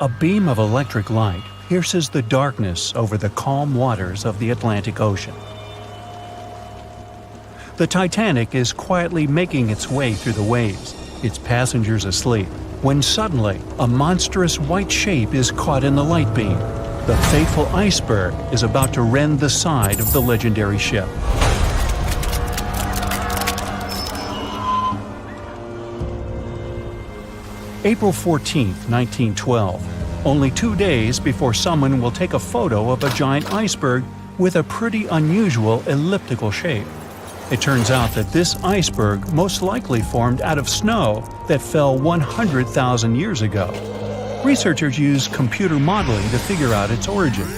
A beam of electric light pierces the darkness over the calm waters of the Atlantic Ocean. The Titanic is quietly making its way through the waves, its passengers asleep, when suddenly a monstrous white shape is caught in the light beam. The fateful iceberg is about to rend the side of the legendary ship. April 14, 1912, only 2 days before someone will take a photo of a giant iceberg with a pretty unusual elliptical shape. It turns out that this iceberg most likely formed out of snow that fell 100,000 years ago. Researchers used computer modeling to figure out its origin.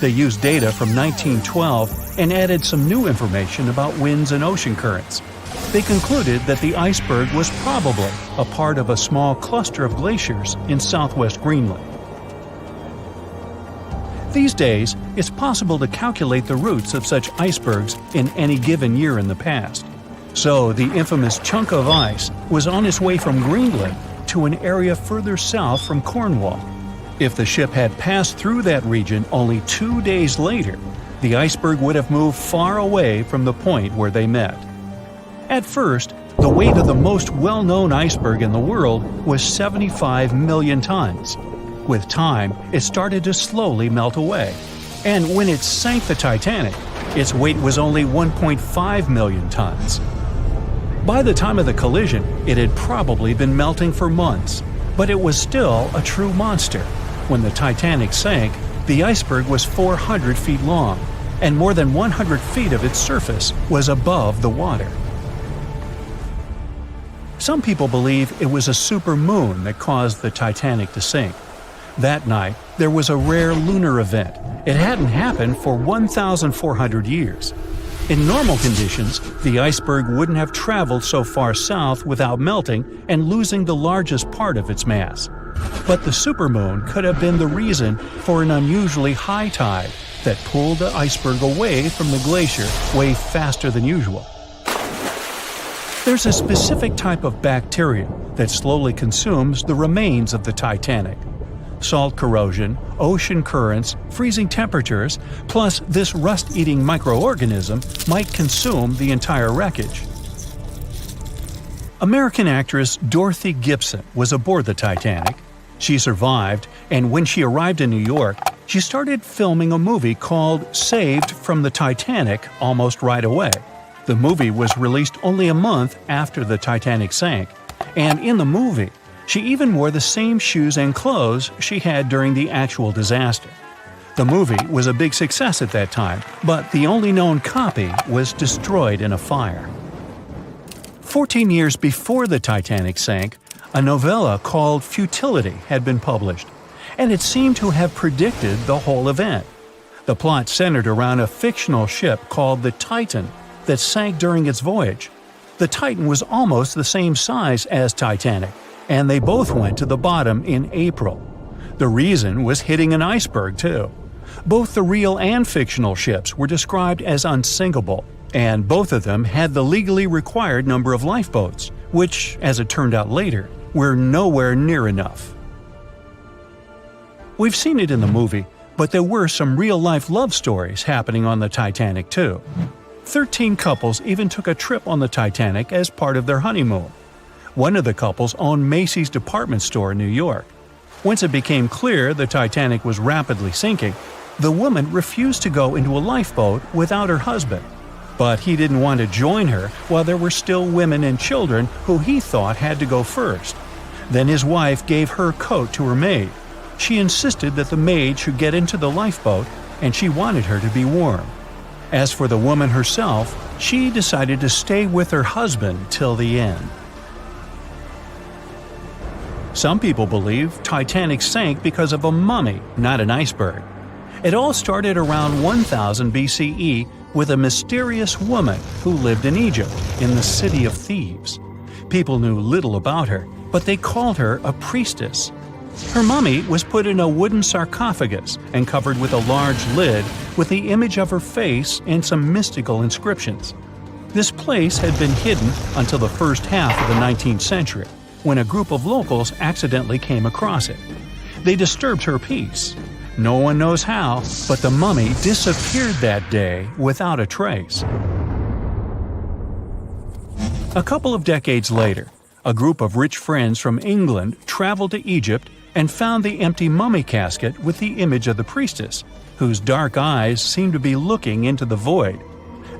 They used data from 1912 and added some new information about winds and ocean currents. They concluded that the iceberg was probably a part of a small cluster of glaciers in southwest Greenland. These days, it's possible to calculate the routes of such icebergs in any given year in the past. So the infamous chunk of ice was on its way from Greenland to an area further south from Cornwall. If the ship had passed through that region only 2 days later, the iceberg would have moved far away from the point where they met. At first, the weight of the most well-known iceberg in the world was 75 million tons. With time, it started to slowly melt away. And when it sank the Titanic, its weight was only 1.5 million tons. By the time of the collision, it had probably been melting for months, but it was still a true monster. When the Titanic sank, the iceberg was 400 feet long, and more than 100 feet of its surface was above the water. Some people believe it was a supermoon that caused the Titanic to sink. That night, there was a rare lunar event. It hadn't happened for 1,400 years. In normal conditions, the iceberg wouldn't have traveled so far south without melting and losing the largest part of its mass. But the supermoon could have been the reason for an unusually high tide that pulled the iceberg away from the glacier way faster than usual. There's a specific type of bacteria that slowly consumes the remains of the Titanic. Salt corrosion, ocean currents, freezing temperatures, plus this rust-eating microorganism might consume the entire wreckage. American actress Dorothy Gibson was aboard the Titanic. She survived, and when she arrived in New York, she started filming a movie called Saved from the Titanic almost right away. The movie was released only a month after the Titanic sank, and in the movie, she even wore the same shoes and clothes she had during the actual disaster. The movie was a big success at that time, but the only known copy was destroyed in a fire. 14 years before the Titanic sank, a novella called Futility had been published, and it seemed to have predicted the whole event. The plot centered around a fictional ship called the Titan that sank during its voyage. The Titan was almost the same size as Titanic, and they both went to the bottom in April. The reason was hitting an iceberg, too. Both the real and fictional ships were described as unsinkable, and both of them had the legally required number of lifeboats, which, as it turned out later, were nowhere near enough. We've seen it in the movie, but there were some real-life love stories happening on the Titanic, too. 13 couples even took a trip on the Titanic as part of their honeymoon. One of the couples owned Macy's department store in New York. Once it became clear the Titanic was rapidly sinking, the woman refused to go into a lifeboat without her husband. But he didn't want to join her while there were still women and children who he thought had to go first. Then his wife gave her coat to her maid. She insisted that the maid should get into the lifeboat, and she wanted her to be warm. As for the woman herself, she decided to stay with her husband till the end. Some people believe Titanic sank because of a mummy, not an iceberg. It all started around 1000 BCE with a mysterious woman who lived in Egypt, in the City of Thieves. People knew little about her, but they called her a priestess. Her mummy was put in a wooden sarcophagus and covered with a large lid with the image of her face and some mystical inscriptions. This place had been hidden until the first half of the 19th century, when a group of locals accidentally came across it. They disturbed her peace. No one knows how, but the mummy disappeared that day without a trace. A couple of decades later, a group of rich friends from England traveled to Egypt and found the empty mummy casket with the image of the priestess, whose dark eyes seemed to be looking into the void.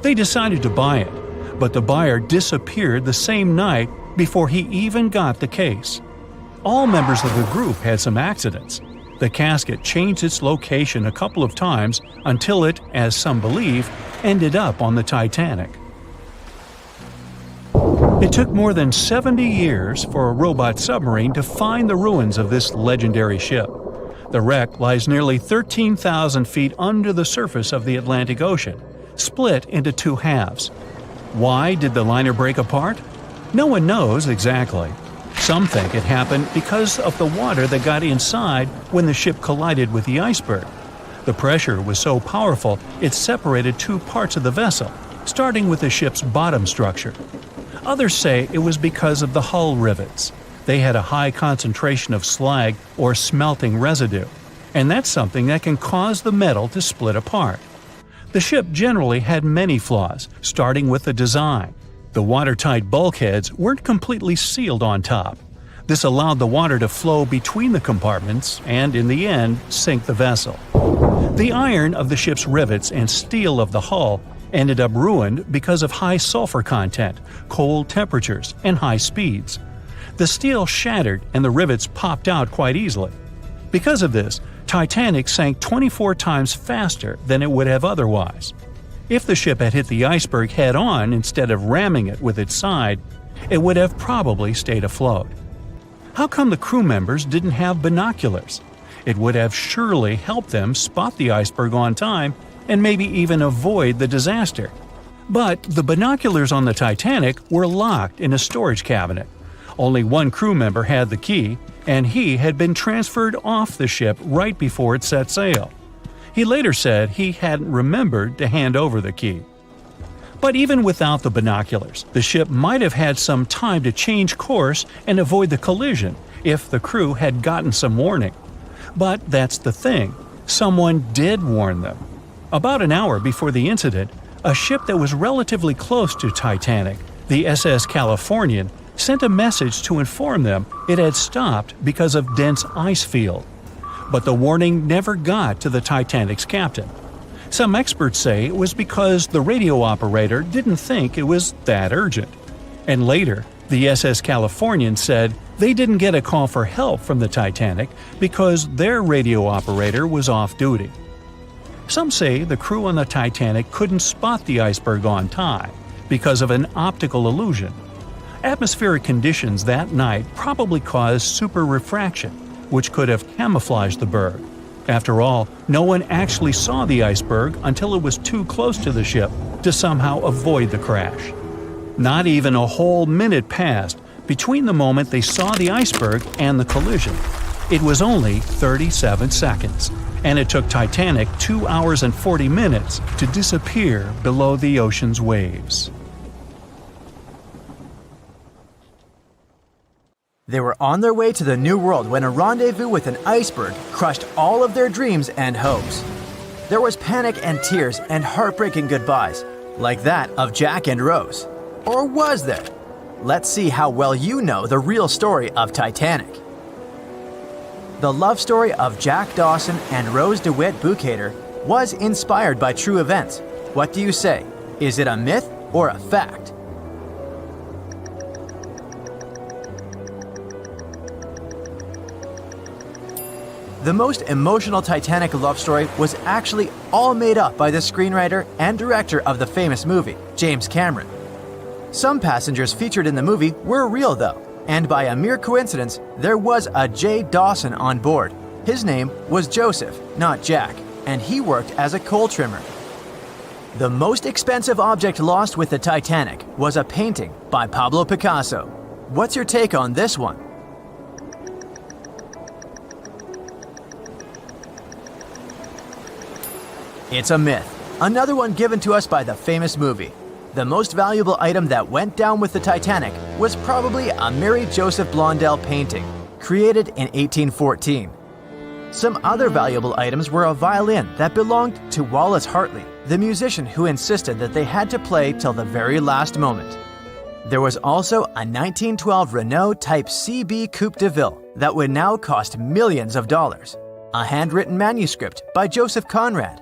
They decided to buy it, but the buyer disappeared the same night before he even got the case. All members of the group had some accidents. The casket changed its location a couple of times until it, as some believe, ended up on the Titanic. It took more than 70 years for a robot submarine to find the ruins of this legendary ship. The wreck lies nearly 13,000 feet under the surface of the Atlantic Ocean, split into two halves. Why did the liner break apart? No one knows exactly. Some think it happened because of the water that got inside when the ship collided with the iceberg. The pressure was so powerful it separated two parts of the vessel, starting with the ship's bottom structure. Others say it was because of the hull rivets. They had a high concentration of slag or smelting residue, and that's something that can cause the metal to split apart. The ship generally had many flaws, starting with the design. The watertight bulkheads weren't completely sealed on top. This allowed the water to flow between the compartments and, in the end, sink the vessel. The iron of the ship's rivets and steel of the hull ended up ruined because of high sulfur content, cold temperatures, and high speeds. The steel shattered and the rivets popped out quite easily. Because of this, Titanic sank 24 times faster than it would have otherwise. If the ship had hit the iceberg head-on instead of ramming it with its side, it would have probably stayed afloat. How come the crew members didn't have binoculars? It would have surely helped them spot the iceberg on time and maybe even avoid the disaster. But the binoculars on the Titanic were locked in a storage cabinet. Only one crew member had the key, and he had been transferred off the ship right before it set sail. He later said he hadn't remembered to hand over the key. But even without the binoculars, the ship might have had some time to change course and avoid the collision if the crew had gotten some warning. But that's the thing, someone did warn them. About an hour before the incident, a ship that was relatively close to Titanic, the SS Californian, sent a message to inform them it had stopped because of dense ice field. But the warning never got to the Titanic's captain. Some experts say it was because the radio operator didn't think it was that urgent. And later, the SS Californian said they didn't get a call for help from the Titanic because their radio operator was off duty. Some say the crew on the Titanic couldn't spot the iceberg on time because of an optical illusion. Atmospheric conditions that night probably caused super refraction, which could have camouflaged the berg. After all, no one actually saw the iceberg until it was too close to the ship to somehow avoid the crash. Not even a whole minute passed between the moment they saw the iceberg and the collision. It was only 37 seconds, and it took Titanic 2 hours and 40 minutes to disappear below the ocean's waves. They were on their way to the New World when a rendezvous with an iceberg crushed all of their dreams and hopes. There was panic and tears and heartbreaking goodbyes, like that of Jack and Rose. Or was there? Let's see how well you know the real story of Titanic. The love story of Jack Dawson and Rose DeWitt Bukater was inspired by true events. What do you say? Is it a myth or a fact? The most emotional Titanic love story was actually all made up by the screenwriter and director of the famous movie, James Cameron. Some passengers featured in the movie were real though, and by a mere coincidence, there was a J. Dawson on board. His name was Joseph, not Jack, and he worked as a coal trimmer. The most expensive object lost with the Titanic was a painting by Pablo Picasso. What's your take on this one? It's a myth. Another one given to us by the famous movie. The most valuable item that went down with the Titanic was probably a Mary Joseph Blondell painting, created in 1814. Some other valuable items were a violin that belonged to Wallace Hartley, the musician who insisted that they had to play till the very last moment. There was also a 1912 Renault Type CB Coupe de Ville that would now cost millions of dollars, a handwritten manuscript by Joseph Conrad,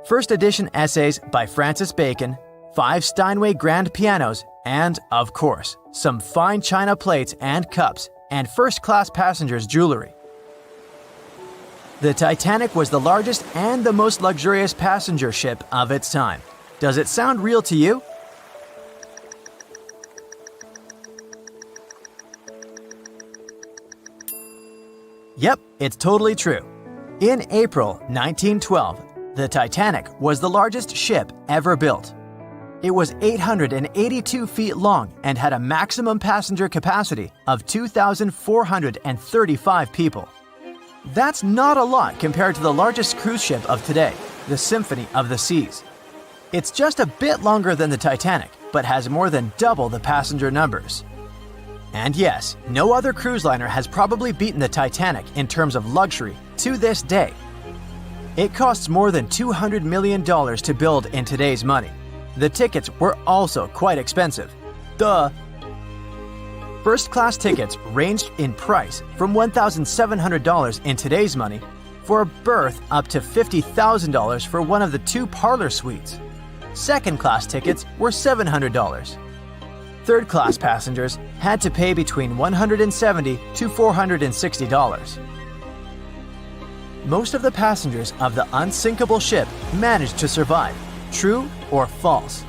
first edition essays by Francis Bacon, 5 Steinway grand pianos, and, of course, some fine china plates and cups and first-class passengers' jewelry. The Titanic was the largest and the most luxurious passenger ship of its time. Does it sound real to you? Yep, it's totally true. In April 1912, the Titanic was the largest ship ever built. It was 882 feet long and had a maximum passenger capacity of 2,435 people. That's not a lot compared to the largest cruise ship of today, the Symphony of the Seas. It's just a bit longer than the Titanic, but has more than double the passenger numbers. And yes, no other cruise liner has probably beaten the Titanic in terms of luxury to this day. It costs more than $200 million to build in today's money. The tickets were also quite expensive. Duh! First-class tickets ranged in price from $1,700 in today's money for a berth up to $50,000 for one of the 2 parlor suites. Second-class tickets were $700. Third-class passengers had to pay between $170 to $460. Most of the passengers of the unsinkable ship managed to survive. True or false?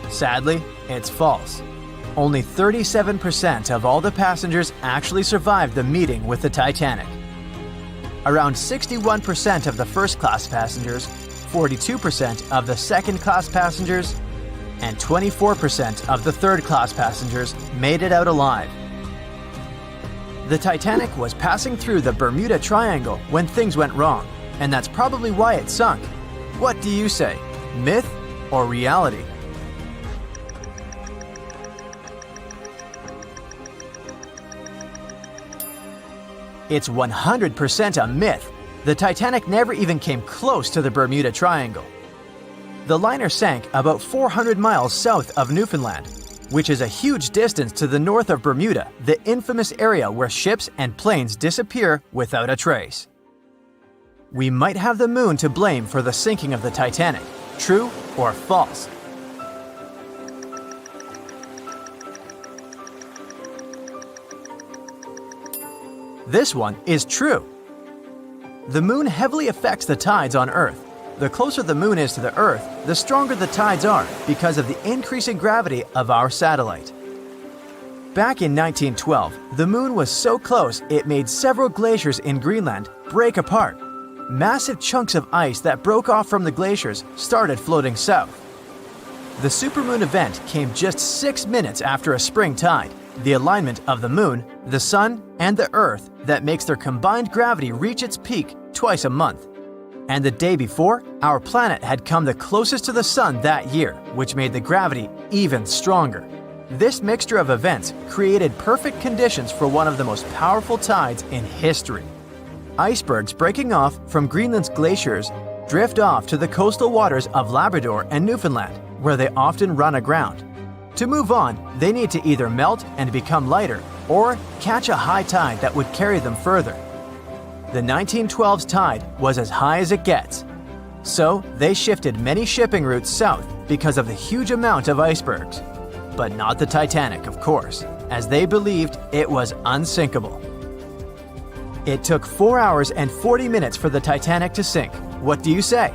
Sadly, it's false. Only 37% of all the passengers actually survived the meeting with the Titanic. Around 61% of the first-class passengers, 42% of the second-class passengers, and 24% of the third-class passengers made it out alive. The Titanic was passing through the Bermuda Triangle when things went wrong, and that's probably why it sunk. What do you say? Myth or reality? It's 100% a myth. The Titanic never even came close to the Bermuda Triangle. The liner sank about 400 miles south of Newfoundland, which is a huge distance to the north of Bermuda, the infamous area where ships and planes disappear without a trace. We might have the moon to blame for the sinking of the Titanic. True or false? This one is true. The moon heavily affects the tides on Earth. The closer the moon is to the Earth, the stronger the tides are because of the increasing gravity of our satellite. Back in 1912, the moon was so close it made several glaciers in Greenland break apart. Massive chunks of ice that broke off from the glaciers started floating south. The supermoon event came just 6 minutes after a spring tide, the alignment of the moon, the sun, and the Earth that makes their combined gravity reach its peak twice a month. And the day before, our planet had come the closest to the sun that year, which made the gravity even stronger. This mixture of events created perfect conditions for one of the most powerful tides in history. Icebergs breaking off from Greenland's glaciers drift off to the coastal waters of Labrador and Newfoundland, where they often run aground. To move on, they need to either melt and become lighter or catch a high tide that would carry them further. The 1912's tide was as high as it gets. So they shifted many shipping routes south because of the huge amount of icebergs. But not the Titanic, of course, as they believed it was unsinkable. It took 4 hours and 40 minutes for the Titanic to sink. What do you say?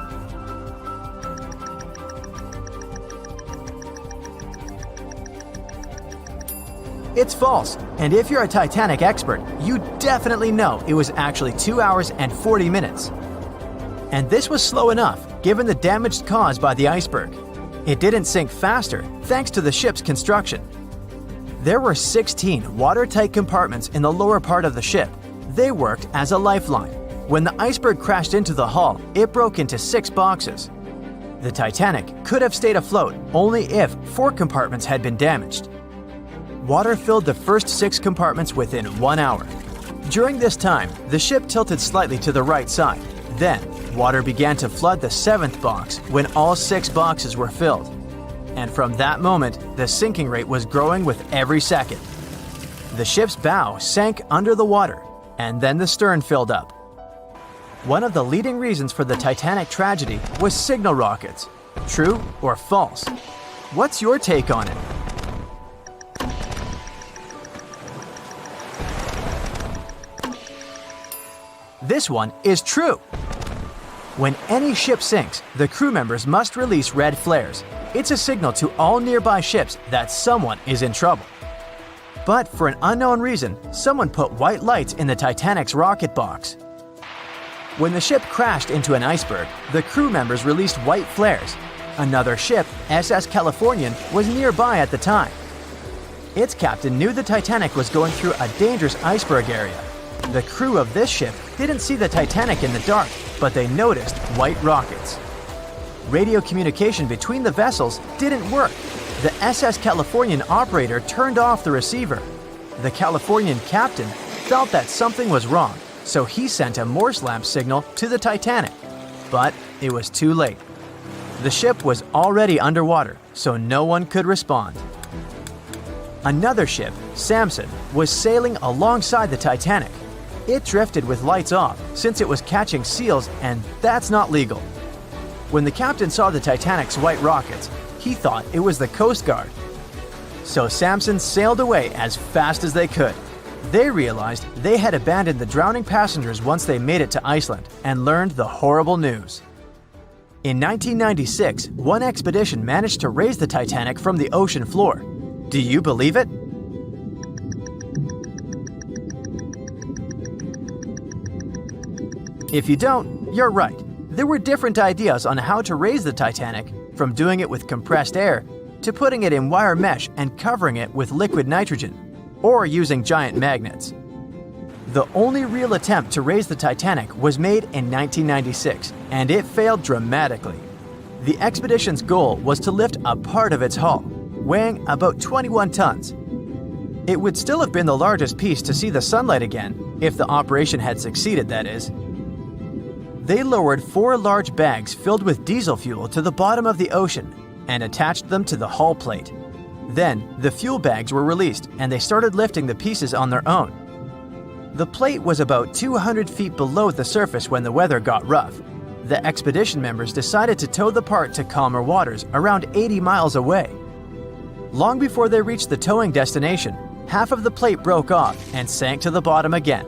It's false, and if you're a Titanic expert, you definitely know it was actually 2 hours and 40 minutes. And this was slow enough, given the damage caused by the iceberg. It didn't sink faster, thanks to the ship's construction. There were 16 watertight compartments in the lower part of the ship. They worked as a lifeline. When the iceberg crashed into the hull, it broke into 6 boxes. The Titanic could have stayed afloat only if 4 compartments had been damaged. water filled the first 6 compartments within 1 hour. During this time, the ship tilted slightly to the right side. Then, water began to flood the 7th box when all 6 boxes were filled. And from that moment, the sinking rate was growing with every second. The ship's bow sank under the water, and then the stern filled up. One of the leading reasons for the Titanic tragedy was signal rockets. True or false? What's your take on it? This one is true. When any ship sinks, the crew members must release red flares. It's a signal to all nearby ships that someone is in trouble. But for an unknown reason, someone put white lights in the Titanic's rocket box. When the ship crashed into an iceberg, the crew members released white flares. Another ship, SS Californian, was nearby at the time. Its captain knew the Titanic was going through a dangerous iceberg area. The crew of this ship didn't see the Titanic in the dark, but they noticed white rockets. Radio communication between the vessels didn't work. The SS Californian operator turned off the receiver. The Californian captain felt that something was wrong, so he sent a Morse lamp signal to the Titanic. But it was too late. The ship was already underwater, so no one could respond. Another ship, Samson, was sailing alongside the Titanic. It drifted with lights off since it was catching seals, and that's not legal. When the captain saw the Titanic's white rockets, he thought it was the Coast Guard. So Samson sailed away as fast as they could. They realized they had abandoned the drowning passengers once they made it to Iceland and learned the horrible news. In 1996, one expedition managed to raise the Titanic from the ocean floor. Do you believe it? If you don't, you're right. There were different ideas on how to raise the Titanic, from doing it with compressed air to putting it in wire mesh and covering it with liquid nitrogen, or using giant magnets. The only real attempt to raise the Titanic was made in 1996, and it failed dramatically. The expedition's goal was to lift a part of its hull, weighing about 21 tons. It would still have been the largest piece to see the sunlight again, if the operation had succeeded, that is. They lowered 4 large bags filled with diesel fuel to the bottom of the ocean and attached them to the hull plate. Then, the fuel bags were released and they started lifting the pieces on their own. The plate was about 200 feet below the surface when the weather got rough. The expedition members decided to tow the part to calmer waters around 80 miles away. Long before they reached the towing destination, half of the plate broke off and sank to the bottom again.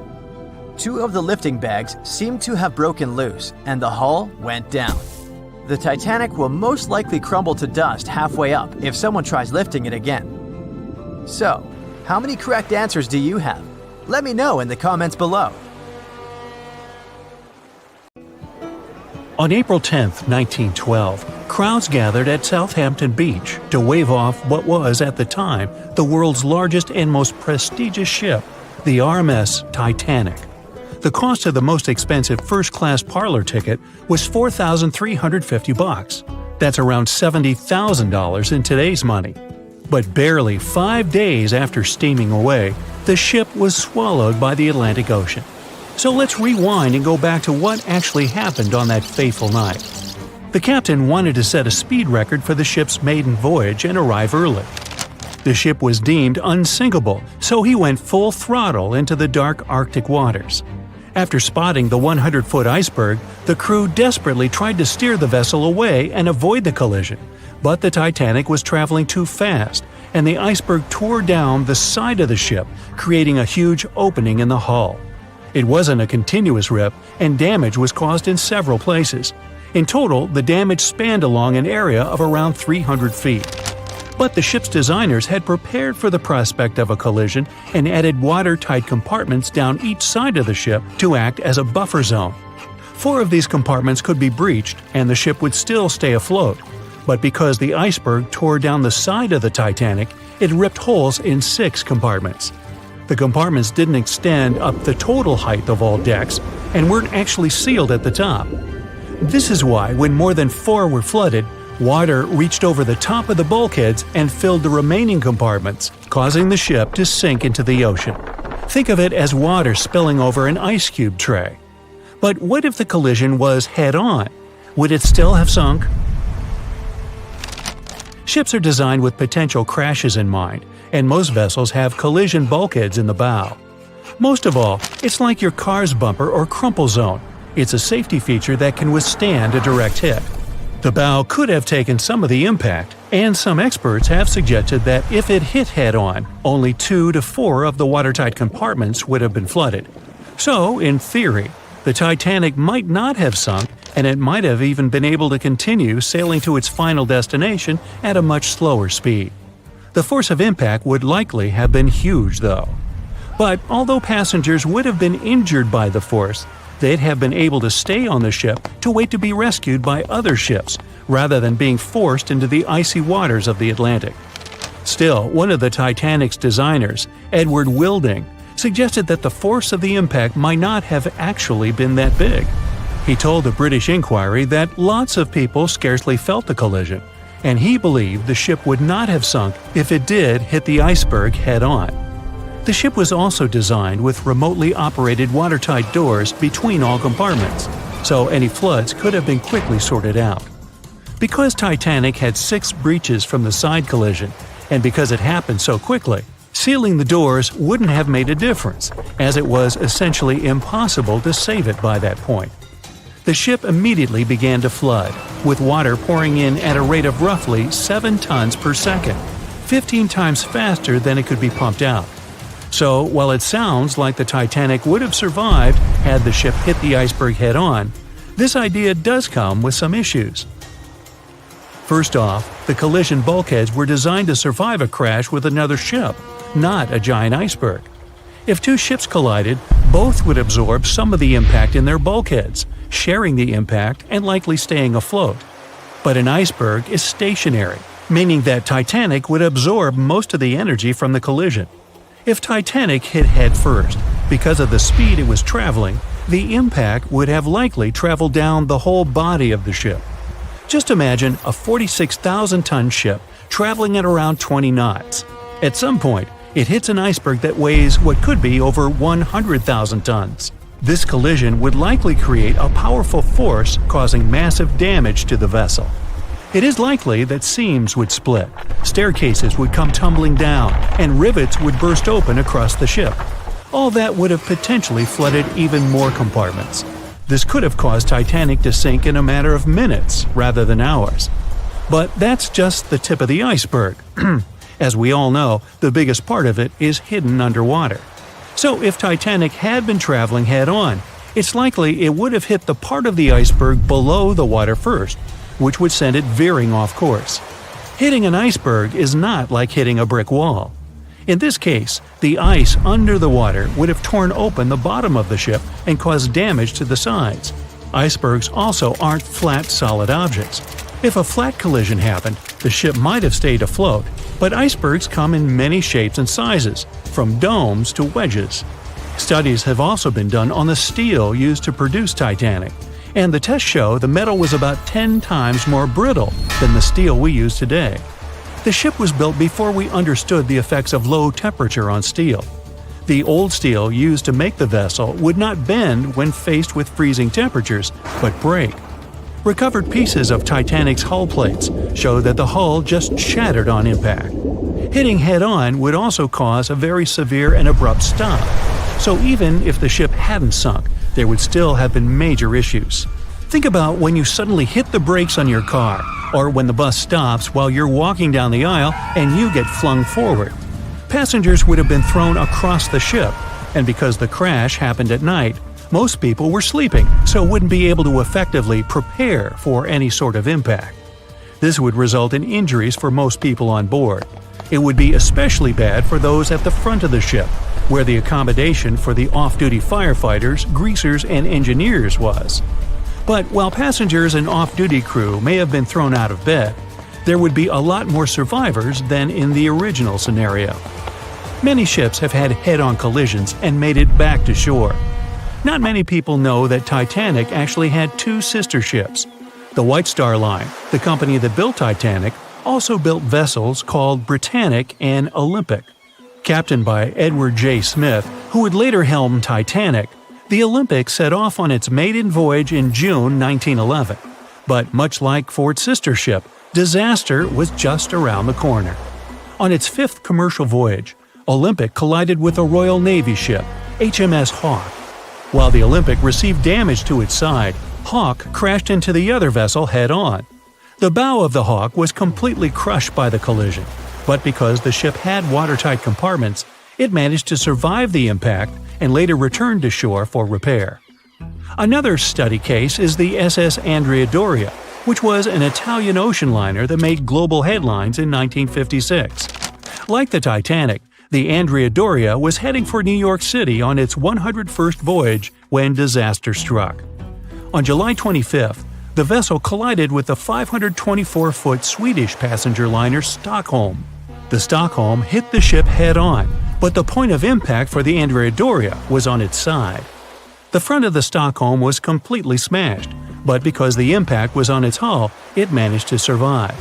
2 of the lifting bags seemed to have broken loose, and the hull went down. The Titanic will most likely crumble to dust halfway up if someone tries lifting it again. So, how many correct answers do you have? Let me know in the comments below. On April 10, 1912, crowds gathered at Southampton Beach to wave off what was, at the time, the world's largest and most prestigious ship, the RMS Titanic. The cost of the most expensive first-class parlor ticket was $4,350. That's around $70,000 in today's money. But barely 5 days after steaming away, the ship was swallowed by the Atlantic Ocean. So let's rewind and go back to what actually happened on that fateful night. The captain wanted to set a speed record for the ship's maiden voyage and arrive early. The ship was deemed unsinkable, so he went full throttle into the dark Arctic waters. After spotting the 100-foot iceberg, the crew desperately tried to steer the vessel away and avoid the collision, but the Titanic was traveling too fast, and the iceberg tore down the side of the ship, creating a huge opening in the hull. It wasn't a continuous rip, and damage was caused in several places. In total, the damage spanned along an area of around 300 feet. But the ship's designers had prepared for the prospect of a collision and added watertight compartments down each side of the ship to act as a buffer zone. 4 of these compartments could be breached and the ship would still stay afloat. But because the iceberg tore down the side of the Titanic, it ripped holes in 6 compartments. The compartments didn't extend up the total height of all decks and weren't actually sealed at the top. This is why, when more than 4 were flooded, Water reached over the top of the bulkheads and filled the remaining compartments, causing the ship to sink into the ocean. Think of it as water spilling over an ice cube tray. But what if the collision was head-on? Would it still have sunk? Ships are designed with potential crashes in mind, and most vessels have collision bulkheads in the bow. Most of all, it's like your car's bumper or crumple zone. It's a safety feature that can withstand a direct hit. The bow could have taken some of the impact, and some experts have suggested that if it hit head-on, only 2 to 4 of the watertight compartments would have been flooded. So, in theory, the Titanic might not have sunk, and it might have even been able to continue sailing to its final destination at a much slower speed. The force of impact would likely have been huge, though. But although passengers would have been injured by the force, they'd have been able to stay on the ship to wait to be rescued by other ships, rather than being forced into the icy waters of the Atlantic. Still, one of the Titanic's designers, Edward Wilding, suggested that the force of the impact might not have actually been that big. He told the British Inquiry that lots of people scarcely felt the collision, and he believed the ship would not have sunk if it did hit the iceberg head-on. The ship was also designed with remotely operated watertight doors between all compartments, so any floods could have been quickly sorted out. Because Titanic had 6 breaches from the side collision, and because it happened so quickly, sealing the doors wouldn't have made a difference, as it was essentially impossible to save it by that point. The ship immediately began to flood, with water pouring in at a rate of roughly 7 tons per second, 15 times faster than it could be pumped out. So, while it sounds like the Titanic would have survived had the ship hit the iceberg head-on, this idea does come with some issues. First off, the collision bulkheads were designed to survive a crash with another ship, not a giant iceberg. If 2 ships collided, both would absorb some of the impact in their bulkheads, sharing the impact and likely staying afloat. But an iceberg is stationary, meaning that Titanic would absorb most of the energy from the collision. If Titanic hit head first, because of the speed it was traveling, the impact would have likely traveled down the whole body of the ship. Just imagine a 46,000-ton ship traveling at around 20 knots. At some point, it hits an iceberg that weighs what could be over 100,000 tons. This collision would likely create a powerful force causing massive damage to the vessel. It is likely that seams would split, staircases would come tumbling down, and rivets would burst open across the ship. All that would have potentially flooded even more compartments. This could have caused Titanic to sink in a matter of minutes rather than hours. But that's just the tip of the iceberg. As we all know, the biggest part of it is hidden underwater. So if Titanic had been traveling head-on, it's likely it would have hit the part of the iceberg below the water first, which would send it veering off course. Hitting an iceberg is not like hitting a brick wall. In this case, the ice under the water would have torn open the bottom of the ship and caused damage to the sides. Icebergs also aren't flat, solid objects. If a flat collision happened, the ship might have stayed afloat, but icebergs come in many shapes and sizes, from domes to wedges. Studies have also been done on the steel used to produce Titanic, and the tests show the metal was about 10 times more brittle than the steel we use today. The ship was built before we understood the effects of low temperature on steel. The old steel used to make the vessel would not bend when faced with freezing temperatures, but break. Recovered pieces of Titanic's hull plates show that the hull just shattered on impact. Hitting head-on would also cause a very severe and abrupt stop, so even if the ship hadn't sunk, there would still have been major issues. Think about when you suddenly hit the brakes on your car, or when the bus stops while you're walking down the aisle and you get flung forward. Passengers would have been thrown across the ship, and because the crash happened at night, most people were sleeping, so wouldn't be able to effectively prepare for any sort of impact. This would result in injuries for most people on board. It would be especially bad for those at the front of the ship, where the accommodation for the off-duty firefighters, greasers, and engineers was. But while passengers and off-duty crew may have been thrown out of bed, there would be a lot more survivors than in the original scenario. Many ships have had head-on collisions and made it back to shore. Not many people know that Titanic actually had 2 sister ships. The White Star Line, the company that built Titanic, also built vessels called Britannic and Olympic. Captained by Edward J. Smith, who would later helm Titanic, the Olympic set off on its maiden voyage in June 1911. But much like Ford's sister ship, disaster was just around the corner. On its fifth commercial voyage, Olympic collided with a Royal Navy ship, HMS Hawke. While the Olympic received damage to its side, Hawke crashed into the other vessel head-on. The bow of the Hawke was completely crushed by the collision, but because the ship had watertight compartments, it managed to survive the impact and later returned to shore for repair. Another study case is the SS Andrea Doria, which was an Italian ocean liner that made global headlines in 1956. Like the Titanic, the Andrea Doria was heading for New York City on its 101st voyage when disaster struck. On July 25th, the vessel collided with the 524-foot Swedish passenger liner Stockholm. The Stockholm hit the ship head-on, but the point of impact for the Andrea Doria was on its side. The front of the Stockholm was completely smashed, but because the impact was on its hull, it managed to survive.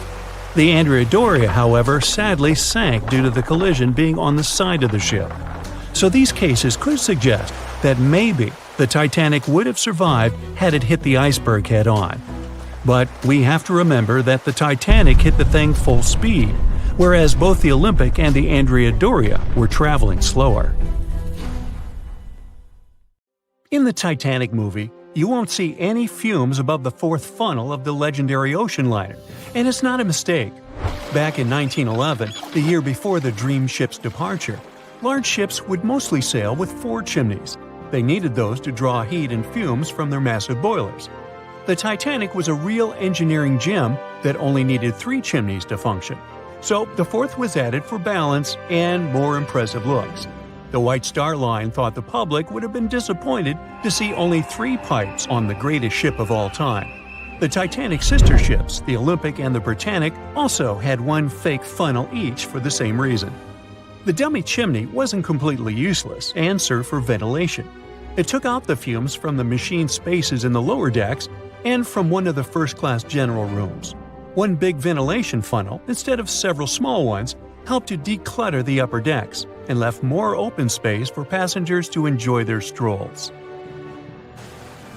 The Andrea Doria, however, sadly sank due to the collision being on the side of the ship. So these cases could suggest that maybe the Titanic would have survived had it hit the iceberg head-on. But we have to remember that the Titanic hit the thing full speed, whereas both the Olympic and the Andrea Doria were traveling slower. In the Titanic movie, you won't see any fumes above the fourth funnel of the legendary ocean liner, and it's not a mistake. Back in 1911, the year before the Dream ship's departure, large ships would mostly sail with 4 chimneys. They needed those to draw heat and fumes from their massive boilers. The Titanic was a real engineering gem that only needed 3 chimneys to function. So the fourth was added for balance and more impressive looks. The White Star Line thought the public would have been disappointed to see only 3 pipes on the greatest ship of all time. The Titanic's sister ships, the Olympic and the Britannic, also had 1 fake funnel each for the same reason. The dummy chimney wasn't completely useless and served for ventilation. It took out the fumes from the machine spaces in the lower decks and from one of the first-class general rooms. 1 big ventilation funnel, instead of several small ones, helped to declutter the upper decks and left more open space for passengers to enjoy their strolls.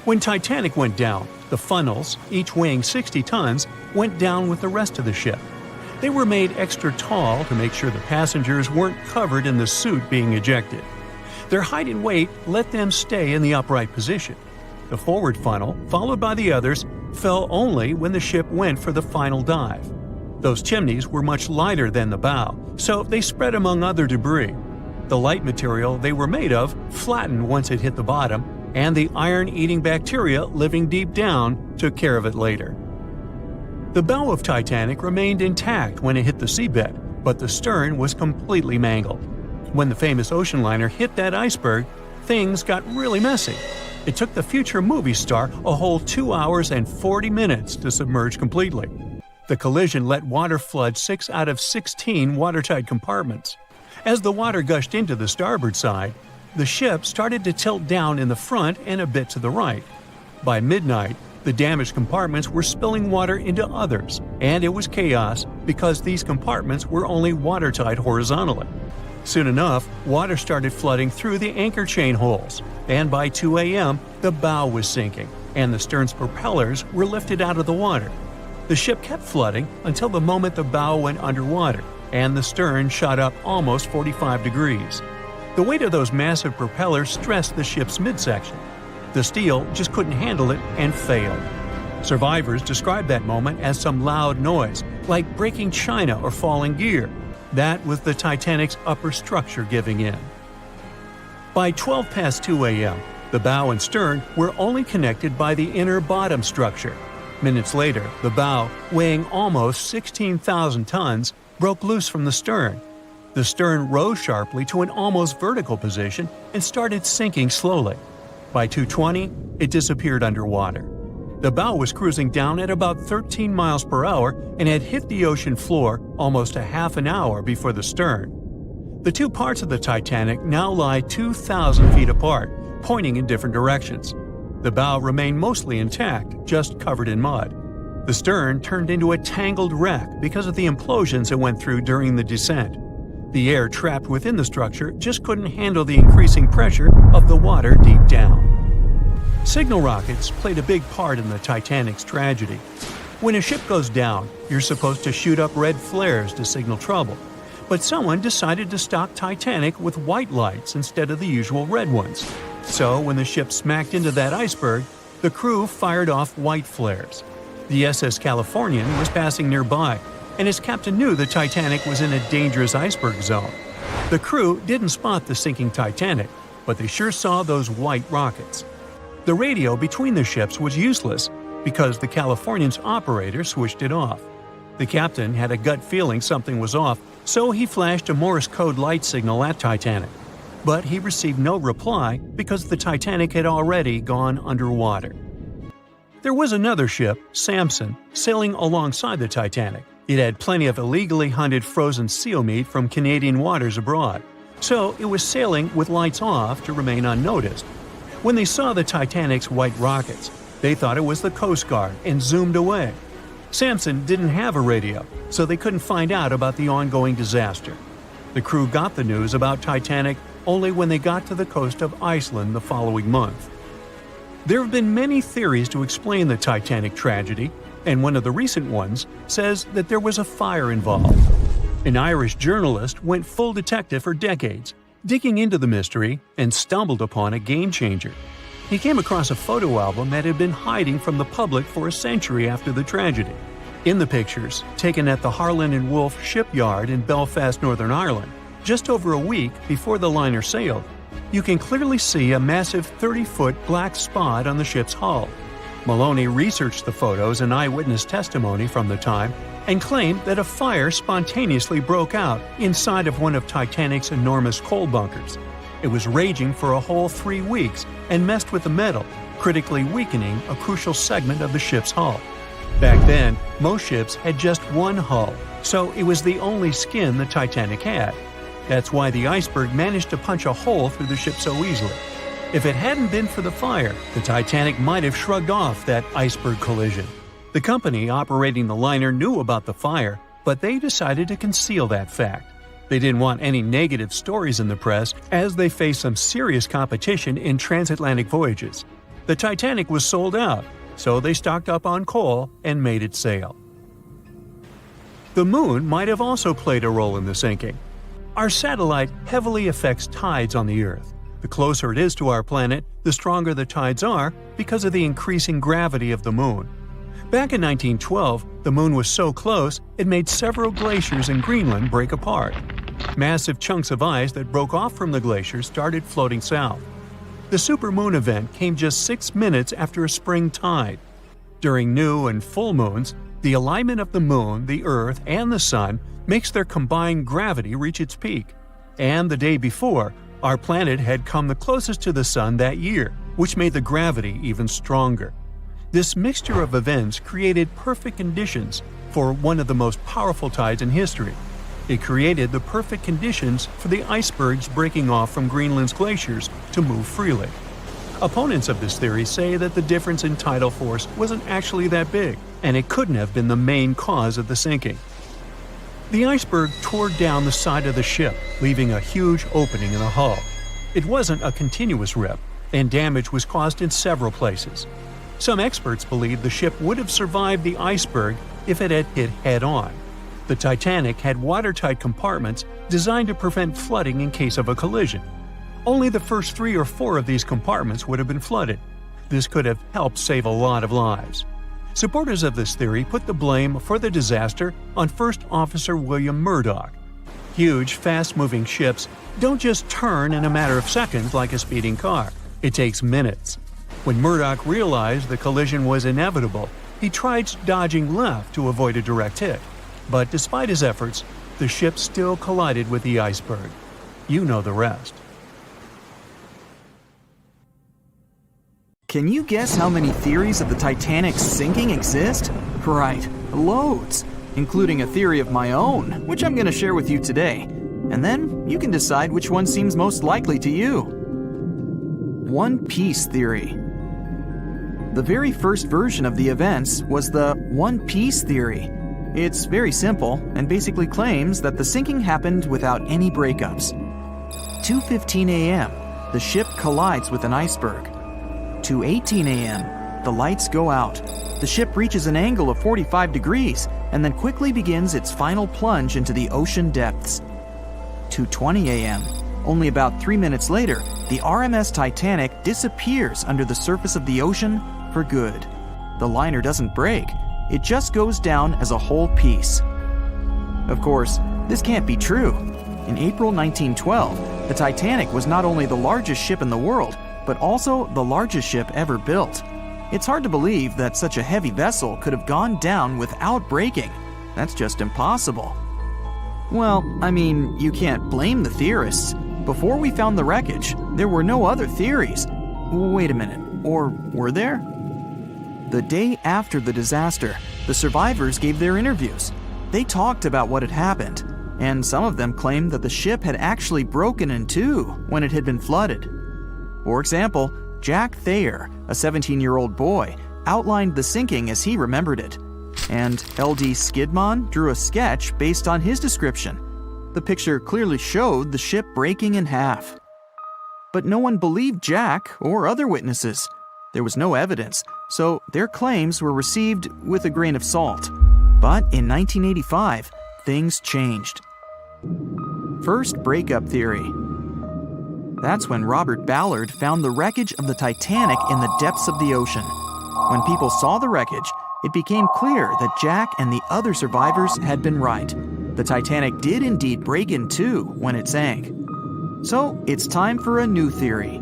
When Titanic went down, the funnels, each weighing 60 tons, went down with the rest of the ship. They were made extra tall to make sure the passengers weren't covered in the soot being ejected. Their height and weight let them stay in the upright position. The forward funnel, followed by the others, fell only when the ship went for the final dive. Those chimneys were much lighter than the bow, so they spread among other debris. The light material they were made of flattened once it hit the bottom, and the iron-eating bacteria living deep down took care of it later. The bow of Titanic remained intact when it hit the seabed, but the stern was completely mangled. When the famous ocean liner hit that iceberg, things got really messy. It took the future movie star a whole 2 hours and 40 minutes to submerge completely. The collision let water flood 6 out of 16 watertight compartments. As the water gushed into the starboard side, the ship started to tilt down in the front and a bit to the right. By midnight, the damaged compartments were spilling water into others, and it was chaos because these compartments were only watertight horizontally. Soon enough, water started flooding through the anchor chain holes, and by 2 a.m., the bow was sinking, and the stern's propellers were lifted out of the water. The ship kept flooding until the moment the bow went underwater, and the stern shot up almost 45 degrees. The weight of those massive propellers stressed the ship's midsection. The steel just couldn't handle it and failed. Survivors described that moment as some loud noise, like breaking china or falling gear. That was the Titanic's upper structure giving in. By 12 past 2 a.m., the bow and stern were only connected by the inner bottom structure. Minutes later, the bow, weighing almost 16,000 tons, broke loose from the stern. The stern rose sharply to an almost vertical position and started sinking slowly. By 2:20, it disappeared underwater. The bow was cruising down at about 13 miles per hour and had hit the ocean floor almost a half an hour before the stern. The 2 parts of the Titanic now lie 2,000 feet apart, pointing in different directions. The bow remained mostly intact, just covered in mud. The stern turned into a tangled wreck because of the implosions it went through during the descent. The air trapped within the structure just couldn't handle the increasing pressure of the water deep down. Signal rockets played a big part in the Titanic's tragedy. When a ship goes down, you're supposed to shoot up red flares to signal trouble. But someone decided to stock Titanic with white lights instead of the usual red ones. So when the ship smacked into that iceberg, the crew fired off white flares. The SS Californian was passing nearby, and his captain knew the Titanic was in a dangerous iceberg zone. The crew didn't spot the sinking Titanic, but they sure saw those white rockets. The radio between the ships was useless because the Californian's operator switched it off. The captain had a gut feeling something was off, so he flashed a Morse code light signal at Titanic. But he received no reply because the Titanic had already gone underwater. There was another ship, Samson, sailing alongside the Titanic. It had plenty of illegally hunted frozen seal meat from Canadian waters abroad, so it was sailing with lights off to remain unnoticed. When they saw the Titanic's white rockets, they thought it was the Coast Guard and zoomed away. Samson didn't have a radio, so they couldn't find out about the ongoing disaster. The crew got the news about Titanic only when they got to the coast of Iceland the following month. There have been many theories to explain the Titanic tragedy, and one of the recent ones says that there was a fire involved. An Irish journalist went full detective for decades, digging into the mystery, and stumbled upon a game-changer. He came across a photo album that had been hiding from the public for a century after the tragedy. In the pictures, taken at the Harland and Wolff shipyard in Belfast, Northern Ireland, just over a week before the liner sailed, you can clearly see a massive 30-foot black spot on the ship's hull. Maloney researched the photos and eyewitness testimony from the time and claimed that a fire spontaneously broke out inside of one of Titanic's enormous coal bunkers. It was raging for a whole 3 weeks and messed with the metal, critically weakening a crucial segment of the ship's hull. Back then, most ships had just one hull, so it was the only skin the Titanic had. That's why the iceberg managed to punch a hole through the ship so easily. If it hadn't been for the fire, the Titanic might have shrugged off that iceberg collision. The company operating the liner knew about the fire, but they decided to conceal that fact. They didn't want any negative stories in the press as they faced some serious competition in transatlantic voyages. The Titanic was sold out, so they stocked up on coal and made it sail. The moon might have also played a role in the sinking. Our satellite heavily affects tides on the Earth. The closer it is to our planet, the stronger the tides are because of the increasing gravity of the moon. Back in 1912, the moon was so close it made several glaciers in Greenland break apart. Massive chunks of ice that broke off from the glaciers started floating south. The supermoon event came just 6 minutes after a spring tide. During new and full moons, the alignment of the moon, the Earth, and the Sun makes their combined gravity reach its peak. And the day before, our planet had come the closest to the Sun that year, which made the gravity even stronger. This mixture of events created perfect conditions for one of the most powerful tides in history. It created the perfect conditions for the icebergs breaking off from Greenland's glaciers to move freely. Opponents of this theory say that the difference in tidal force wasn't actually that big, and it couldn't have been the main cause of the sinking. The iceberg tore down the side of the ship, leaving a huge opening in the hull. It wasn't a continuous rip, and damage was caused in several places. Some experts believe the ship would have survived the iceberg if it had hit head-on. The Titanic had watertight compartments designed to prevent flooding in case of a collision. Only the first 3 or 4 of these compartments would have been flooded. This could have helped save a lot of lives. Supporters of this theory put the blame for the disaster on First Officer William Murdoch. Huge, fast-moving ships don't just turn in a matter of seconds like a speeding car. It takes minutes. When Murdoch realized the collision was inevitable, he tried dodging left to avoid a direct hit. But despite his efforts, the ship still collided with the iceberg. You know the rest. Can you guess how many theories of the Titanic's sinking exist? Right, loads, including a theory of my own, which I'm going to share with you today. And then you can decide which one seems most likely to you. One Piece theory. The very first version of the events was the One Piece theory. It's very simple and basically claims that the sinking happened without any breakups. 2:15 a.m., the ship collides with an iceberg. 2:18 a.m., the lights go out. The ship reaches an angle of 45 degrees and then quickly begins its final plunge into the ocean depths. 2:20 a.m., only about 3 minutes later, the RMS Titanic disappears under the surface of the ocean for good. The liner doesn't break, it just goes down as a whole piece. Of course, this can't be true. In April 1912, the Titanic was not only the largest ship in the world, but also the largest ship ever built. It's hard to believe that such a heavy vessel could have gone down without breaking. That's just impossible. Well, I mean, you can't blame the theorists. Before we found the wreckage, there were no other theories. Wait a minute, or were there? The day after the disaster, the survivors gave their interviews. They talked about what had happened, and some of them claimed that the ship had actually broken in two when it had been flooded. For example, Jack Thayer, a 17-year-old boy, outlined the sinking as he remembered it, and L.D. Skidmon drew a sketch based on his description. The picture clearly showed the ship breaking in half. But no one believed Jack or other witnesses. There was no evidence, so their claims were received with a grain of salt. But in 1985, things changed. First breakup theory. That's when Robert Ballard found the wreckage of the Titanic in the depths of the ocean. When people saw the wreckage, it became clear that Jack and the other survivors had been right. The Titanic did indeed break in two when it sank. So it's time for a new theory.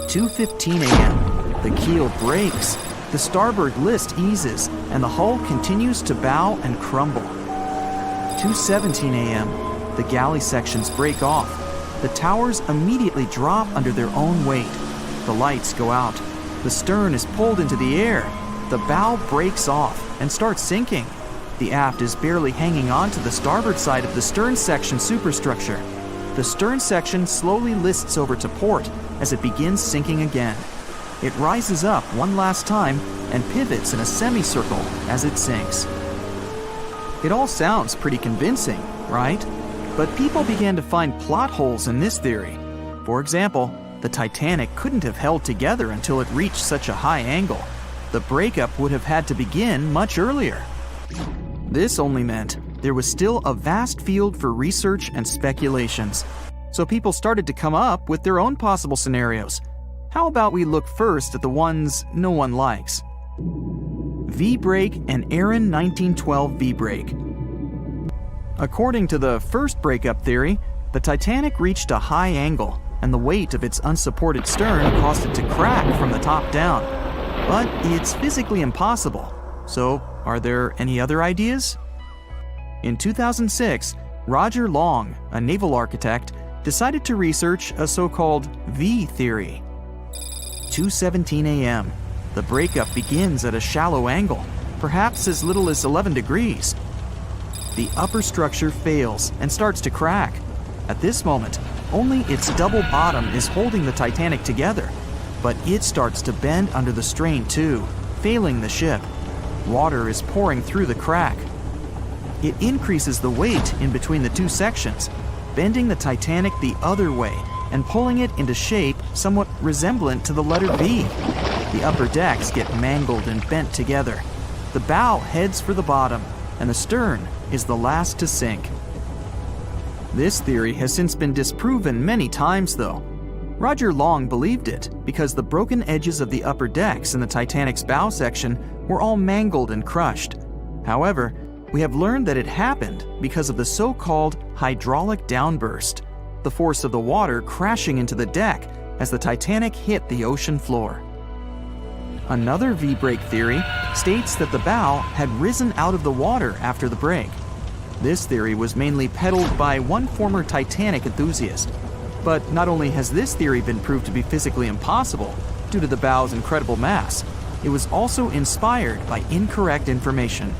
2:15 a.m. The keel breaks, the starboard list eases, and the hull continues to bow and crumble. 2:17 a.m. The galley sections break off. The towers immediately drop under their own weight. The lights go out. The stern is pulled into the air. The bow breaks off and starts sinking. The aft is barely hanging on to the starboard side of the stern section superstructure. The stern section slowly lists over to port as it begins sinking again. It rises up one last time and pivots in a semicircle as it sinks. It all sounds pretty convincing, right? But people began to find plot holes in this theory. For example, the Titanic couldn't have held together until it reached such a high angle. The breakup would have had to begin much earlier. This only meant there was still a vast field for research and speculations. So people started to come up with their own possible scenarios. How about we look first at the ones no one likes? V-brake and Aaron 1912 V-brake. According to the first breakup theory, the Titanic reached a high angle, and the weight of its unsupported stern caused it to crack from the top down. But it's physically impossible. So, are there any other ideas? In 2006, Roger Long, a naval architect, decided to research a so-called V theory. 2:17 a.m. The breakup begins at a shallow angle, perhaps as little as 11 degrees. The upper structure fails and starts to crack. At this moment, only its double bottom is holding the Titanic together, but it starts to bend under the strain too, failing the ship. Water is pouring through the crack. It increases the weight in between the two sections, bending the Titanic the other way and pulling it into shape somewhat resemblant to the letter V. The upper decks get mangled and bent together. The bow heads for the bottom, and the stern is the last to sink. This theory has since been disproven many times, though. Roger Long believed it because the broken edges of the upper decks in the Titanic's bow section were all mangled and crushed. However, we have learned that it happened because of the so-called hydraulic downburst, the force of the water crashing into the deck as the Titanic hit the ocean floor. Another V-brake theory states that the bow had risen out of the water after the break. This theory was mainly peddled by one former Titanic enthusiast. But not only has this theory been proved to be physically impossible due to the bow's incredible mass, it was also inspired by incorrect information.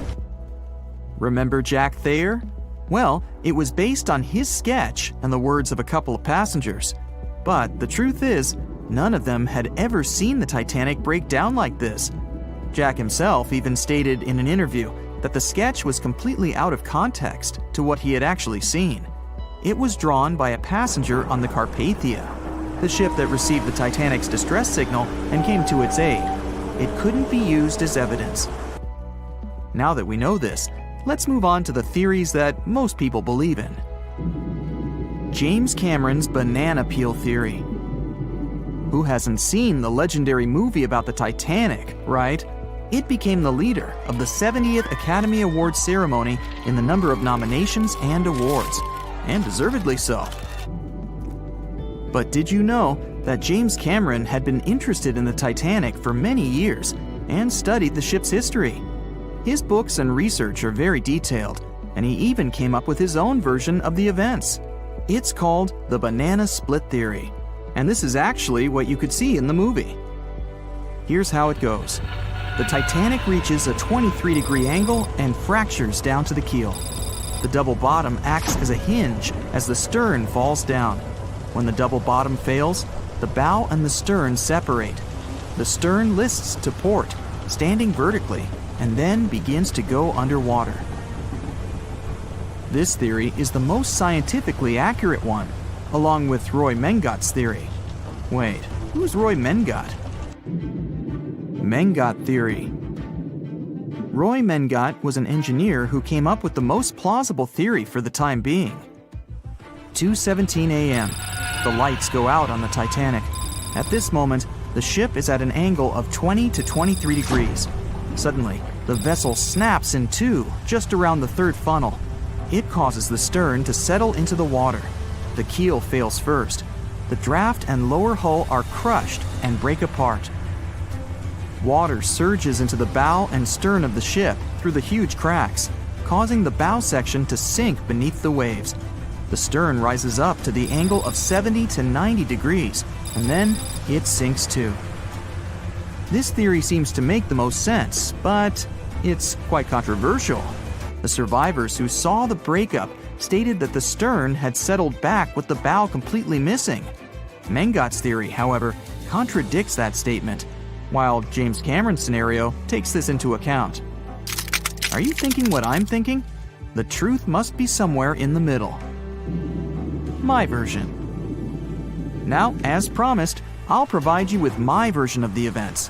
Remember Jack Thayer? Well, it was based on his sketch and the words of a couple of passengers. But the truth is, none of them had ever seen the Titanic break down like this. Jack himself even stated in an interview that the sketch was completely out of context to what he had actually seen. It was drawn by a passenger on the Carpathia, the ship that received the Titanic's distress signal and came to its aid. It couldn't be used as evidence. Now that we know this, let's move on to the theories that most people believe in. James Cameron's banana peel theory. Who hasn't seen the legendary movie about the Titanic, right? It became the leader of the 70th Academy Awards ceremony in the number of nominations and awards, and deservedly so. But did you know that James Cameron had been interested in the Titanic for many years and studied the ship's history? His books and research are very detailed, and he even came up with his own version of the events. It's called the banana split theory, and this is actually what you could see in the movie. Here's how it goes. The Titanic reaches a 23-degree angle and fractures down to the keel. The double bottom acts as a hinge as the stern falls down. When the double bottom fails, the bow and the stern separate. The stern lists to port, standing vertically, and then begins to go underwater. This theory is the most scientifically accurate one, along with Roy Mengat's theory. Wait, who's Roy Mengat? Mengat theory. Roy Mengat was an engineer who came up with the most plausible theory for the time being. 2:17 a.m. The lights go out on the Titanic. At this moment, the ship is at an angle of 20 to 23 degrees. Suddenly, the vessel snaps in two just around the third funnel. It causes the stern to settle into the water. The keel fails first. The draft and lower hull are crushed and break apart. Water surges into the bow and stern of the ship through the huge cracks, causing the bow section to sink beneath the waves. The stern rises up to the angle of 70 to 90 degrees, and then it sinks too. This theory seems to make the most sense, but it's quite controversial. The survivors who saw the breakup stated that the stern had settled back with the bow completely missing. Mengat's theory, however, contradicts that statement, while James Cameron's scenario takes this into account. Are you thinking what I'm thinking? The truth must be somewhere in the middle. My version. Now, as promised, I'll provide you with my version of the events.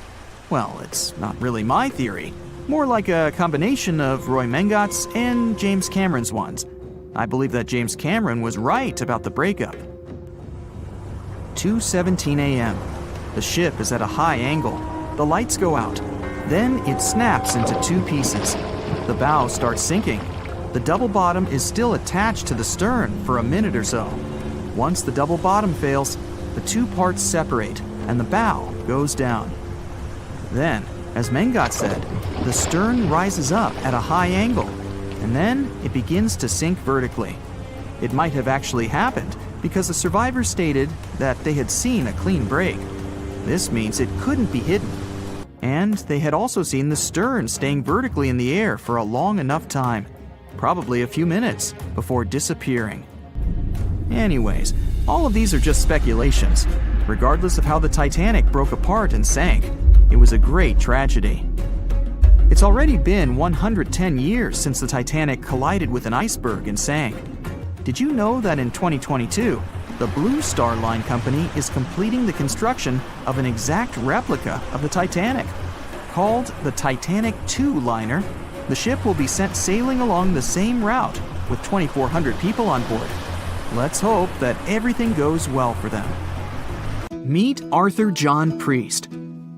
Well, it's not really my theory, more like a combination of Roy Mengat's and James Cameron's ones. I believe that James Cameron was right about the breakup. 2:17 a.m. The ship is at a high angle. The lights go out. Then it snaps into two pieces. The bow starts sinking. The double bottom is still attached to the stern for a minute or so. Once the double bottom fails, the two parts separate and the bow goes down. Then, as Mengat said, the stern rises up at a high angle, and then it begins to sink vertically. It might have actually happened because the survivors stated that they had seen a clean break. This means it couldn't be hidden. And they had also seen the stern staying vertically in the air for a long enough time, probably a few minutes, before disappearing. Anyways, all of these are just speculations. Regardless of how the Titanic broke apart and sank, it was a great tragedy. It's already been 110 years since the Titanic collided with an iceberg and sank. Did you know that in 2022, the Blue Star Line Company is completing the construction of an exact replica of the Titanic? Called the Titanic II liner, the ship will be sent sailing along the same route with 2,400 people on board. Let's hope that everything goes well for them. Meet Arthur John Priest.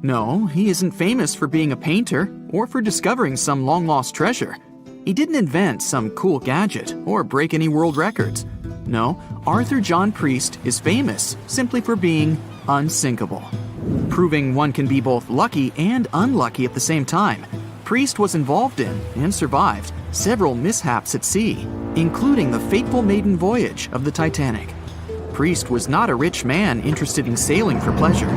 No, he isn't famous for being a painter or for discovering some long-lost treasure. He didn't invent some cool gadget or break any world records. No, Arthur John Priest is famous simply for being unsinkable. Proving one can be both lucky and unlucky at the same time, Priest was involved in and survived several mishaps at sea, including the fateful maiden voyage of the Titanic. Priest was not a rich man interested in sailing for pleasure.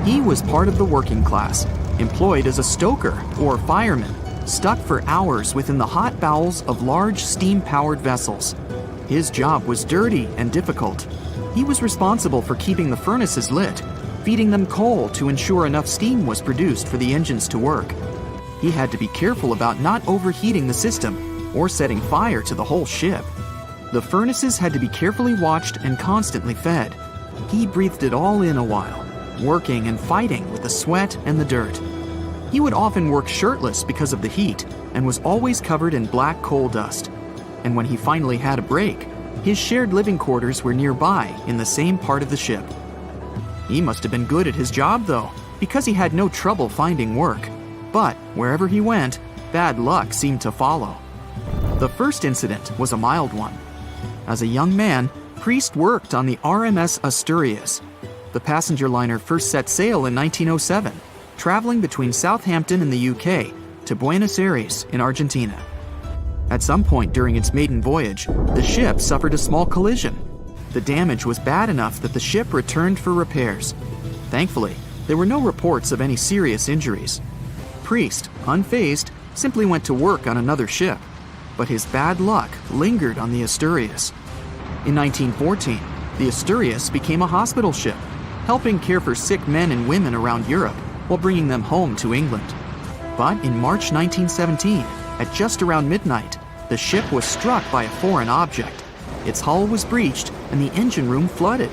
He was part of the working class, employed as a stoker or fireman, stuck for hours within the hot bowels of large steam-powered vessels. His job was dirty and difficult. He was responsible for keeping the furnaces lit, feeding them coal to ensure enough steam was produced for the engines to work. He had to be careful about not overheating the system or setting fire to the whole ship. The furnaces had to be carefully watched and constantly fed. He breathed it all in a while, working and fighting with the sweat and the dirt. He would often work shirtless because of the heat and was always covered in black coal dust. And when he finally had a break, his shared living quarters were nearby in the same part of the ship. He must have been good at his job, though, because he had no trouble finding work. But wherever he went, bad luck seemed to follow. The first incident was a mild one. As a young man, Priest worked on the RMS Asturias. The passenger liner first set sail in 1907, traveling between Southampton in the UK to Buenos Aires in Argentina. At some point during its maiden voyage, the ship suffered a small collision. The damage was bad enough that the ship returned for repairs. Thankfully, there were no reports of any serious injuries. Priest, unfazed, simply went to work on another ship, but his bad luck lingered on the Asturias. In 1914, the Asturias became a hospital ship, helping care for sick men and women around Europe while bringing them home to England. But in March 1917, at just around midnight, the ship was struck by a foreign object. Its hull was breached and the engine room flooded.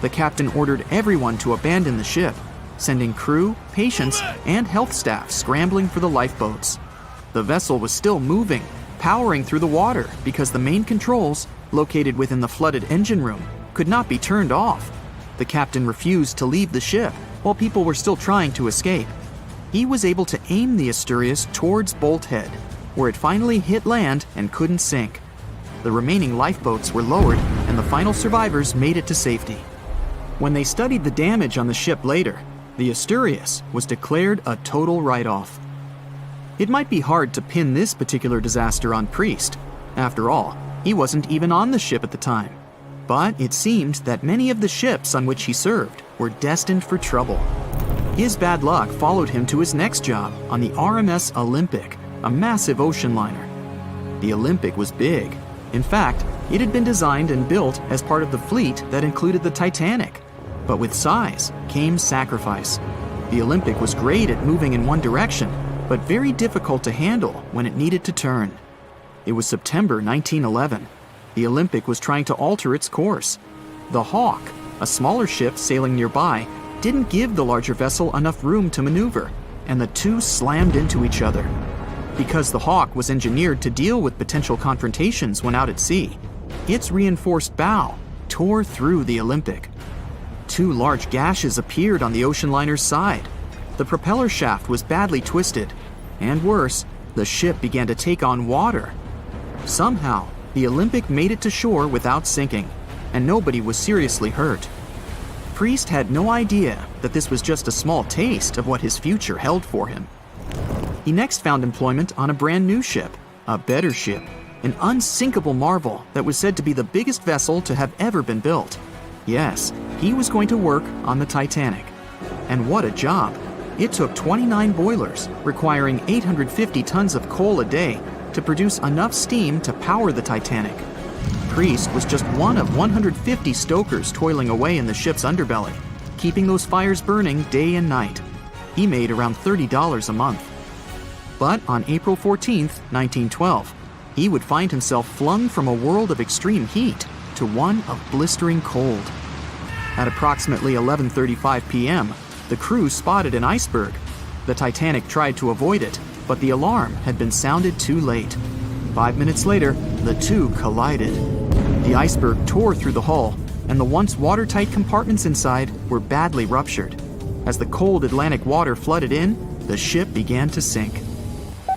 The captain ordered everyone to abandon the ship, sending crew, patients, and health staff scrambling for the lifeboats. The vessel was still moving, powering through the water because the main controls, located within the flooded engine room, could not be turned off. The captain refused to leave the ship while people were still trying to escape. He was able to aim the Asturias towards Bolt Head, where it finally hit land and couldn't sink. The remaining lifeboats were lowered and the final survivors made it to safety. When they studied the damage on the ship later, the Asturias was declared a total write-off. It might be hard to pin this particular disaster on Priest. After all, he wasn't even on the ship at the time. But it seemed that many of the ships on which he served were destined for trouble. His bad luck followed him to his next job on the RMS Olympic, a massive ocean liner. The Olympic was big. In fact, it had been designed and built as part of the fleet that included the Titanic. But with size came sacrifice. The Olympic was great at moving in one direction, but very difficult to handle when it needed to turn. It was September 1911. The Olympic was trying to alter its course. The Hawk, a smaller ship sailing nearby, didn't give the larger vessel enough room to maneuver, and the two slammed into each other. Because the Hawk was engineered to deal with potential confrontations when out at sea, its reinforced bow tore through the Olympic. Two large gashes appeared on the ocean liner's side. The propeller shaft was badly twisted, and worse, the ship began to take on water. Somehow, the Olympic made it to shore without sinking, and nobody was seriously hurt. Priest had no idea that this was just a small taste of what his future held for him. He next found employment on a brand new ship, a better ship, an unsinkable marvel that was said to be the biggest vessel to have ever been built. Yes, he was going to work on the Titanic. And what a job! It took 29 boilers, requiring 850 tons of coal a day to produce enough steam to power the Titanic. Priest was just one of 150 stokers toiling away in the ship's underbelly, keeping those fires burning day and night. He made around $30 a month. But on April 14, 1912, he would find himself flung from a world of extreme heat to one of blistering cold. At approximately 11:35 p.m., the crew spotted an iceberg. The Titanic tried to avoid it, but the alarm had been sounded too late. 5 minutes later, the two collided. The iceberg tore through the hull, and the once watertight compartments inside were badly ruptured. As the cold Atlantic water flooded in, the ship began to sink.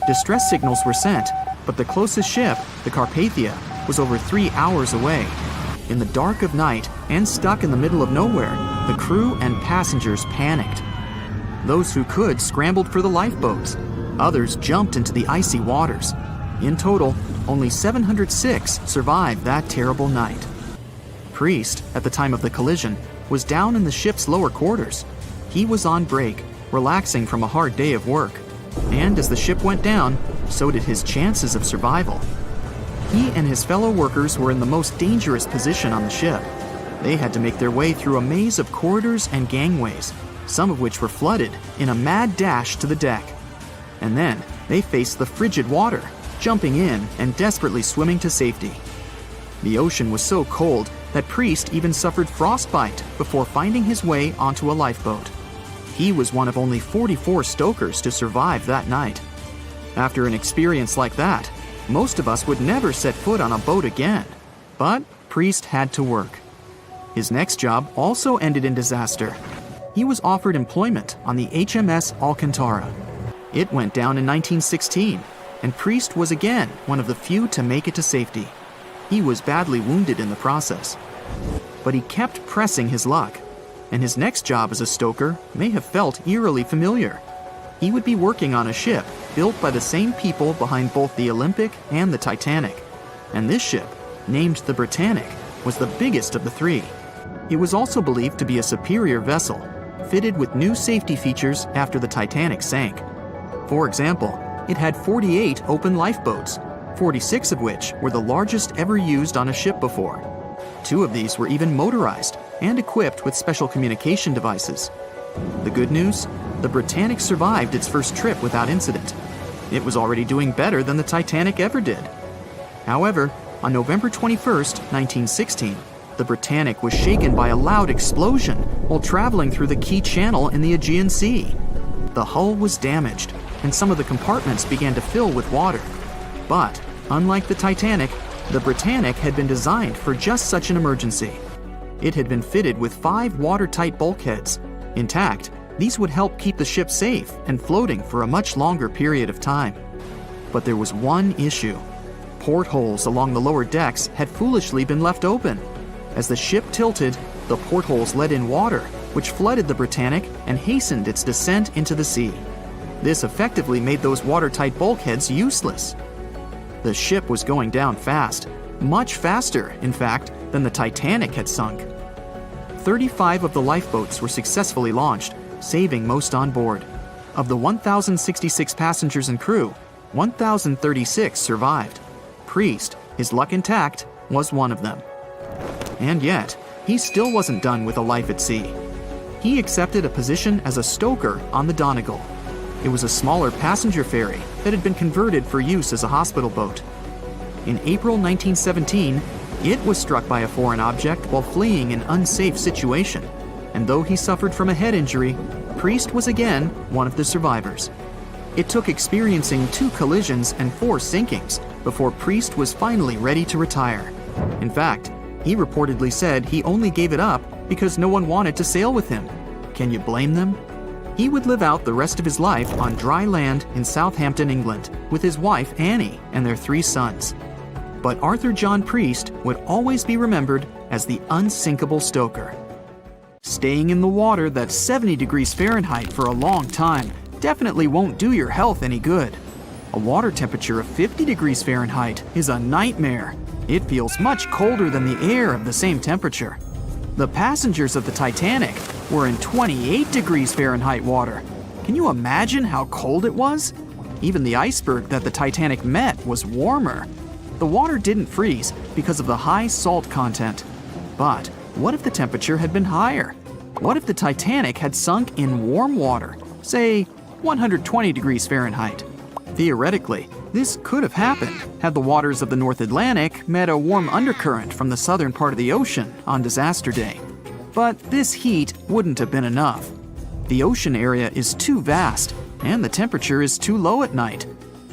Distress signals were sent, but the closest ship, the Carpathia, was over 3 hours away. In the dark of night and stuck in the middle of nowhere, the crew and passengers panicked. Those who could scrambled for the lifeboats. Others jumped into the icy waters. In total, only 706 survived that terrible night. Priest, at the time of the collision, was down in the ship's lower quarters. He was on break, relaxing from a hard day of work. And as the ship went down, so did his chances of survival. He and his fellow workers were in the most dangerous position on the ship. They had to make their way through a maze of corridors and gangways, some of which were flooded, in a mad dash to the deck. And then they faced the frigid water, jumping in and desperately swimming to safety. The ocean was so cold that Priest even suffered frostbite before finding his way onto a lifeboat. He was one of only 44 stokers to survive that night. After an experience like that, most of us would never set foot on a boat again. But Priest had to work. His next job also ended in disaster. He was offered employment on the HMS Alcantara. It went down in 1916, and Priest was again one of the few to make it to safety. He was badly wounded in the process. But he kept pressing his luck, and his next job as a stoker may have felt eerily familiar. He would be working on a ship built by the same people behind both the Olympic and the Titanic. And this ship, named the Britannic, was the biggest of the three. It was also believed to be a superior vessel, fitted with new safety features after the Titanic sank. For example, it had 48 open lifeboats, 46 of which were the largest ever used on a ship before. 2 of these were even motorized and equipped with special communication devices. The good news? The Britannic survived its first trip without incident. It was already doing better than the Titanic ever did. However, on November 21st, 1916, the Britannic was shaken by a loud explosion while traveling through the key channel in the Aegean Sea. The hull was damaged, and some of the compartments began to fill with water. But, unlike the Titanic, the Britannic had been designed for just such an emergency. It had been fitted with 5 watertight bulkheads. Intact, these would help keep the ship safe and floating for a much longer period of time. But there was one issue. Portholes along the lower decks had foolishly been left open. As the ship tilted, the portholes let in water, which flooded the Britannic and hastened its descent into the sea. This effectively made those watertight bulkheads useless. The ship was going down fast, much faster, in fact, than the Titanic had sunk. 35 of the lifeboats were successfully launched, saving most on board. Of the 1,066 passengers and crew, 1,036 survived. Priest, his luck intact, was one of them. And yet, he still wasn't done with a life at sea. He accepted a position as a stoker on the Donegal. It was a smaller passenger ferry that had been converted for use as a hospital boat. In April 1917, it was struck by a foreign object while fleeing an unsafe situation, and though he suffered from a head injury, Priest was again one of the survivors. It took experiencing 2 collisions and 4 sinkings before Priest was finally ready to retire. In fact, he reportedly said he only gave it up because no one wanted to sail with him. Can you blame them? He would live out the rest of his life on dry land in Southampton, England, with his wife Annie and their 3 sons. But Arthur John Priest would always be remembered as the unsinkable stoker. Staying in the water that's 70 degrees Fahrenheit for a long time definitely won't do your health any good. A water temperature of 50 degrees Fahrenheit is a nightmare. It feels much colder than the air of the same temperature. The passengers of the Titanic were in 28 degrees Fahrenheit water. Can you imagine how cold it was? Even the iceberg that the Titanic met was warmer. The water didn't freeze because of the high salt content. But what if the temperature had been higher? What if the Titanic had sunk in warm water, say 120 degrees Fahrenheit? Theoretically, this could have happened had the waters of the North Atlantic met a warm undercurrent from the southern part of the ocean on disaster day. But this heat wouldn't have been enough. The ocean area is too vast, and the temperature is too low at night.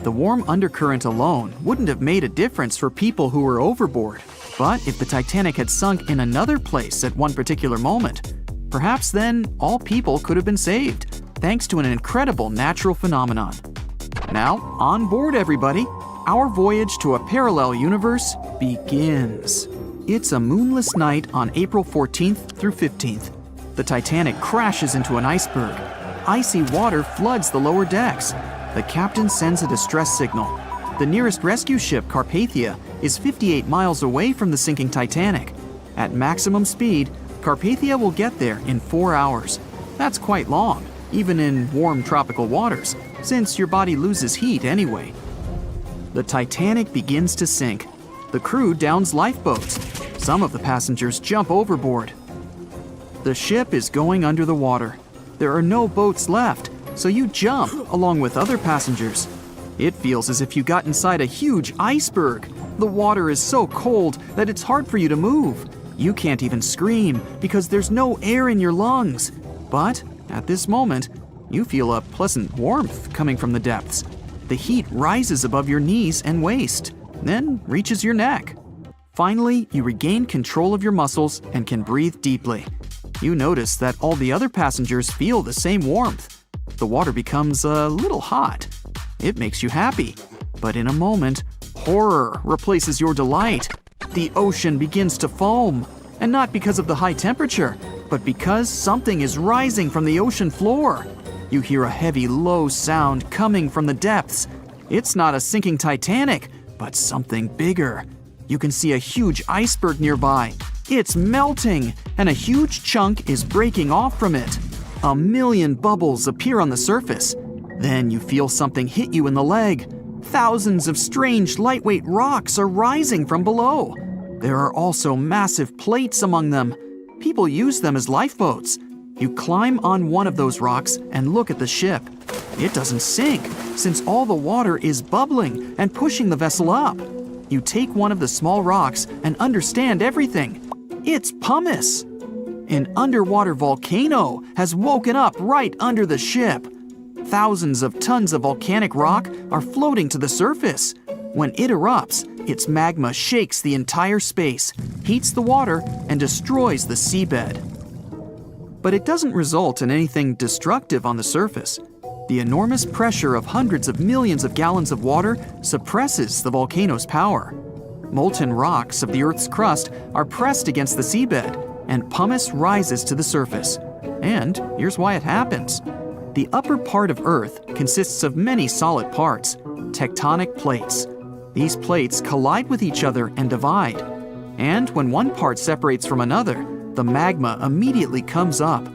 The warm undercurrent alone wouldn't have made a difference for people who were overboard. But if the Titanic had sunk in another place at one particular moment, perhaps then all people could have been saved, thanks to an incredible natural phenomenon. Now, on board everybody, our voyage to a parallel universe begins. It's a moonless night on April 14th through 15th. The Titanic crashes into an iceberg. Icy water floods the lower decks. The captain sends a distress signal. The nearest rescue ship, Carpathia, is 58 miles away from the sinking Titanic. At maximum speed, Carpathia will get there in 4 hours. That's quite long, even in warm tropical waters, since your body loses heat anyway. The Titanic begins to sink. The crew downs lifeboats. Some of the passengers jump overboard. The ship is going under the water. There are no boats left, so you jump along with other passengers. It feels as if you got inside a huge iceberg. The water is so cold that it's hard for you to move. You can't even scream because there's no air in your lungs. But at this moment, you feel a pleasant warmth coming from the depths. The heat rises above your knees and waist, then reaches your neck. Finally, you regain control of your muscles and can breathe deeply. You notice that all the other passengers feel the same warmth. The water becomes a little hot. It makes you happy. But in a moment, horror replaces your delight. The ocean begins to foam. And not because of the high temperature, but because something is rising from the ocean floor. You hear a heavy, low sound coming from the depths. It's not a sinking Titanic, but something bigger. You can see a huge iceberg nearby. It's melting, and a huge chunk is breaking off from it. 1,000,000 bubbles appear on the surface. Then you feel something hit you in the leg. Thousands of strange lightweight rocks are rising from below. There are also massive plates among them. People use them as lifeboats. You climb on one of those rocks and look at the ship. It doesn't sink, since all the water is bubbling and pushing the vessel up. You take one of the small rocks and understand everything. It's pumice. An underwater volcano has woken up right under the ship. Thousands of tons of volcanic rock are floating to the surface. When it erupts, its magma shakes the entire space, heats the water, and destroys the seabed. But it doesn't result in anything destructive on the surface. The enormous pressure of hundreds of millions of gallons of water suppresses the volcano's power. Molten rocks of the Earth's crust are pressed against the seabed, and pumice rises to the surface. And here's why it happens. The upper part of Earth consists of many solid parts, tectonic plates. These plates collide with each other and divide. And when one part separates from another, the magma immediately comes up.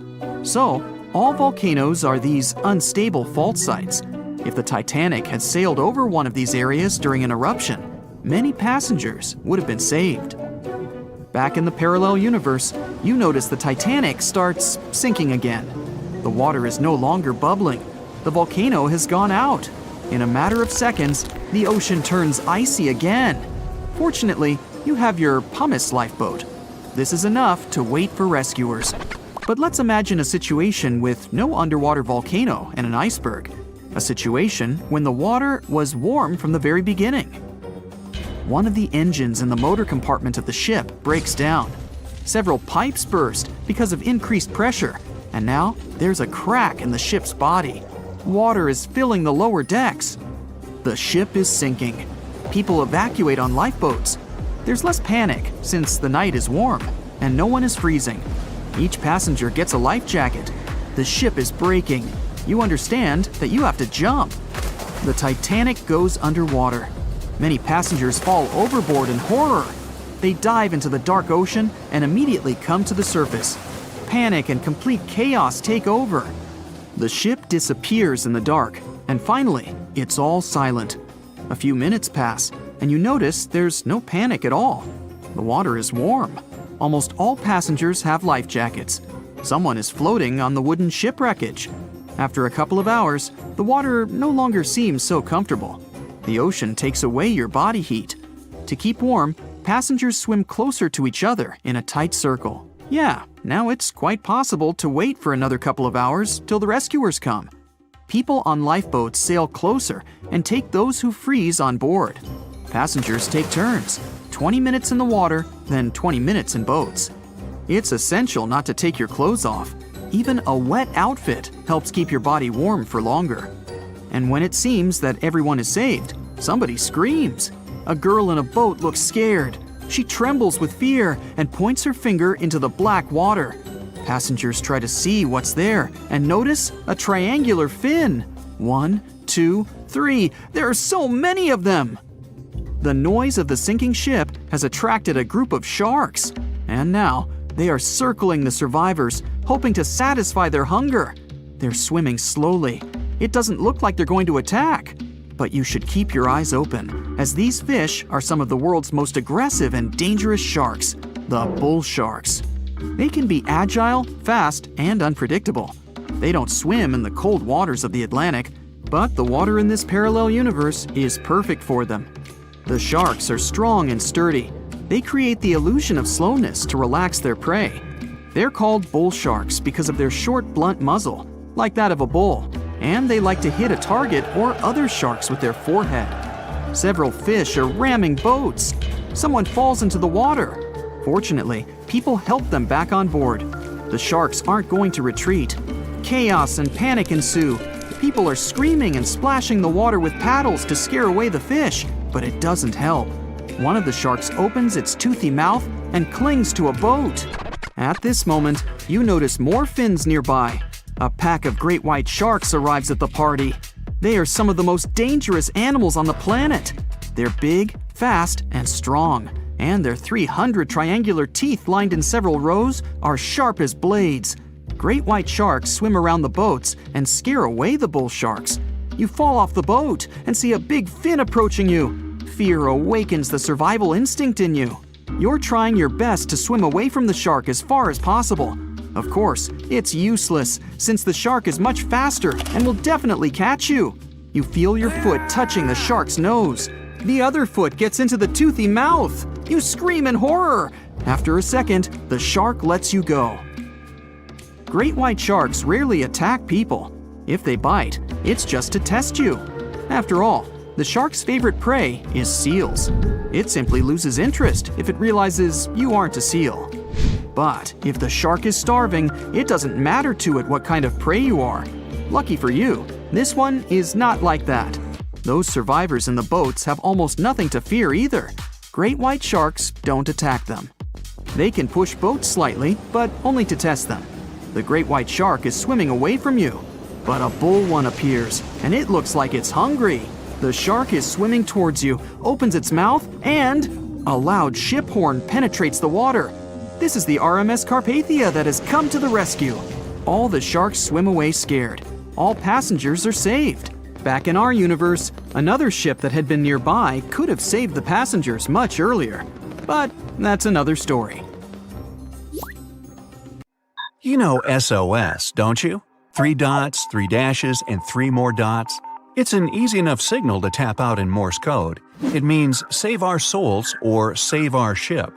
So, all volcanoes are these unstable fault sites. If the Titanic had sailed over one of these areas during an eruption, many passengers would have been saved. Back in the parallel universe, you notice the Titanic starts sinking again. The water is no longer bubbling. The volcano has gone out. In a matter of seconds, the ocean turns icy again. Fortunately, you have your pumice lifeboat. This is enough to wait for rescuers. But let's imagine a situation with no underwater volcano and an iceberg. A situation when the water was warm from the very beginning. One of the engines in the motor compartment of the ship breaks down. Several pipes burst because of increased pressure, and now there's a crack in the ship's body. Water is filling the lower decks. The ship is sinking. People evacuate on lifeboats. There's less panic since the night is warm and no one is freezing. Each passenger gets a life jacket. The ship is breaking. You understand that you have to jump. The Titanic goes underwater. Many passengers fall overboard in horror. They dive into the dark ocean and immediately come to the surface. Panic and complete chaos take over. The ship disappears in the dark, and finally, it's all silent. A few minutes pass, and you notice there's no panic at all. The water is warm. Almost all passengers have life jackets. Someone is floating on the wooden ship wreckage. After a couple of hours, the water no longer seems so comfortable. The ocean takes away your body heat. To keep warm, passengers swim closer to each other in a tight circle. Yeah, now it's quite possible to wait for another couple of hours till the rescuers come. People on lifeboats sail closer and take those who freeze on board. Passengers take turns, 20 minutes in the water, then 20 minutes in boats. It's essential not to take your clothes off. Even a wet outfit helps keep your body warm for longer. And when it seems that everyone is saved, somebody screams. A girl in a boat looks scared. She trembles with fear and points her finger into the black water. Passengers try to see what's there and notice a triangular fin. 1, 2, 3. There are so many of them! The noise of the sinking ship has attracted a group of sharks. And now, they are circling the survivors, hoping to satisfy their hunger. They're swimming slowly. It doesn't look like they're going to attack. But you should keep your eyes open, as these fish are some of the world's most aggressive and dangerous sharks. the bull sharks. They can be agile, fast, and unpredictable. They don't swim in the cold waters of the Atlantic, but the water in this parallel universe is perfect for them. The sharks are strong and sturdy. They create the illusion of slowness to relax their prey. They're called bull sharks because of their short, blunt muzzle, like that of a bull, and they like to hit a target or other sharks with their forehead. Several fish are ramming boats. Someone falls into the water. Fortunately, people help them back on board. The sharks aren't going to retreat. Chaos and panic ensue. People are screaming and splashing the water with paddles to scare away the fish, but it doesn't help. One of the sharks opens its toothy mouth and clings to a boat. At this moment, you notice more fins nearby. A pack of great white sharks arrives at the party. They are some of the most dangerous animals on the planet. They're big, fast, and strong, and their 300 triangular teeth lined in several rows are sharp as blades. Great white sharks swim around the boats and scare away the bull sharks. You fall off the boat and see a big fin approaching you. Fear awakens the survival instinct in you. You're trying your best to swim away from the shark as far as possible. Of course, it's useless, since the shark is much faster and will definitely catch you. You feel your foot touching the shark's nose. The other foot gets into the toothy mouth. You scream in horror. After a second, the shark lets you go. Great white sharks rarely attack people. If they bite, it's just to test you. After all, the shark's favorite prey is seals. It simply loses interest if it realizes you aren't a seal. But if the shark is starving, it doesn't matter to it what kind of prey you are. Lucky for you, this one is not like that. Those survivors in the boats have almost nothing to fear either. Great white sharks don't attack them. They can push boats slightly, but only to test them. The great white shark is swimming away from you. But a bull one appears, and it looks like it's hungry. The shark is swimming towards you, opens its mouth, and a loud ship horn penetrates the water. This is the RMS Carpathia that has come to the rescue. All the sharks swim away scared. All passengers are saved. Back in our universe, another ship that had been nearby could have saved the passengers much earlier. But that's another story. You know SOS, don't you? 3 dots, 3 dashes, and 3 more dots. It's an easy enough signal to tap out in Morse code. It means save our souls or save our ship.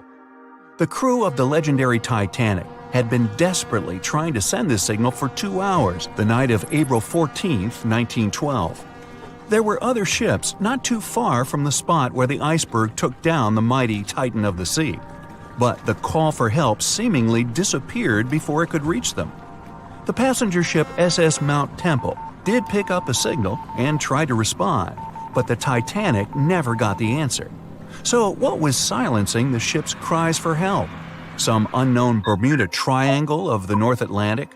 The crew of the legendary Titanic had been desperately trying to send this signal for 2 hours the night of April 14, 1912. There were other ships not too far from the spot where the iceberg took down the mighty Titan of the sea. But the call for help seemingly disappeared before it could reach them. The passenger ship SS Mount Temple did pick up a signal and try to respond, but the Titanic never got the answer. So what was silencing the ship's cries for help? Some unknown Bermuda Triangle of the North Atlantic?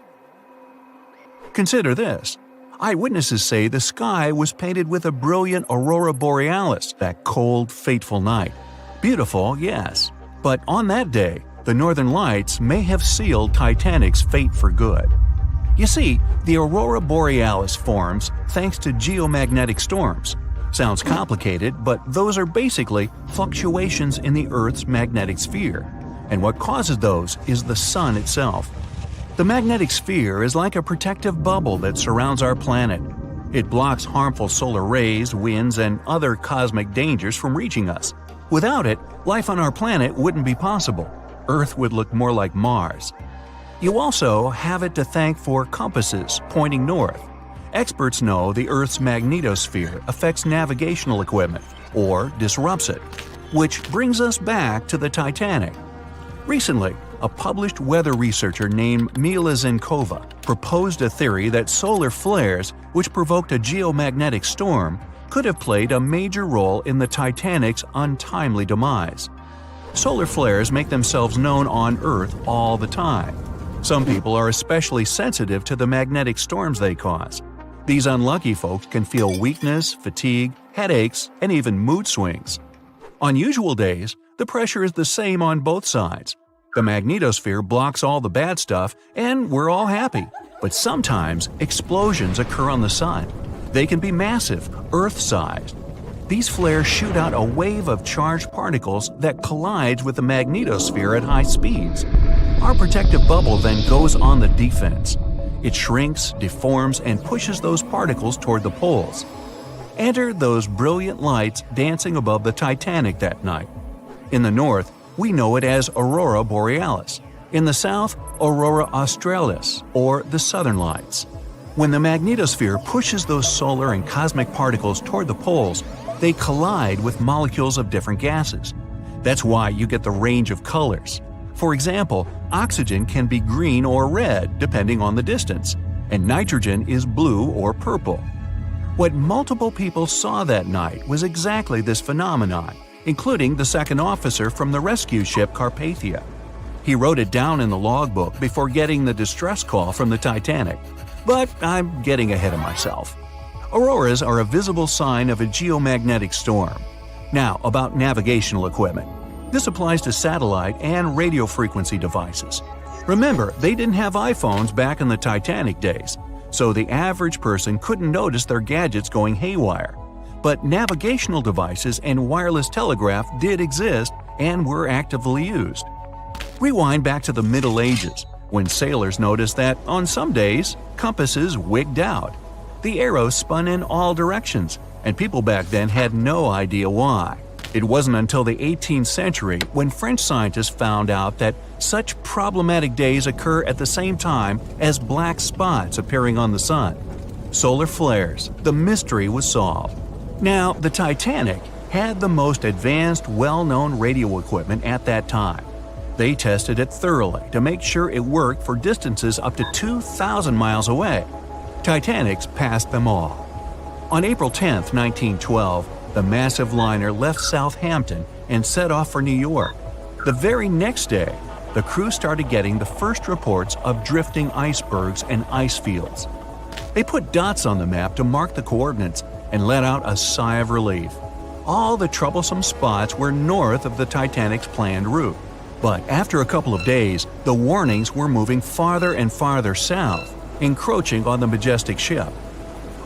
Consider this. Eyewitnesses say the sky was painted with a brilliant aurora borealis that cold, fateful night. Beautiful, yes. But on that day, the northern lights may have sealed Titanic's fate for good. You see, the aurora borealis forms thanks to geomagnetic storms. Sounds complicated, but those are basically fluctuations in the Earth's magnetic sphere. And what causes those is the sun itself. The magnetic sphere is like a protective bubble that surrounds our planet. It blocks harmful solar rays, winds, and other cosmic dangers from reaching us. Without it, life on our planet wouldn't be possible. Earth would look more like Mars. You also have it to thank for compasses pointing north. Experts know the Earth's magnetosphere affects navigational equipment, or disrupts it. Which brings us back to the Titanic. Recently, a published weather researcher named Mila Zenkova proposed a theory that solar flares, which provoked a geomagnetic storm, could have played a major role in the Titanic's untimely demise. Solar flares make themselves known on Earth all the time. Some people are especially sensitive to the magnetic storms they cause. These unlucky folks can feel weakness, fatigue, headaches, and even mood swings. On usual days, the pressure is the same on both sides. The magnetosphere blocks all the bad stuff, and we're all happy. But sometimes explosions occur on the sun. They can be massive, Earth-sized. These flares shoot out a wave of charged particles that collides with the magnetosphere at high speeds. Our protective bubble then goes on the defense. It shrinks, deforms, and pushes those particles toward the poles. Enter those brilliant lights dancing above the Titanic that night. In the north, we know it as Aurora Borealis. In the south, Aurora Australis, or the Southern Lights. When the magnetosphere pushes those solar and cosmic particles toward the poles, they collide with molecules of different gases. That's why you get the range of colors. For example, oxygen can be green or red depending on the distance, and nitrogen is blue or purple. What multiple people saw that night was exactly this phenomenon, including the second officer from the rescue ship Carpathia. He wrote it down in the logbook before getting the distress call from the Titanic. But I'm getting ahead of myself. Auroras are a visible sign of a geomagnetic storm. Now, about navigational equipment. This applies to satellite and radio frequency devices. Remember, they didn't have iPhones back in the Titanic days, so the average person couldn't notice their gadgets going haywire. But navigational devices and wireless telegraph did exist and were actively used. Rewind back to the Middle Ages, when sailors noticed that, on some days, compasses wigged out. The arrows spun in all directions, and people back then had no idea why. It wasn't until the 18th century when French scientists found out that such problematic days occur at the same time as black spots appearing on the sun. Solar flares. The mystery was solved. Now, the Titanic had the most advanced, well-known radio equipment at that time. They tested it thoroughly to make sure it worked for distances up to 2,000 miles away. Titanics passed them all. On April 10, 1912, the massive liner left Southampton and set off for New York. The very next day, the crew started getting the first reports of drifting icebergs and ice fields. They put dots on the map to mark the coordinates and let out a sigh of relief. All the troublesome spots were north of the Titanic's planned route. But after a couple of days, the warnings were moving farther and farther south, encroaching on the majestic ship.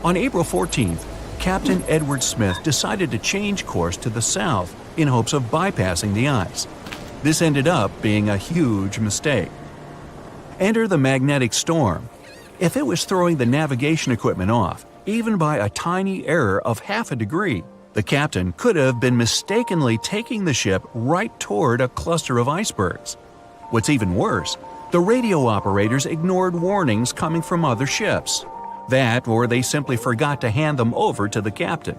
On April 14th, Captain Edward Smith decided to change course to the south in hopes of bypassing the ice. This ended up being a huge mistake. Enter the magnetic storm. If it was throwing the navigation equipment off, even by a tiny error of half a degree, the captain could have been mistakenly taking the ship right toward a cluster of icebergs. What's even worse, the radio operators ignored warnings coming from other ships. That, or they simply forgot to hand them over to the captain.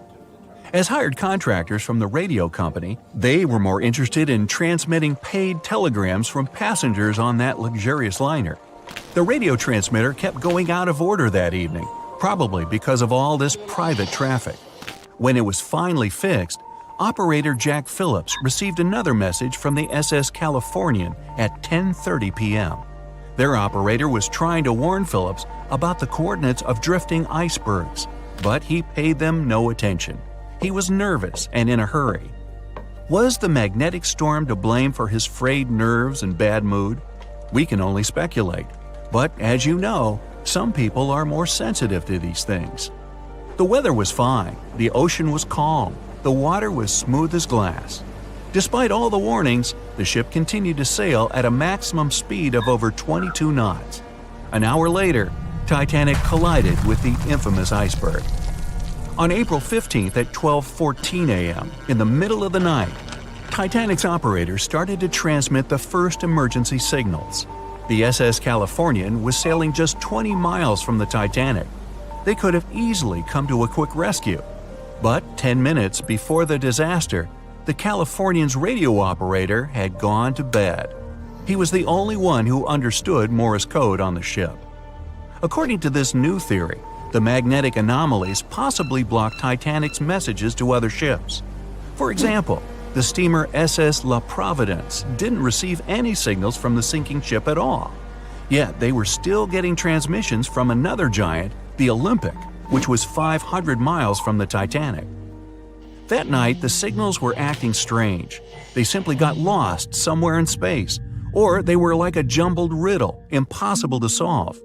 As hired contractors from the radio company, they were more interested in transmitting paid telegrams from passengers on that luxurious liner. The radio transmitter kept going out of order that evening, probably because of all this private traffic. When it was finally fixed, operator Jack Phillips received another message from the SS Californian at 10:30 p.m. Their operator was trying to warn Phillips about the coordinates of drifting icebergs, but he paid them no attention. He was nervous and in a hurry. Was the magnetic storm to blame for his frayed nerves and bad mood? We can only speculate. But as you know, some people are more sensitive to these things. The weather was fine, the ocean was calm, the water was smooth as glass. Despite all the warnings, the ship continued to sail at a maximum speed of over 22 knots. An hour later, Titanic collided with the infamous iceberg. On April 15th at 12:14 a.m., in the middle of the night, Titanic's operators started to transmit the first emergency signals. The SS Californian was sailing just 20 miles from the Titanic. They could have easily come to a quick rescue. But 10 minutes before the disaster, the Californian's radio operator had gone to bed. He was the only one who understood Morse code on the ship. According to this new theory, the magnetic anomalies possibly blocked Titanic's messages to other ships. For example, the steamer SS La Providence didn't receive any signals from the sinking ship at all. Yet they were still getting transmissions from another giant, the Olympic, which was 500 miles from the Titanic. That night, the signals were acting strange. They simply got lost somewhere in space, or they were like a jumbled riddle, impossible to solve.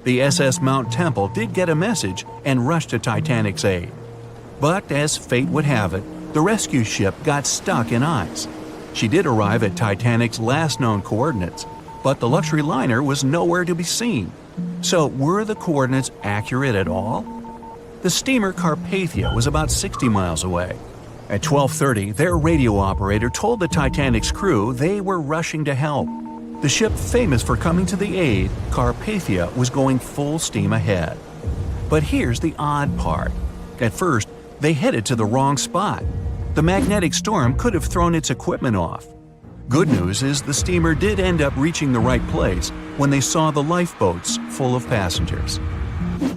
The SS Mount Temple did get a message and rushed to Titanic's aid. But as fate would have it, the rescue ship got stuck in ice. She did arrive at Titanic's last known coordinates, but the luxury liner was nowhere to be seen. So were the coordinates accurate at all? The steamer Carpathia was about 60 miles away. At 12:30, their radio operator told the Titanic's crew they were rushing to help. The ship famous for coming to the aid, Carpathia, was going full steam ahead. But here's the odd part. At first, they headed to the wrong spot. The magnetic storm could have thrown its equipment off. Good news is the steamer did end up reaching the right place when they saw the lifeboats full of passengers.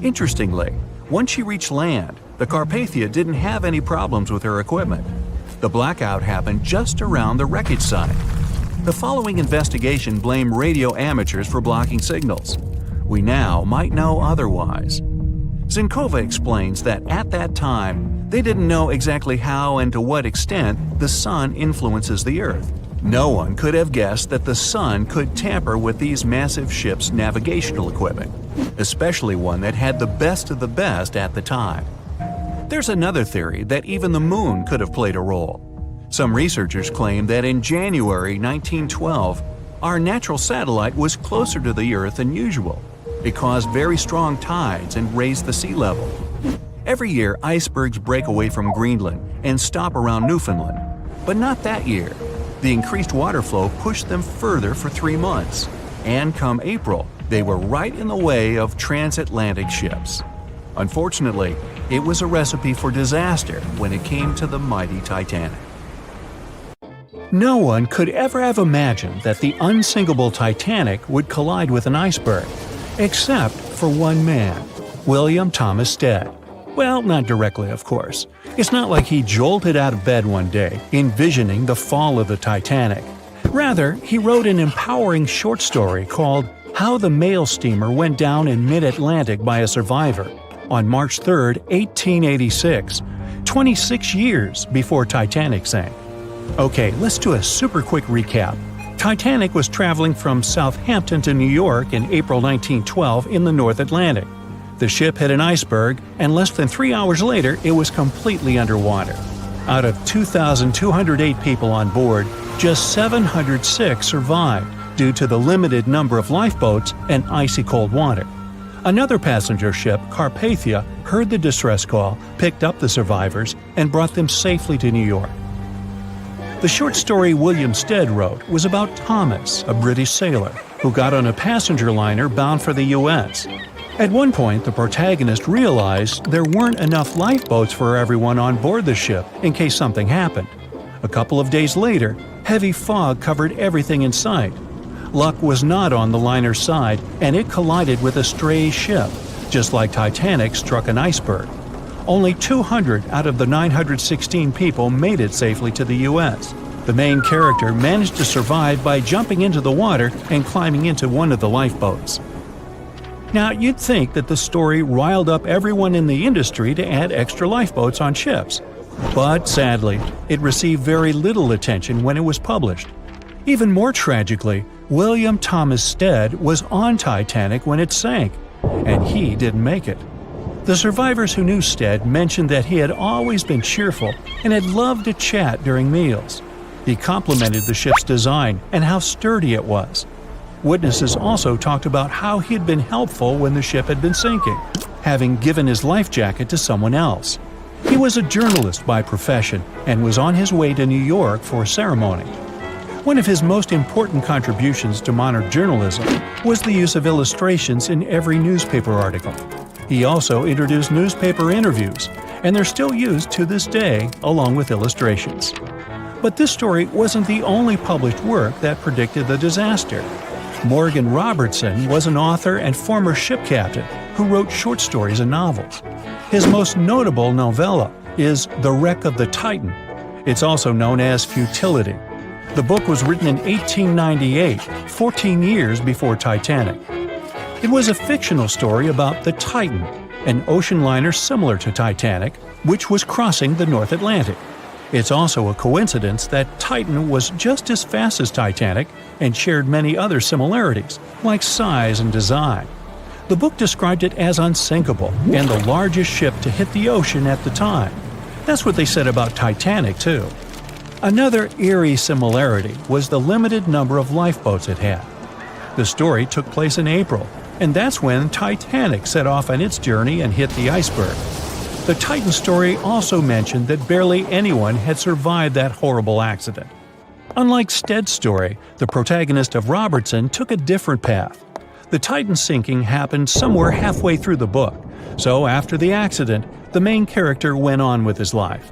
Interestingly, once she reached land, the Carpathia didn't have any problems with her equipment. The blackout happened just around the wreckage site. The following investigation blamed radio amateurs for blocking signals. We now might know otherwise. Zinkova explains that at that time, they didn't know exactly how and to what extent the sun influences the Earth. No one could have guessed that the sun could tamper with these massive ships' navigational equipment, especially one that had the best of the best at the time. There's another theory that even the moon could have played a role. Some researchers claim that in January 1912, our natural satellite was closer to the Earth than usual. It caused very strong tides and raised the sea level. Every year, icebergs break away from Greenland and stop around Newfoundland. But not that year. The increased water flow pushed them further for 3 months. And come April, they were right in the way of transatlantic ships. Unfortunately, it was a recipe for disaster when it came to the mighty Titanic. No one could ever have imagined that the unsinkable Titanic would collide with an iceberg, except for one man, William Thomas Stead. Well, not directly, of course. It's not like he jolted out of bed one day, envisioning the fall of the Titanic. Rather, he wrote an empowering short story called How the Mail Steamer Went Down in Mid-Atlantic by a Survivor on March 3, 1886, 26 years before Titanic sank. Okay, let's do a super quick recap. Titanic was traveling from Southampton to New York in April 1912 in the North Atlantic. The ship hit an iceberg, and less than 3 hours later, it was completely underwater. Out of 2,208 people on board, just 706 survived due to the limited number of lifeboats and icy cold water. Another passenger ship, Carpathia, heard the distress call, picked up the survivors, and brought them safely to New York. The short story William Stead wrote was about Thomas, a British sailor, who got on a passenger liner bound for the U.S. At one point, the protagonist realized there weren't enough lifeboats for everyone on board the ship in case something happened. A couple of days later, heavy fog covered everything in sight. Luck was not on the liner's side, and it collided with a stray ship, just like Titanic struck an iceberg. Only 200 out of the 916 people made it safely to the U.S. The main character managed to survive by jumping into the water and climbing into one of the lifeboats. Now, you'd think that the story riled up everyone in the industry to add extra lifeboats on ships. But sadly, it received very little attention when it was published. Even more tragically, William Thomas Stead was on Titanic when it sank, and he didn't make it. The survivors who knew Stead mentioned that he had always been cheerful and had loved to chat during meals. He complimented the ship's design and how sturdy it was. Witnesses also talked about how he had been helpful when the ship had been sinking, having given his life jacket to someone else. He was a journalist by profession and was on his way to New York for a ceremony. One of his most important contributions to modern journalism was the use of illustrations in every newspaper article. He also introduced newspaper interviews, and they're still used to this day along with illustrations. But this story wasn't the only published work that predicted the disaster. Morgan Robertson was an author and former ship captain who wrote short stories and novels. His most notable novella is The Wreck of the Titan. It's also known as Futility. The book was written in 1898, 14 years before Titanic. It was a fictional story about the Titan, an ocean liner similar to Titanic, which was crossing the North Atlantic. It's also a coincidence that Titan was just as fast as Titanic and shared many other similarities, like size and design. The book described it as unsinkable and the largest ship to hit the ocean at the time. That's what they said about Titanic, too. Another eerie similarity was the limited number of lifeboats it had. The story took place in April, and that's when Titanic set off on its journey and hit the iceberg. The Titan story also mentioned that barely anyone had survived that horrible accident. Unlike Stead's story, the protagonist of Robertson took a different path. The Titan sinking happened somewhere halfway through the book, so after the accident, the main character went on with his life.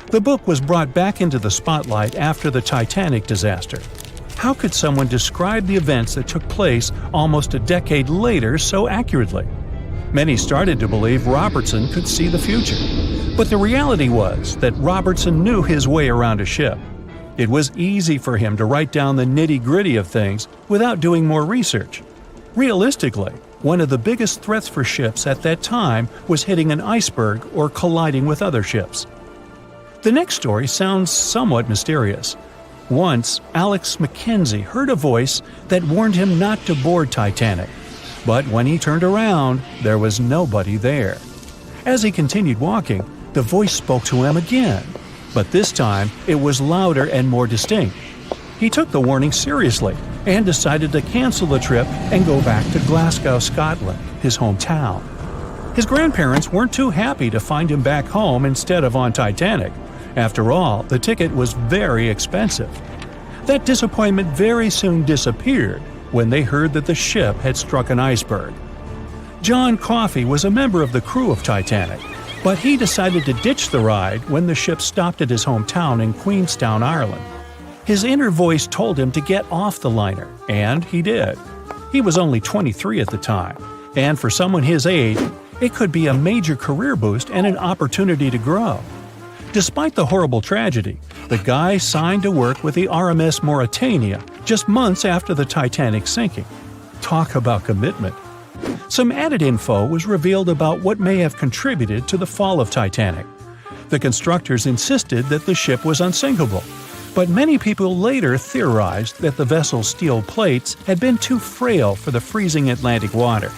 The book was brought back into the spotlight after the Titanic disaster. How could someone describe the events that took place almost a decade later so accurately? Many started to believe Robertson could see the future. But the reality was that Robertson knew his way around a ship. It was easy for him to write down the nitty-gritty of things without doing more research. Realistically, one of the biggest threats for ships at that time was hitting an iceberg or colliding with other ships. The next story sounds somewhat mysterious. Once, Alex Mackenzie heard a voice that warned him not to board Titanic. But when he turned around, there was nobody there. As he continued walking, the voice spoke to him again. But this time, it was louder and more distinct. He took the warning seriously and decided to cancel the trip and go back to Glasgow, Scotland, his hometown. His grandparents weren't too happy to find him back home instead of on Titanic. After all, the ticket was very expensive. That disappointment very soon disappeared when they heard that the ship had struck an iceberg. John Coffey was a member of the crew of Titanic, but he decided to ditch the ride when the ship stopped at his hometown in Queenstown, Ireland. His inner voice told him to get off the liner, and he did. He was only 23 at the time, and for someone his age, it could be a major career boost and an opportunity to grow. Despite the horrible tragedy, the guy signed to work with the RMS Mauritania just months after the Titanic sinking. Talk about commitment. Some added info was revealed about what may have contributed to the fall of Titanic. The constructors insisted that the ship was unsinkable, but many people later theorized that the vessel's steel plates had been too frail for the freezing Atlantic water.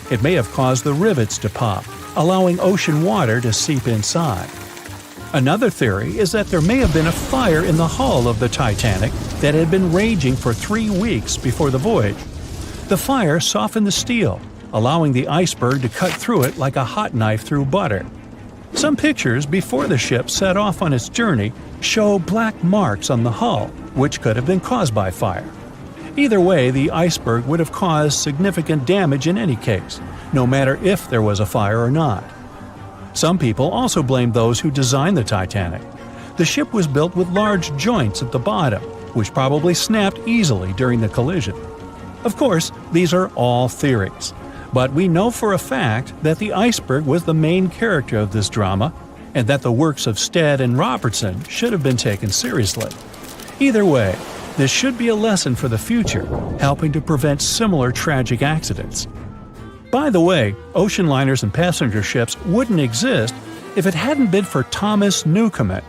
It may have caused the rivets to pop, allowing ocean water to seep inside. Another theory is that there may have been a fire in the hull of the Titanic that had been raging for 3 weeks before the voyage. The fire softened the steel, allowing the iceberg to cut through it like a hot knife through butter. Some pictures before the ship set off on its journey show black marks on the hull, which could have been caused by fire. Either way, the iceberg would have caused significant damage in any case, no matter if there was a fire or not. Some people also blame those who designed the Titanic. The ship was built with large joints at the bottom, which probably snapped easily during the collision. Of course, these are all theories, but we know for a fact that the iceberg was the main character of this drama, and that the works of Stead and Robertson should have been taken seriously. Either way, this should be a lesson for the future, helping to prevent similar tragic accidents. By the way, ocean liners and passenger ships wouldn't exist if it hadn't been for Thomas Newcomen.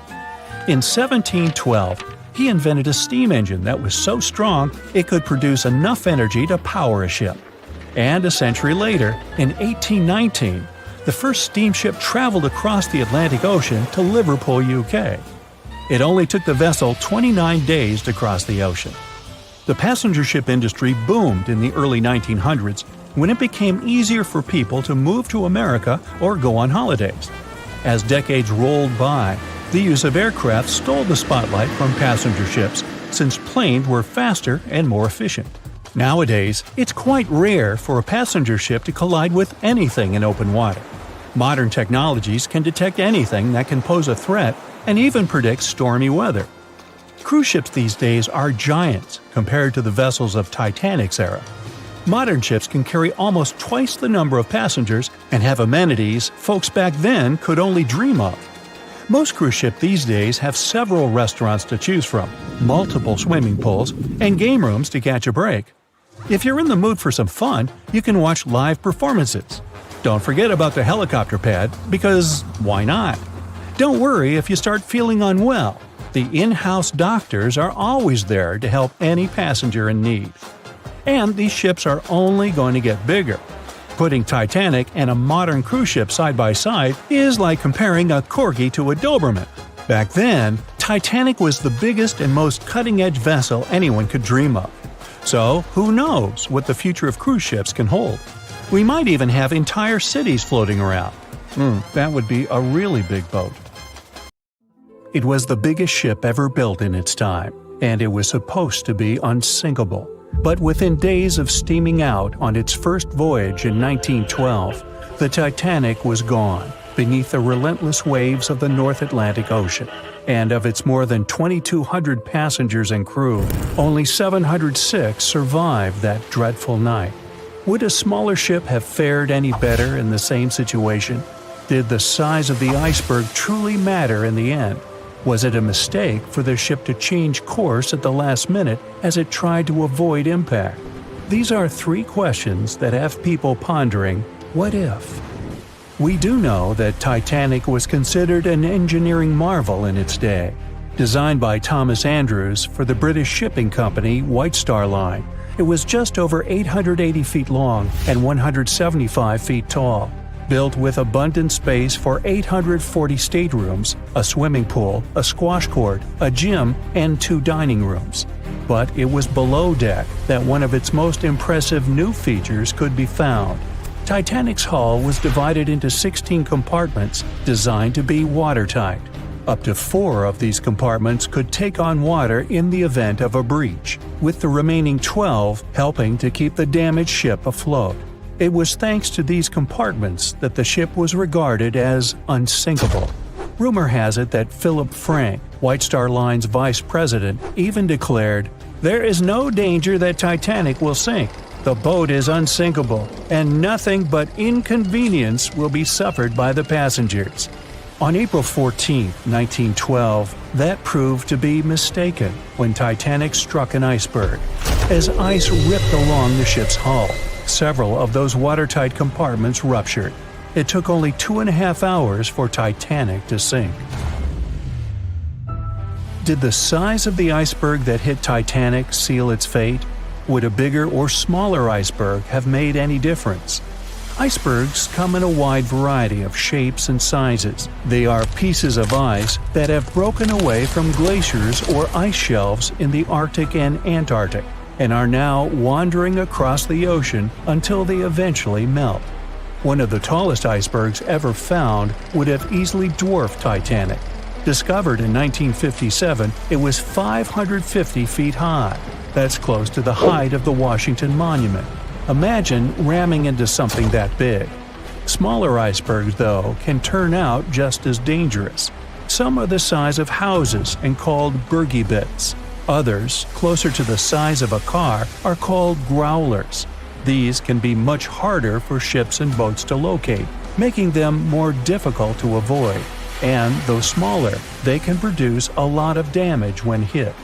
In 1712, he invented a steam engine that was so strong it could produce enough energy to power a ship. And a century later, in 1819, the first steamship traveled across the Atlantic Ocean to Liverpool, UK. It only took the vessel 29 days to cross the ocean. The passenger ship industry boomed in the early 1900s when it became easier for people to move to America or go on holidays. As decades rolled by, the use of aircraft stole the spotlight from passenger ships since planes were faster and more efficient. Nowadays, it's quite rare for a passenger ship to collide with anything in open water. Modern technologies can detect anything that can pose a threat and even predict stormy weather. Cruise ships these days are giants compared to the vessels of Titanic's era. Modern ships can carry almost twice the number of passengers and have amenities folks back then could only dream of. Most cruise ships these days have several restaurants to choose from, multiple swimming pools, and game rooms to catch a break. If you're in the mood for some fun, you can watch live performances. Don't forget about the helicopter pad, because why not? Don't worry if you start feeling unwell. The in-house doctors are always there to help any passenger in need. And these ships are only going to get bigger. Putting Titanic and a modern cruise ship side by side is like comparing a corgi to a Doberman. Back then, Titanic was the biggest and most cutting-edge vessel anyone could dream of. So, who knows what the future of cruise ships can hold? We might even have entire cities floating around. That would be a really big boat. It was the biggest ship ever built in its time, and it was supposed to be unsinkable. But within days of steaming out on its first voyage in 1912, the Titanic was gone beneath the relentless waves of the North Atlantic Ocean. And of its more than 2,200 passengers and crew, only 706 survived that dreadful night. Would a smaller ship have fared any better in the same situation? Did the size of the iceberg truly matter in the end? Was it a mistake for the ship to change course at the last minute as it tried to avoid impact? These are three questions that have people pondering, what if? We do know that Titanic was considered an engineering marvel in its day. Designed by Thomas Andrews for the British shipping company White Star Line, it was just over 880 feet long and 175 feet tall. Built with abundant space for 840 staterooms, a swimming pool, a squash court, a gym, and 2 dining rooms. But it was below deck that one of its most impressive new features could be found. Titanic's hull was divided into 16 compartments designed to be watertight. Up to 4 of these compartments could take on water in the event of a breach, with the remaining 12 helping to keep the damaged ship afloat. It was thanks to these compartments that the ship was regarded as unsinkable. Rumor has it that Philip Frank, White Star Line's vice president, even declared, "There is no danger that Titanic will sink. The boat is unsinkable, and nothing but inconvenience will be suffered by the passengers." On April 14, 1912, that proved to be mistaken when Titanic struck an iceberg. As ice ripped along the ship's hull, several of those watertight compartments ruptured. It took only 2.5 hours for Titanic to sink. Did the size of the iceberg that hit Titanic seal its fate? Would a bigger or smaller iceberg have made any difference? Icebergs come in a wide variety of shapes and sizes. They are pieces of ice that have broken away from glaciers or ice shelves in the Arctic and Antarctic, and are now wandering across the ocean until they eventually melt. One of the tallest icebergs ever found would have easily dwarfed Titanic. Discovered in 1957, it was 550 feet high. That's close to the height of the Washington Monument. Imagine ramming into something that big. Smaller icebergs, though, can turn out just as dangerous. Some are the size of houses and called bergy bits. Others, closer to the size of a car, are called growlers. These can be much harder for ships and boats to locate, making them more difficult to avoid. And though smaller, they can produce a lot of damage when hit.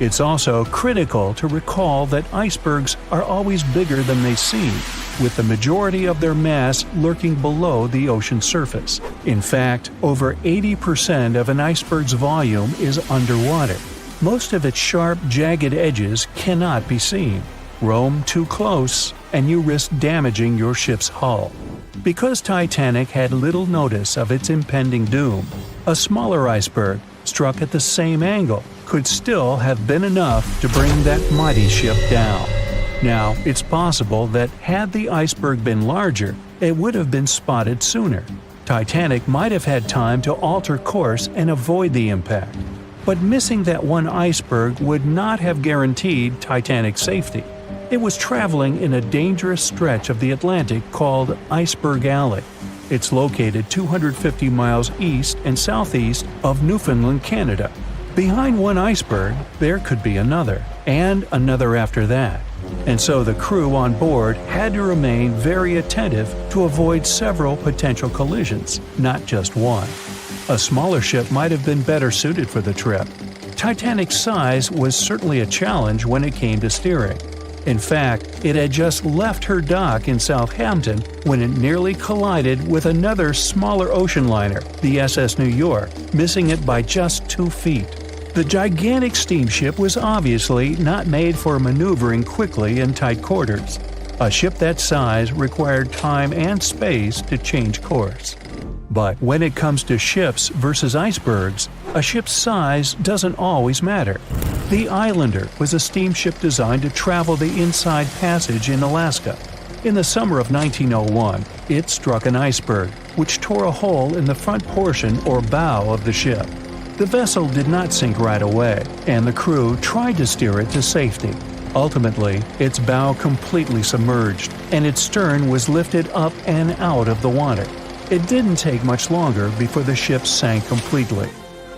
It's also critical to recall that icebergs are always bigger than they seem, with the majority of their mass lurking below the ocean surface. In fact, over 80% of an iceberg's volume is underwater. Most of its sharp, jagged edges cannot be seen. Roam too close, and you risk damaging your ship's hull. Because Titanic had little notice of its impending doom, a smaller iceberg, struck at the same angle, could still have been enough to bring that mighty ship down. Now, it's possible that had the iceberg been larger, it would have been spotted sooner. Titanic might have had time to alter course and avoid the impact. But missing that one iceberg would not have guaranteed Titanic's safety. It was traveling in a dangerous stretch of the Atlantic called Iceberg Alley. It's located 250 miles east and southeast of Newfoundland, Canada. Behind one iceberg, there could be another, and another after that. And so the crew on board had to remain very attentive to avoid several potential collisions, not just one. A smaller ship might have been better suited for the trip. Titanic's size was certainly a challenge when it came to steering. In fact, it had just left her dock in Southampton when it nearly collided with another smaller ocean liner, the SS New York, missing it by just 2 feet. The gigantic steamship was obviously not made for maneuvering quickly in tight quarters. A ship that size required time and space to change course. But when it comes to ships versus icebergs, a ship's size doesn't always matter. The Islander was a steamship designed to travel the Inside Passage in Alaska. In the summer of 1901, it struck an iceberg, which tore a hole in the front portion or bow of the ship. The vessel did not sink right away, and the crew tried to steer it to safety. Ultimately, its bow completely submerged, and its stern was lifted up and out of the water. It didn't take much longer before the ship sank completely.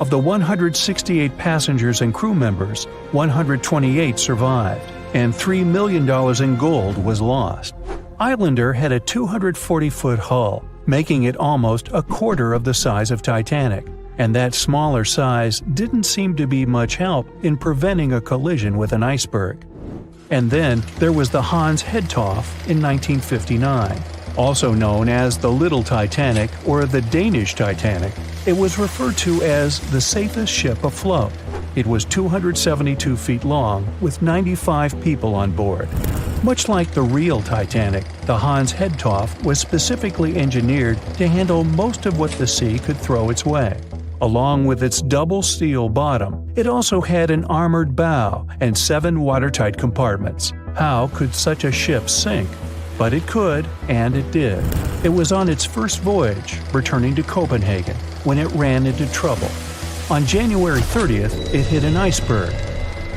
Of the 168 passengers and crew members, 128 survived, and $3 million in gold was lost. Islander had a 240-foot hull, making it almost a quarter of the size of Titanic, and that smaller size didn't seem to be much help in preventing a collision with an iceberg. And then there was the Hans Hedtoft in 1959. Also known as the Little Titanic or the Danish Titanic, it was referred to as the safest ship afloat. It was 272 feet long with 95 people on board. Much like the real Titanic, the Hans Hedtoft was specifically engineered to handle most of what the sea could throw its way. Along with its double steel bottom, it also had an armored bow and 7 watertight compartments. How could such a ship sink? But it could, and it did. It was on its first voyage, returning to Copenhagen, when it ran into trouble. On January 30th, it hit an iceberg.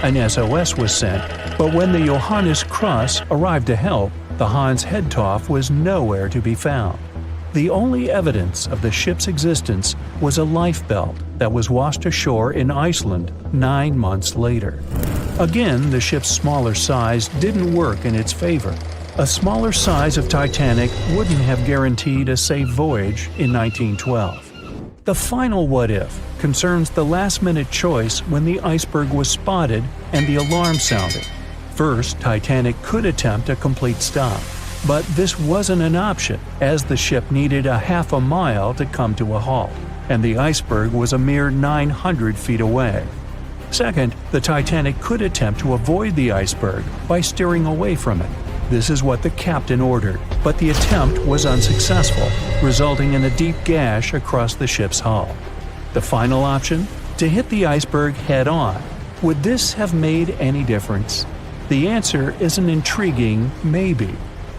An SOS was sent, but when the Johannes Cross arrived to help, the Hans Hedtoft was nowhere to be found. The only evidence of the ship's existence was a lifebelt that was washed ashore in Iceland 9 months later. Again, the ship's smaller size didn't work in its favor. A smaller size of Titanic wouldn't have guaranteed a safe voyage in 1912. The final what-if concerns the last-minute choice when the iceberg was spotted and the alarm sounded. First, Titanic could attempt a complete stop, but this wasn't an option as the ship needed a half a mile to come to a halt, and the iceberg was a mere 900 feet away. Second, the Titanic could attempt to avoid the iceberg by steering away from it. This is what the captain ordered, but the attempt was unsuccessful, resulting in a deep gash across the ship's hull. The final option? To hit the iceberg head-on. Would this have made any difference? The answer is an intriguing maybe.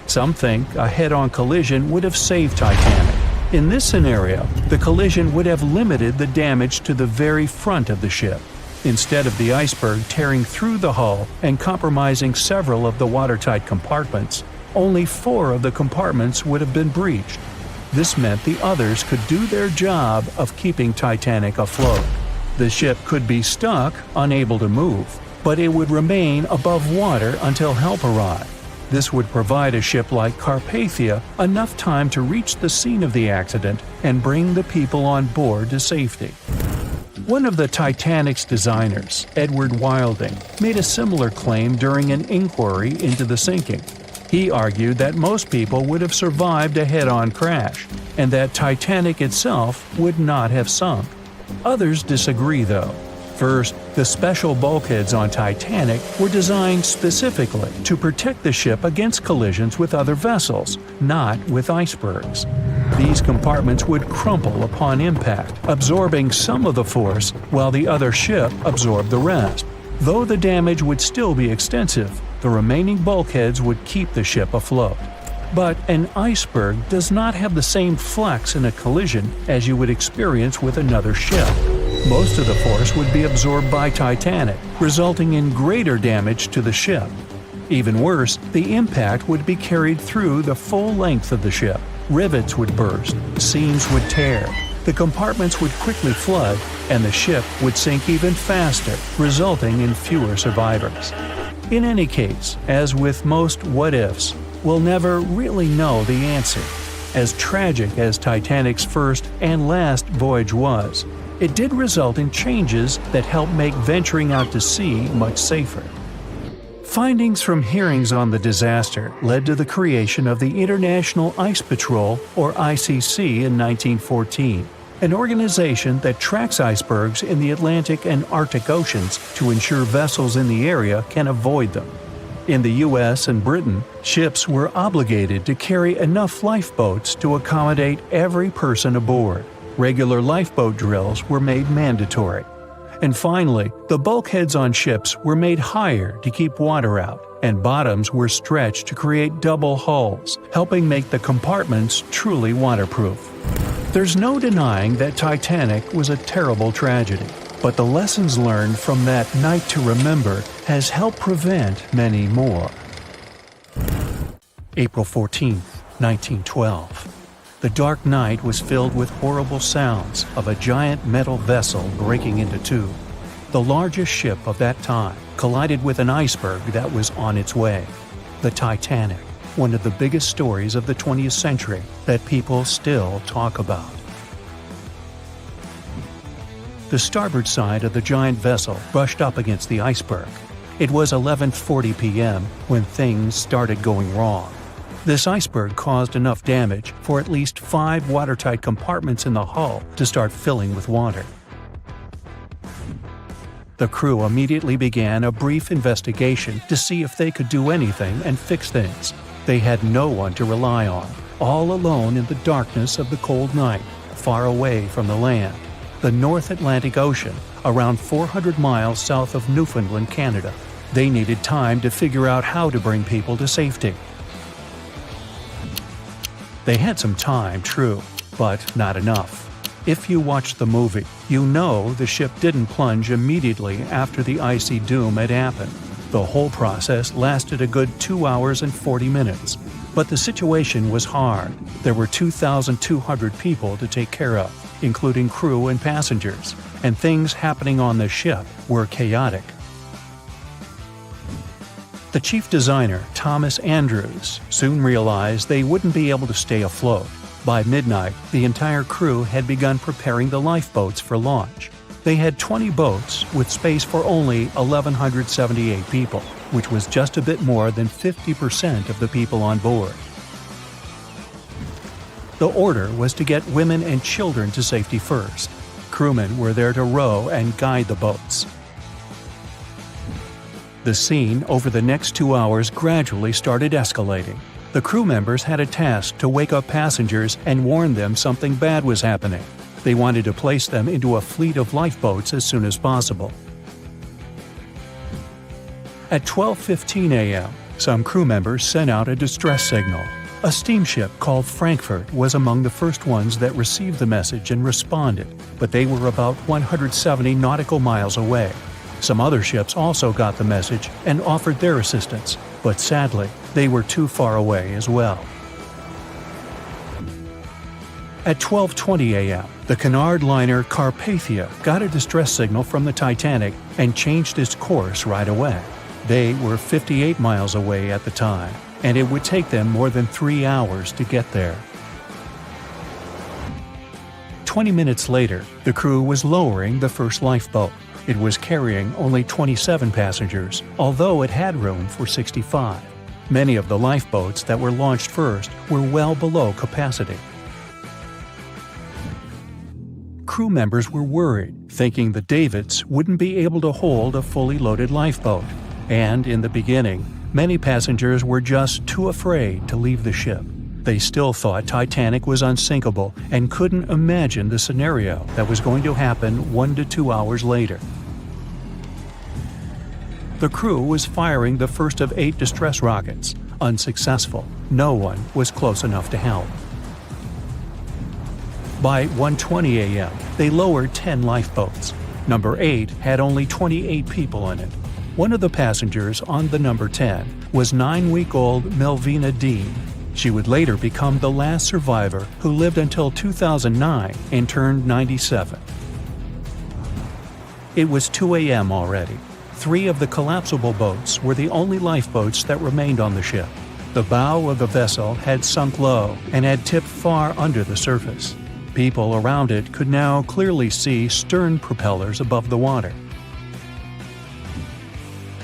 Some think a head-on collision would have saved Titanic. In this scenario, the collision would have limited the damage to the very front of the ship, instead of the iceberg tearing through the hull and compromising several of the watertight compartments. Only 4 of the compartments would have been breached. This meant the others could do their job of keeping Titanic afloat. The ship could be stuck, unable to move, but it would remain above water until help arrived. This would provide a ship like Carpathia enough time to reach the scene of the accident and bring the people on board to safety. One of the Titanic's designers, Edward Wilding, made a similar claim during an inquiry into the sinking. He argued that most people would have survived a head-on crash, and that Titanic itself would not have sunk. Others disagree, though. First, the special bulkheads on Titanic were designed specifically to protect the ship against collisions with other vessels, not with icebergs. These compartments would crumple upon impact, absorbing some of the force while the other ship absorbed the rest. Though the damage would still be extensive, the remaining bulkheads would keep the ship afloat. But an iceberg does not have the same flex in a collision as you would experience with another ship. Most of the force would be absorbed by Titanic, resulting in greater damage to the ship. Even worse, the impact would be carried through the full length of the ship. Rivets would burst, seams would tear, the compartments would quickly flood, and the ship would sink even faster, resulting in fewer survivors. In any case, as with most what-ifs, we'll never really know the answer. As tragic as Titanic's first and last voyage was, it did result in changes that helped make venturing out to sea much safer. Findings from hearings on the disaster led to the creation of the International Ice Patrol, or ICC, in 1914, an organization that tracks icebergs in the Atlantic and Arctic Oceans to ensure vessels in the area can avoid them. In the US and Britain, ships were obligated to carry enough lifeboats to accommodate every person aboard. Regular lifeboat drills were made mandatory. And finally, the bulkheads on ships were made higher to keep water out, and bottoms were stretched to create double hulls, helping make the compartments truly waterproof. There's no denying that Titanic was a terrible tragedy, but the lessons learned from that night to remember has helped prevent many more. April 14, 1912. The dark night was filled with horrible sounds of a giant metal vessel breaking into two. The largest ship of that time collided with an iceberg that was on its way. The Titanic, one of the biggest stories of the 20th century that people still talk about. The starboard side of the giant vessel brushed up against the iceberg. It was 11:40 p.m. when things started going wrong. This iceberg caused enough damage for at least 5 watertight compartments in the hull to start filling with water. The crew immediately began a brief investigation to see if they could do anything and fix things. They had no one to rely on, all alone in the darkness of the cold night, far away from the land. The North Atlantic Ocean, around 400 miles south of Newfoundland, Canada. They needed time to figure out how to bring people to safety. They had some time, true, but not enough. If you watched the movie, you know the ship didn't plunge immediately after the icy doom had happened. The whole process lasted a good 2 hours and 40 minutes. But the situation was hard. There were 2,200 people to take care of, including crew and passengers, and things happening on the ship were chaotic. The chief designer, Thomas Andrews, soon realized they wouldn't be able to stay afloat. By midnight, the entire crew had begun preparing the lifeboats for launch. They had 20 boats with space for only 1,178 people, which was just a bit more than 50% of the people on board. The order was to get women and children to safety first. Crewmen were there to row and guide the boats. The scene over the next 2 hours gradually started escalating. The crew members had a task to wake up passengers and warn them something bad was happening. They wanted to place them into a fleet of lifeboats as soon as possible. At 12:15 a.m., some crew members sent out a distress signal. A steamship called Frankfurt was among the first ones that received the message and responded, but they were about 170 nautical miles away. Some other ships also got the message and offered their assistance, but sadly, they were too far away as well. At 12:20 a.m., the Cunard liner Carpathia got a distress signal from the Titanic and changed its course right away. They were 58 miles away at the time, and it would take them more than 3 hours to get there. 20 minutes later, the crew was lowering the first lifeboat. It was carrying only 27 passengers, although it had room for 65. Many of the lifeboats that were launched first were well below capacity. Crew members were worried, thinking the Davids wouldn't be able to hold a fully loaded lifeboat. And in the beginning, many passengers were just too afraid to leave the ship. They still thought Titanic was unsinkable and couldn't imagine the scenario that was going to happen 1 to 2 hours later. The crew was firing the first of 8 distress rockets. Unsuccessful. No one was close enough to help. By 1:20 a.m., they lowered 10 lifeboats. Number 8 had only 28 people in it. One of the passengers on the number 10 was 9-week-old Melvina Dean. She would later become the last survivor who lived until 2009 and turned 97. It was 2 a.m. already. 3 of the collapsible boats were the only lifeboats that remained on the ship. The bow of the vessel had sunk low and had tipped far under the surface. People around it could now clearly see stern propellers above the water.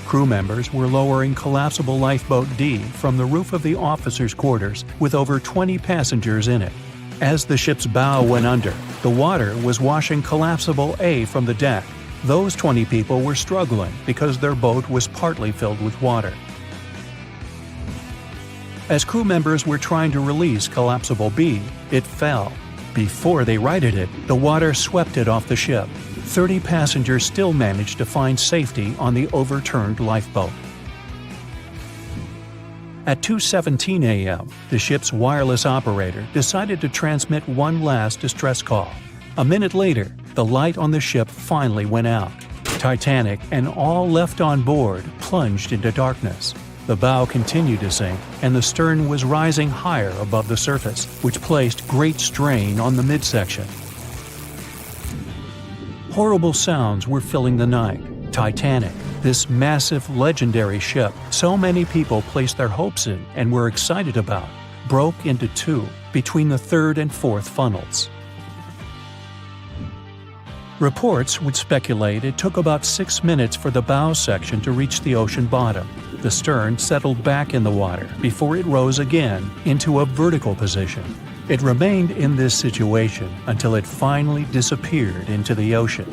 Crew members were lowering collapsible lifeboat D from the roof of the officers' quarters with over 20 passengers in it. As the ship's bow went under, the water was washing collapsible A from the deck. Those 20 people were struggling because their boat was partly filled with water. As crew members were trying to release Collapsible B, it fell. Before they righted it, the water swept it off the ship. 30 passengers still managed to find safety on the overturned lifeboat. At 2:17 a.m., the ship's wireless operator decided to transmit one last distress call. A minute later, the light on the ship finally went out. Titanic and all left on board plunged into darkness. The bow continued to sink, and the stern was rising higher above the surface, which placed great strain on the midsection. Horrible sounds were filling the night. Titanic, this massive, legendary ship so many people placed their hopes in and were excited about, broke into two between the third and fourth funnels. Reports would speculate it took about 6 minutes for the bow section to reach the ocean bottom. The stern settled back in the water before it rose again into a vertical position. It remained in this situation until it finally disappeared into the ocean.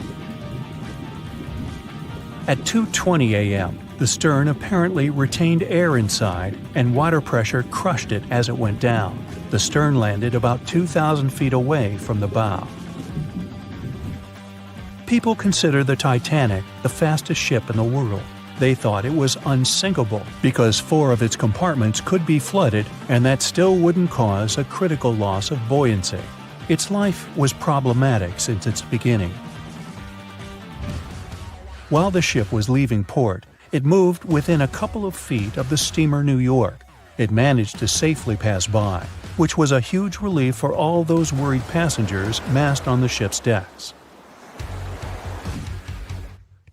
At 2:20 a.m., the stern apparently retained air inside and water pressure crushed it as it went down. The stern landed about 2,000 feet away from the bow. People consider the Titanic the fastest ship in the world. They thought it was unsinkable because 4 of its compartments could be flooded and that still wouldn't cause a critical loss of buoyancy. Its life was problematic since its beginning. While the ship was leaving port, it moved within a couple of feet of the steamer New York. It managed to safely pass by, which was a huge relief for all those worried passengers massed on the ship's decks.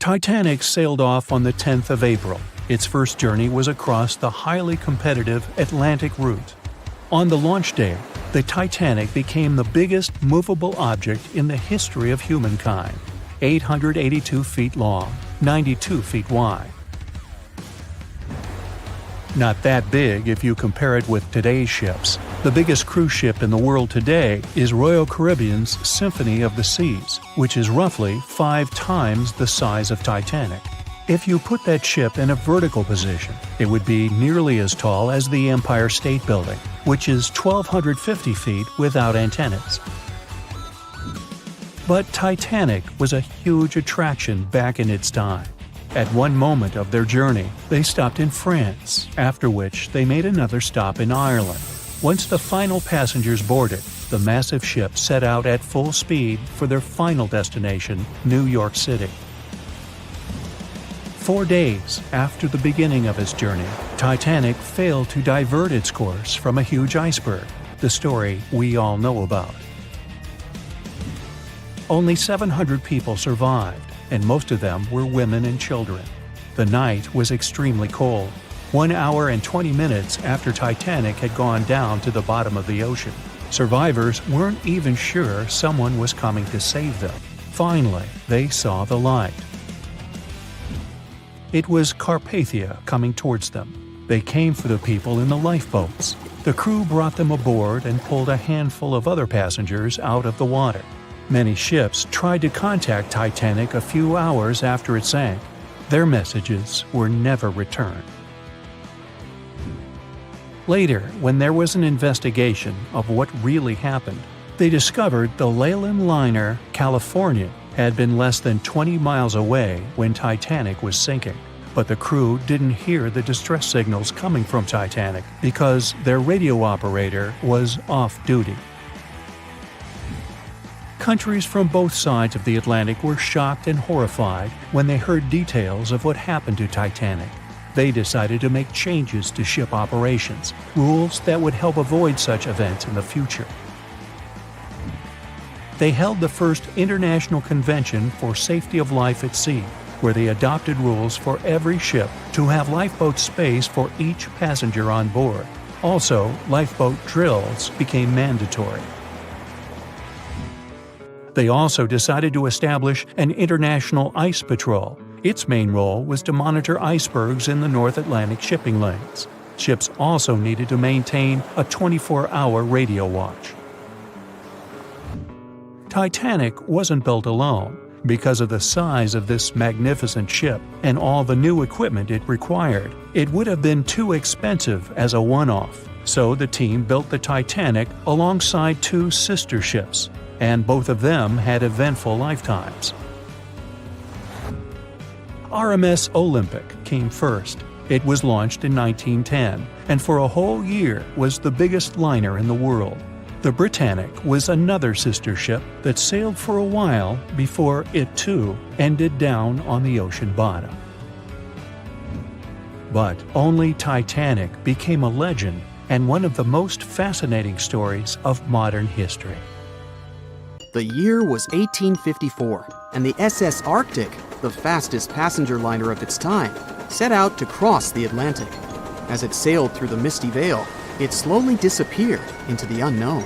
Titanic sailed off on the 10th of April. Its first journey was across the highly competitive Atlantic route. On the launch day, the Titanic became the biggest movable object in the history of humankind, 882 feet long, 92 feet wide. Not that big if you compare it with today's ships. The biggest cruise ship in the world today is Royal Caribbean's Symphony of the Seas, which is roughly 5 times the size of Titanic. If you put that ship in a vertical position, it would be nearly as tall as the Empire State Building, which is 1,250 feet without antennas. But Titanic was a huge attraction back in its time. At one moment of their journey, they stopped in France, after which they made another stop in Ireland. Once the final passengers boarded, the massive ship set out at full speed for their final destination, New York City. 4 days after the beginning of its journey, Titanic failed to divert its course from a huge iceberg, the story we all know about. Only 700 people survived, and most of them were women and children. The night was extremely cold, 1 hour and 20 minutes after Titanic had gone down to the bottom of the ocean. Survivors weren't even sure someone was coming to save them. Finally, they saw the light. It was Carpathia coming towards them. They came for the people in the lifeboats. The crew brought them aboard and pulled a handful of other passengers out of the water. Many ships tried to contact Titanic a few hours after it sank. Their messages were never returned. Later, when there was an investigation of what really happened, they discovered the Leyland liner California had been less than 20 miles away when Titanic was sinking. But the crew didn't hear the distress signals coming from Titanic because their radio operator was off duty. Countries from both sides of the Atlantic were shocked and horrified when they heard details of what happened to Titanic. They decided to make changes to ship operations, rules that would help avoid such events in the future. They held the first International Convention for Safety of Life at Sea, where they adopted rules for every ship to have lifeboat space for each passenger on board. Also, lifeboat drills became mandatory. They also decided to establish an international ice patrol. Its main role was to monitor icebergs in the North Atlantic shipping lanes. Ships also needed to maintain a 24-hour radio watch. Titanic wasn't built alone. Because of the size of this magnificent ship and all the new equipment it required, it would have been too expensive as a one-off. So the team built the Titanic alongside two sister ships, and both of them had eventful lifetimes. RMS Olympic came first. It was launched in 1910, and for a whole year was the biggest liner in the world. The Britannic was another sister ship that sailed for a while before it too ended down on the ocean bottom. But only Titanic became a legend and one of the most fascinating stories of modern history. The year was 1854, and the SS Arctic, the fastest passenger liner of its time, set out to cross the Atlantic. As it sailed through the misty veil, it slowly disappeared into the unknown.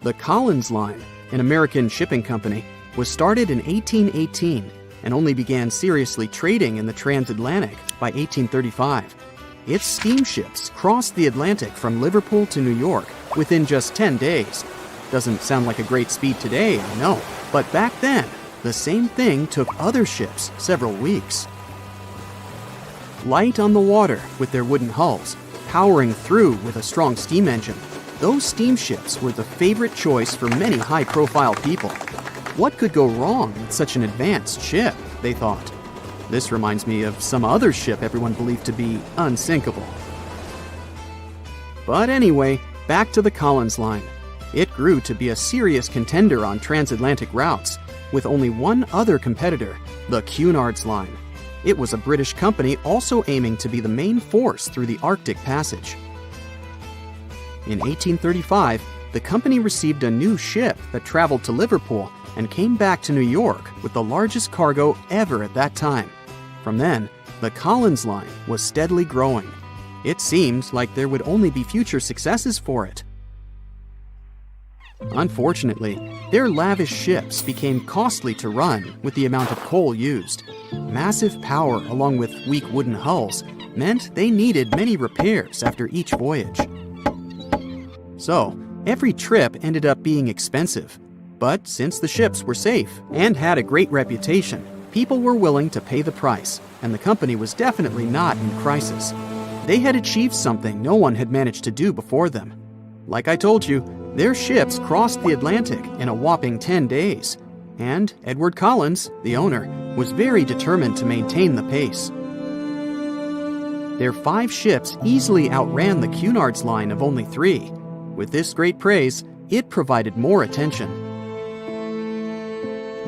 The Collins Line, an American shipping company, was started in 1818 and only began seriously trading in the transatlantic by 1835. Its steamships crossed the Atlantic from Liverpool to New York within just 10 days. Doesn't sound like a great speed today, I know, but back then, the same thing took other ships several weeks. Light on the water with their wooden hulls, powering through with a strong steam engine, those steamships were the favorite choice for many high-profile people. What could go wrong with such an advanced ship, they thought. This reminds me of some other ship everyone believed to be unsinkable. But anyway, back to the Collins Line. It grew to be a serious contender on transatlantic routes, with only one other competitor, the Cunard's Line. It was a British company also aiming to be the main force through the Arctic Passage. In 1835, the company received a new ship that traveled to Liverpool and came back to New York with the largest cargo ever at that time. From then, the Collins Line was steadily growing. It seemed like there would only be future successes for it. Unfortunately, their lavish ships became costly to run with the amount of coal used. Massive power along with weak wooden hulls meant they needed many repairs after each voyage. So, every trip ended up being expensive. But since the ships were safe and had a great reputation, people were willing to pay the price, and the company was definitely not in crisis. They had achieved something no one had managed to do before them. Like I told you, their ships crossed the Atlantic in a whopping 10 days, and Edward Collins, the owner, was very determined to maintain the pace. Their 5 ships easily outran the Cunard's Line of only 3. With this great praise, it provided more attention.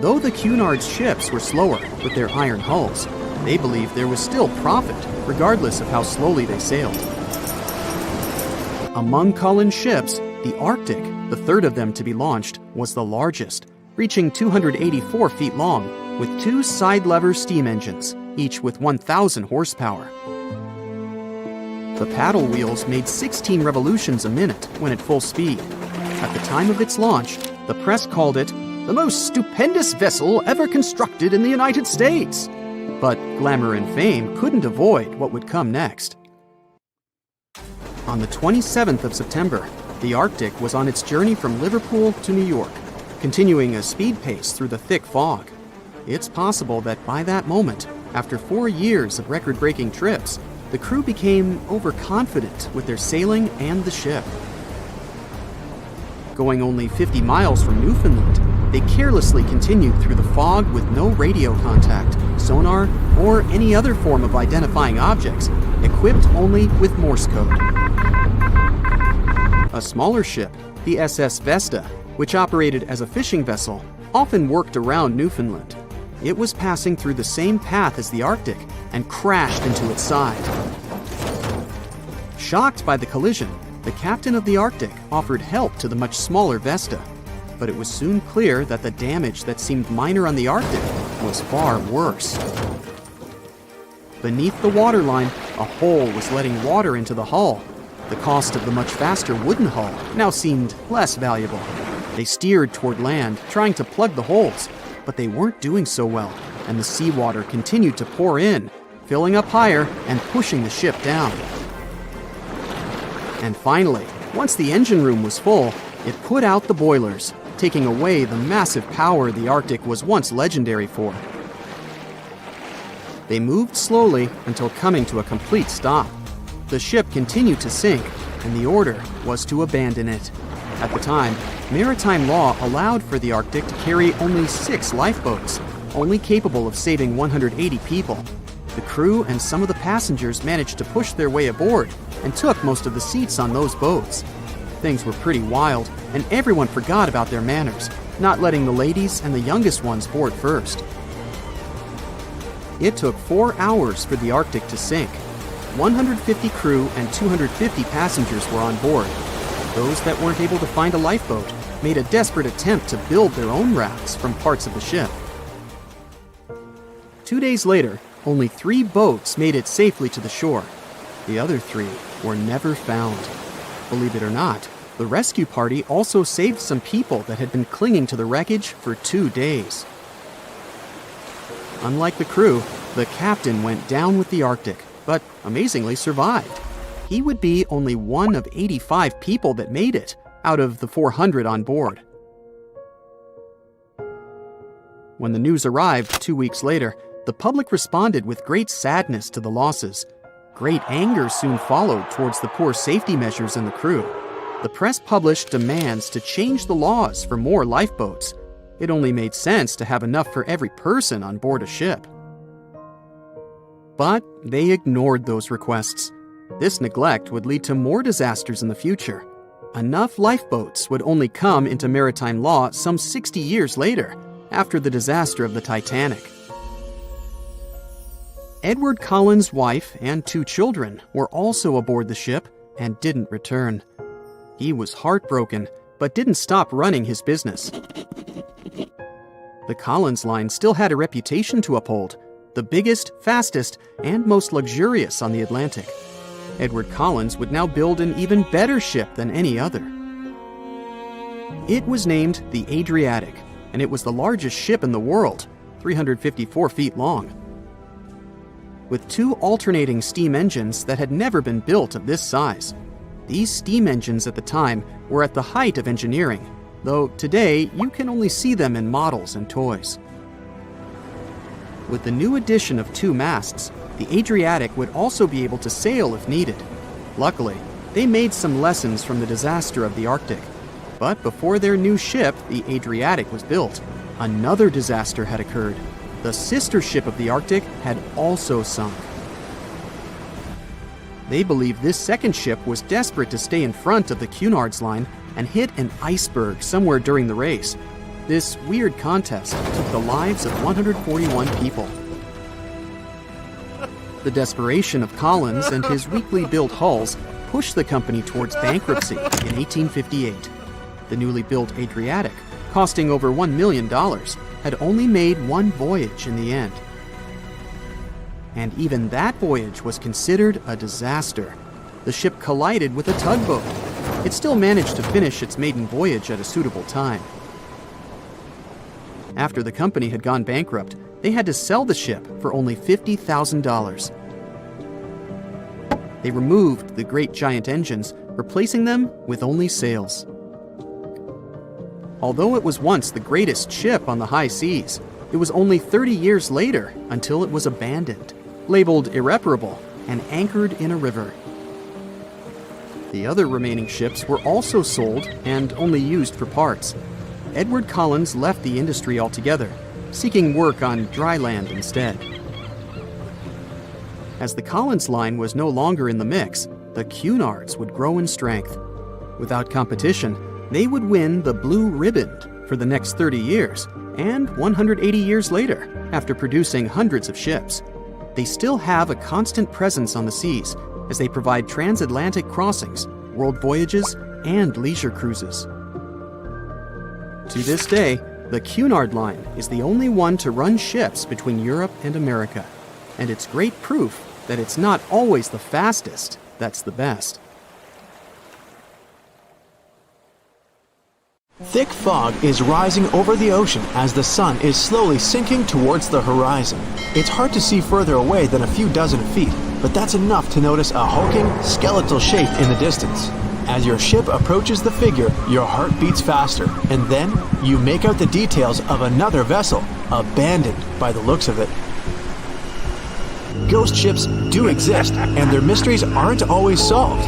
Though the Cunard's ships were slower with their iron hulls, they believed there was still profit, regardless of how slowly they sailed. Among Collins' ships, the Arctic, the third of them to be launched, was the largest, reaching 284 feet long, with 2 side-lever steam engines, each with 1,000 horsepower. The paddle wheels made 16 revolutions a minute when at full speed. At the time of its launch, the press called it the most stupendous vessel ever constructed in the United States. But glamour and fame couldn't avoid what would come next. On the 27th of September, the Arctic was on its journey from Liverpool to New York, continuing a speed pace through the thick fog. It's possible that by that moment, after 4 years of record-breaking trips, the crew became overconfident with their sailing and the ship. Going only 50 miles from Newfoundland, they carelessly continued through the fog with no radio contact, sonar, or any other form of identifying objects, equipped only with Morse code. A smaller ship, the SS Vesta, which operated as a fishing vessel, often worked around Newfoundland. It was passing through the same path as the Arctic and crashed into its side. Shocked by the collision, the captain of the Arctic offered help to the much smaller Vesta, but it was soon clear that the damage that seemed minor on the Arctic was far worse. Beneath the waterline, a hole was letting water into the hull. The cost of the much faster wooden hull now seemed less valuable. They steered toward land, trying to plug the holes, but they weren't doing so well, and the seawater continued to pour in, filling up higher and pushing the ship down. And finally, once the engine room was full, it put out the boilers, taking away the massive power the Arctic was once legendary for. They moved slowly until coming to a complete stop. The ship continued to sink, and the order was to abandon it. At the time, maritime law allowed for the Arctic to carry only 6 lifeboats, only capable of saving 180 people. The crew and some of the passengers managed to push their way aboard and took most of the seats on those boats. Things were pretty wild, and everyone forgot about their manners, not letting the ladies and the youngest ones board first. It took 4 hours for the Arctic to sink. 150 crew and 250 passengers were on board. Those that weren't able to find a lifeboat made a desperate attempt to build their own rafts from parts of the ship. 2 days later, only 3 boats made it safely to the shore. The other 3 were never found. Believe it or not, the rescue party also saved some people that had been clinging to the wreckage for 2 days. Unlike the crew, the captain went down with the Arctic, but amazingly survived. He would be only one of 85 people that made it out of the 400 on board. When the news arrived 2 weeks later, the public responded with great sadness to the losses. Great anger soon followed towards the poor safety measures and the crew. The press published demands to change the laws for more lifeboats. It only made sense to have enough for every person on board a ship. But they ignored those requests. This neglect would lead to more disasters in the future. Enough lifeboats would only come into maritime law some 60 years later, after the disaster of the Titanic. Edward Collins' wife and 2 children were also aboard the ship and didn't return. He was heartbroken, but didn't stop running his business. The Collins line still had a reputation to uphold, the biggest, fastest, and most luxurious on the Atlantic. Edward Collins would now build an even better ship than any other. It was named the Adriatic, and it was the largest ship in the world, 354 feet long. With 2 alternating steam engines that had never been built of this size. These steam engines at the time were at the height of engineering, though today you can only see them in models and toys. With the new addition of 2 masts, the Adriatic would also be able to sail if needed. Luckily, they made some lessons from the disaster of the Arctic. But before their new ship, the Adriatic, was built, another disaster had occurred. The sister ship of the Arctic had also sunk. They believed this second ship was desperate to stay in front of the Cunard's line and hit an iceberg somewhere during the race. This weird contest took the lives of 141 people. The desperation of Collins and his weakly built hulls pushed the company towards bankruptcy in 1858. The newly built Adriatic, costing over $1 million, had only made 1 voyage in the end. And even that voyage was considered a disaster. The ship collided with a tugboat. It still managed to finish its maiden voyage at a suitable time. After the company had gone bankrupt, they had to sell the ship for only $50,000. They removed the great giant engines, replacing them with only sails. Although it was once the greatest ship on the high seas, it was only 30 years later until it was abandoned, labeled irreparable, and anchored in a river. The other remaining ships were also sold and only used for parts. Edward Collins left the industry altogether, seeking work on dry land instead. As the Collins line was no longer in the mix, the Cunards would grow in strength. Without competition, they would win the Blue Ribbon for the next 30 years, and 180 years later, after producing hundreds of ships. They still have a constant presence on the seas as they provide transatlantic crossings, world voyages, and leisure cruises. To this day, the Cunard line is the only one to run ships between Europe and America, and it's great proof that it's not always the fastest that's the best. Thick fog is rising over the ocean as the sun is slowly sinking towards the horizon. It's hard to see further away than a few dozen feet, but that's enough to notice a hulking, skeletal shape in the distance. As your ship approaches the figure, your heart beats faster, and then you make out the details of another vessel, abandoned by the looks of it. ghost ships do exist, and their mysteries aren't always solved.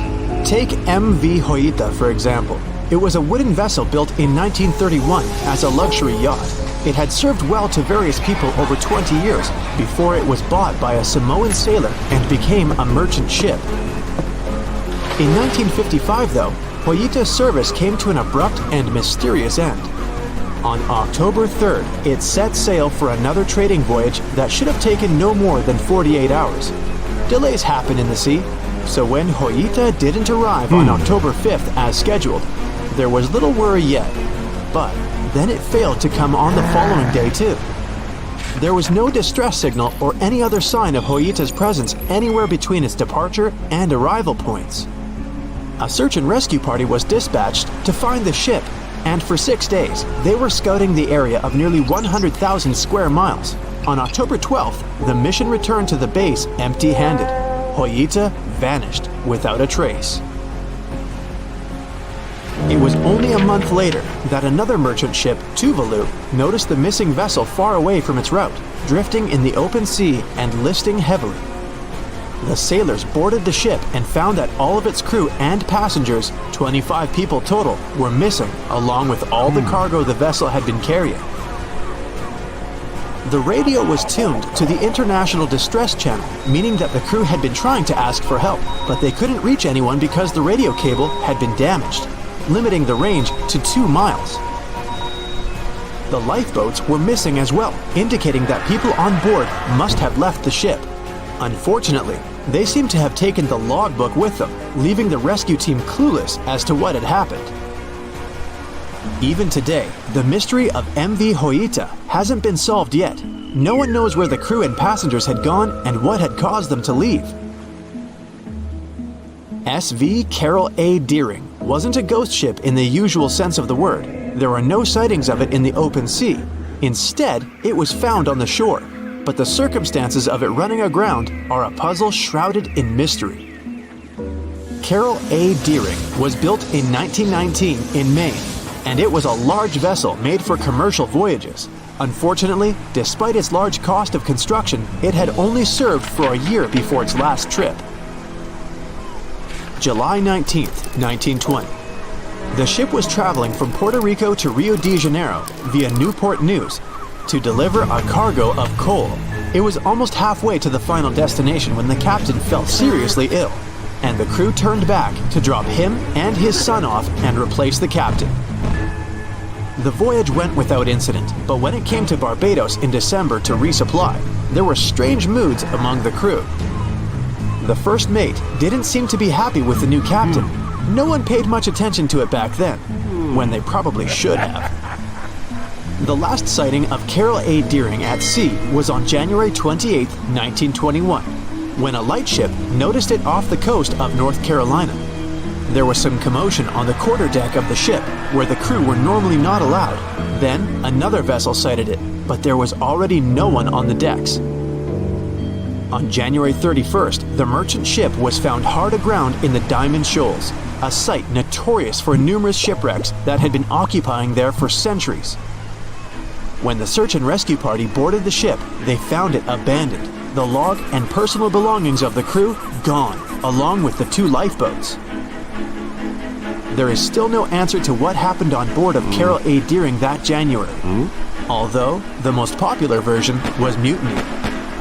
Take MV Hoita, for example. It was a wooden vessel built in 1931 as a luxury yacht. It had served well to various people over 20 years before it was bought by a Samoan sailor and became a merchant ship. In 1955, though, Hoita's service came to an abrupt and mysterious end. On October 3rd, it set sail for another trading voyage that should have taken no more than 48 hours. Delays happen in the sea, so when Hoita didn't arrive on October 5th as scheduled, there was little worry yet. But then it failed to come on the following day too. There was no distress signal or any other sign of Hoita's presence anywhere between its departure and arrival points. A search and rescue party was dispatched to find the ship, and for 6 days, they were scouting the area of nearly 100,000 square miles. On October 12th, the mission returned to the base empty-handed. Hoita vanished without a trace. It was only a month later that another merchant ship, Tuvalu, noticed the missing vessel far away from its route, drifting in the open sea and listing heavily. The sailors boarded the ship and found that all of its crew and passengers, 25 people total, were missing, along with all the cargo the vessel had been carrying. The radio was tuned to the International Distress Channel, meaning that the crew had been trying to ask for help, but they couldn't reach anyone because the radio cable had been damaged, limiting the range to 2 miles. The lifeboats were missing as well, indicating that people on board must have left the ship. Unfortunately, they seemed to have taken the logbook with them, leaving the rescue team clueless as to what had happened. Even today, the mystery of MV Hoita hasn't been solved yet. No one knows where the crew and passengers had gone and what had caused them to leave. SV Carol A. Deering wasn't a ghost ship in the usual sense of the word. There are no sightings of it in the open sea. Instead, it was found on the shore, but the circumstances of it running aground are a puzzle shrouded in mystery. Carol A. Deering was built in 1919 in Maine, and it was a large vessel made for commercial voyages. Unfortunately, despite its large cost of construction, it had only served for a year before its last trip. July 19, 1920. The ship was traveling from Puerto Rico to Rio de Janeiro via Newport News to deliver a cargo of coal. It was almost halfway to the final destination when the captain fell seriously ill, and the crew turned back to drop him and his son off and replace the captain. The voyage went without incident, but when it came to Barbados in December to resupply, there were strange moods among the crew. The first mate didn't seem to be happy with the new captain. No one paid much attention to it back then, when they probably should have. The last sighting of Carol A. Deering at sea was on January 28, 1921, when a lightship noticed it off the coast of North Carolina. There was some commotion on the quarterdeck of the ship, where the crew were normally not allowed. Then, another vessel sighted it, but there was already no one on the decks. On January 31st, the merchant ship was found hard aground in the Diamond Shoals, a site notorious for numerous shipwrecks that had been occupying there for centuries. When the search and rescue party boarded the ship, they found it abandoned, the log and personal belongings of the crew gone, along with the 2 lifeboats. There is still no answer to what happened on board of Carol A. Deering that January, although the most popular version was mutiny.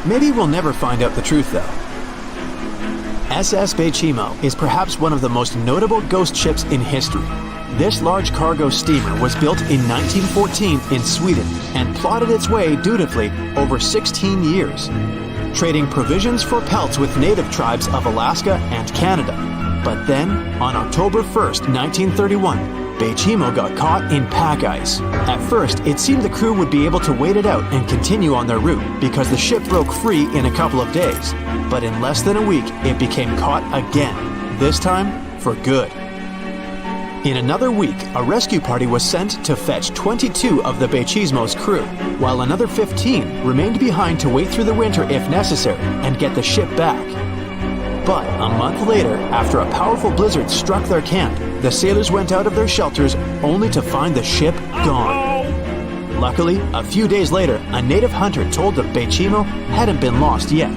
Maybe we'll never find out the truth though. SS Bechimo is perhaps one of the most notable ghost ships in history. This large cargo steamer was built in 1914 in Sweden and plodded its way dutifully over 16 years, trading provisions for pelts with native tribes of Alaska and Canada. But then, on October 1st, 1931, Bechimo got caught in pack ice. At first, it seemed the crew would be able to wait it out and continue on their route because the ship broke free in a couple of days. But in less than a week, it became caught again, this time for good. In another week, a rescue party was sent to fetch 22 of the Bechimo's crew, while another 15 remained behind to wait through the winter if necessary and get the ship back. But a month later, after a powerful blizzard struck their camp, the sailors went out of their shelters only to find the ship gone. Luckily, a few days later, a native hunter told them Bechimo hadn't been lost yet.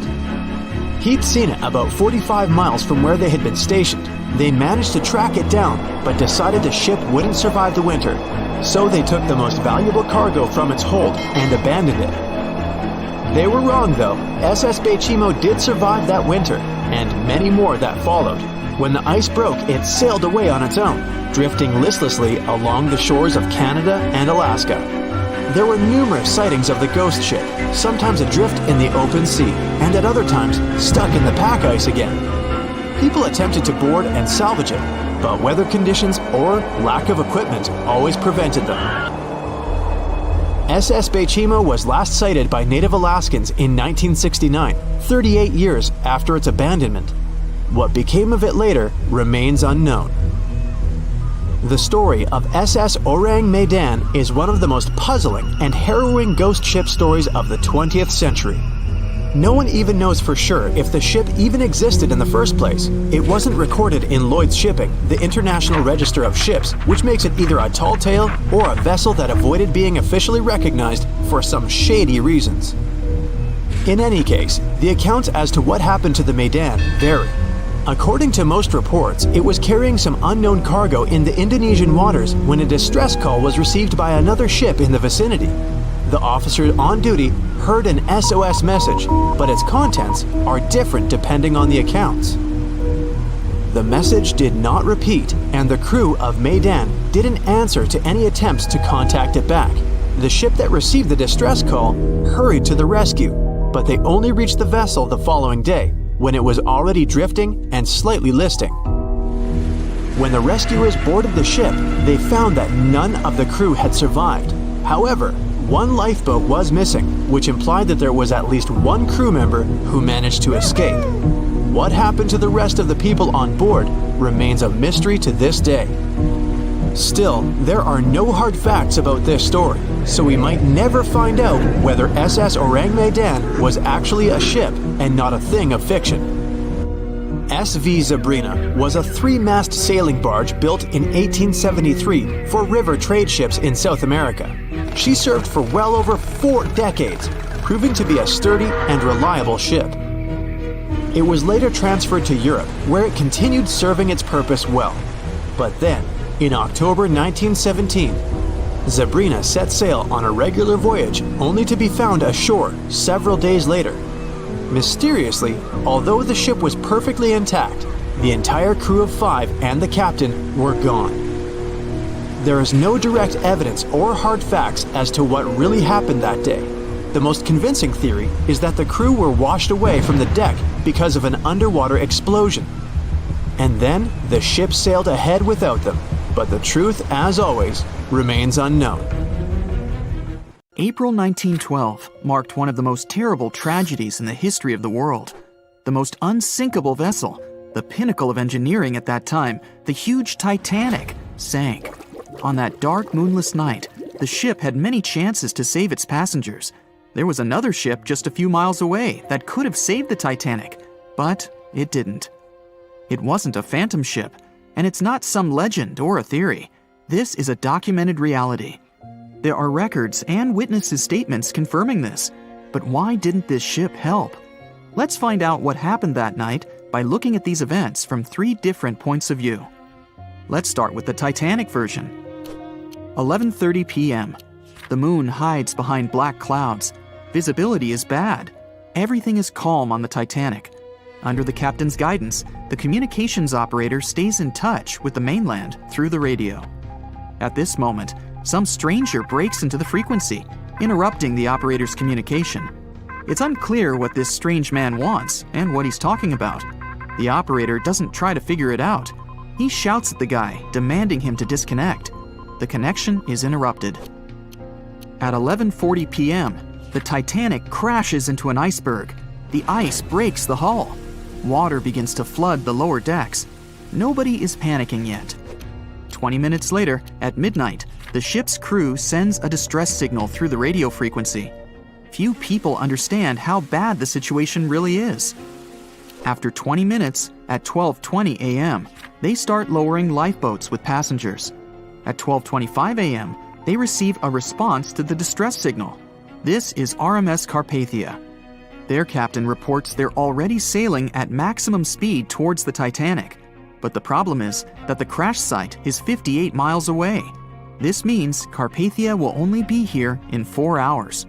He'd seen it about 45 miles from where they had been stationed. They managed to track it down, but decided the ship wouldn't survive the winter. So they took the most valuable cargo from its hold and abandoned it. They were wrong though. SS Bechimo did survive that winter, and many more that followed. When the ice broke, it sailed away on its own, drifting listlessly along the shores of Canada and Alaska. There were numerous sightings of the ghost ship, sometimes adrift in the open sea, and at other times stuck in the pack ice again. People attempted to board and salvage it, but weather conditions or lack of equipment always prevented them. SS Bechimo was last sighted by native Alaskans in 1969, 38 years after its abandonment. What became of it later remains unknown. The story of SS Orang Medan is one of the most puzzling and harrowing ghost ship stories of the 20th century. No one even knows for sure if the ship even existed in the first place. It wasn't recorded in Lloyd's Shipping, the International Register of Ships, which makes it either a tall tale or a vessel that avoided being officially recognized for some shady reasons. In any case, the accounts as to what happened to the Medan vary. According to most reports, it was carrying some unknown cargo in the Indonesian waters when a distress call was received by another ship in the vicinity. The officer on duty heard an SOS message, but its contents are different depending on the accounts. The message did not repeat, and the crew of Medan didn't answer to any attempts to contact it back. The ship that received the distress call hurried to the rescue, but they only reached the vessel the following day, when it was already drifting and slightly listing. When the rescuers boarded the ship, they found that none of the crew had survived. However, one lifeboat was missing, which implied that there was at least one crew member who managed to escape. What happened to the rest of the people on board remains a mystery to this day. Still, there are no hard facts about this story, so we might never find out whether SS Orang Medan was actually a ship and not a thing of fiction. SV Zabrina was a 3-mast sailing barge built in 1873 for river trade ships in South America. She served for well over 4 decades, proving to be a sturdy and reliable ship. It was later transferred to Europe, where it continued serving its purpose well. But then, in October 1917, Zabrina set sail on a regular voyage only to be found ashore several days later. Mysteriously, although the ship was perfectly intact, the entire crew of 5 and the captain were gone. There is no direct evidence or hard facts as to what really happened that day. The most convincing theory is that the crew were washed away from the deck because of an underwater explosion. And then the ship sailed ahead without them. But the truth, as always, remains unknown. April 1912 marked one of the most terrible tragedies in the history of the world. The most unsinkable vessel, the pinnacle of engineering at that time, the huge Titanic, sank. On that dark, moonless night, the ship had many chances to save its passengers. There was another ship just a few miles away that could have saved the Titanic, but it didn't. It wasn't a phantom ship, and it's not some legend or a theory. This is a documented reality. There are records and witnesses' statements confirming this. But why didn't this ship help? Let's find out what happened that night by looking at these events from 3 different points of view. Let's start with the Titanic version. 11:30 p.m. The moon hides behind black clouds. Visibility is bad. Everything is calm on the Titanic. Under the captain's guidance, the communications operator stays in touch with the mainland through the radio. At this moment, some stranger breaks into the frequency, interrupting the operator's communication. It's unclear what this strange man wants and what he's talking about. The operator doesn't try to figure it out. He shouts at the guy, demanding him to disconnect. The connection is interrupted. At 11:40 p.m., the Titanic crashes into an iceberg. The ice breaks the hull. Water begins to flood the lower decks. Nobody is panicking yet. 20 minutes later, at midnight, the ship's crew sends a distress signal through the radio frequency. Few people understand how bad the situation really is. After 20 minutes, at 12:20 a.m., they start lowering lifeboats with passengers. At 12:25 a.m., they receive a response to the distress signal. This is RMS Carpathia. Their captain reports they're already sailing at maximum speed towards the Titanic. But the problem is that the crash site is 58 miles away. This means Carpathia will only be here in 4 hours.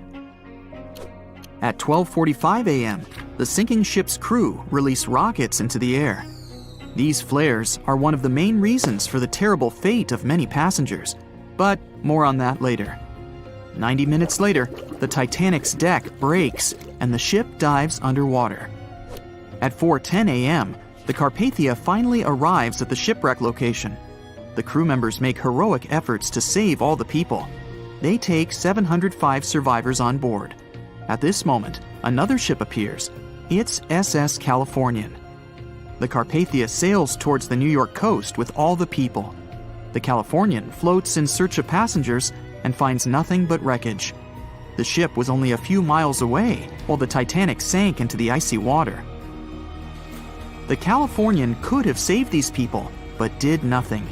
At 12:45 a.m., the sinking ship's crew release rockets into the air. These flares are one of the main reasons for the terrible fate of many passengers, but more on that later. 90 minutes later, the Titanic's deck breaks and the ship dives underwater. At 4:10 a.m., the Carpathia finally arrives at the shipwreck location. The crew members make heroic efforts to save all the people. They take 705 survivors on board. At this moment, another ship appears. It's SS Californian. The Carpathia sails towards the New York coast with all the people. The Californian floats in search of passengers and finds nothing but wreckage. The ship was only a few miles away while the Titanic sank into the icy water. The Californian could have saved these people, but did nothing.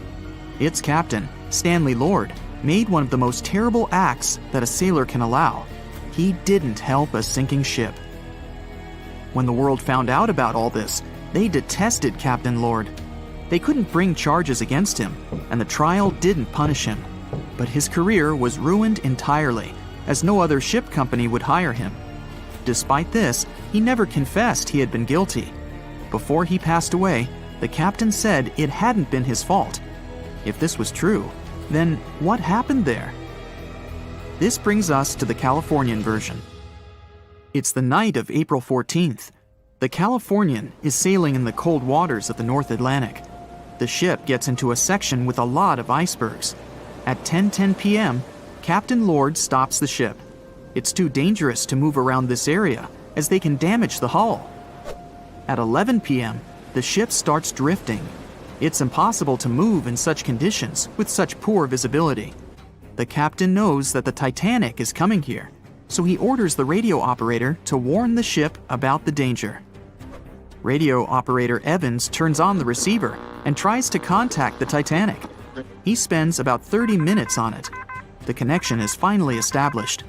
Its captain, Stanley Lord, made one of the most terrible acts that a sailor can allow. He didn't help a sinking ship. When the world found out about all this, they detested Captain Lord. They couldn't bring charges against him, and the trial didn't punish him. But his career was ruined entirely, as no other ship company would hire him. Despite this, he never confessed he had been guilty. Before he passed away, the captain said it hadn't been his fault. If this was true, then what happened there? This brings us to the Californian version. It's the night of April 14th. The Californian is sailing in the cold waters of the North Atlantic. The ship gets into a section with a lot of icebergs. At 10:10 p.m., Captain Lord stops the ship. It's too dangerous to move around this area, as they can damage the hull. At 11 p.m., the ship starts drifting. It's impossible to move in such conditions with such poor visibility. The captain knows that the Titanic is coming here, so he orders the radio operator to warn the ship about the danger. Radio operator Evans turns on the receiver and tries to contact the Titanic. He spends about 30 minutes on it. The connection is finally established.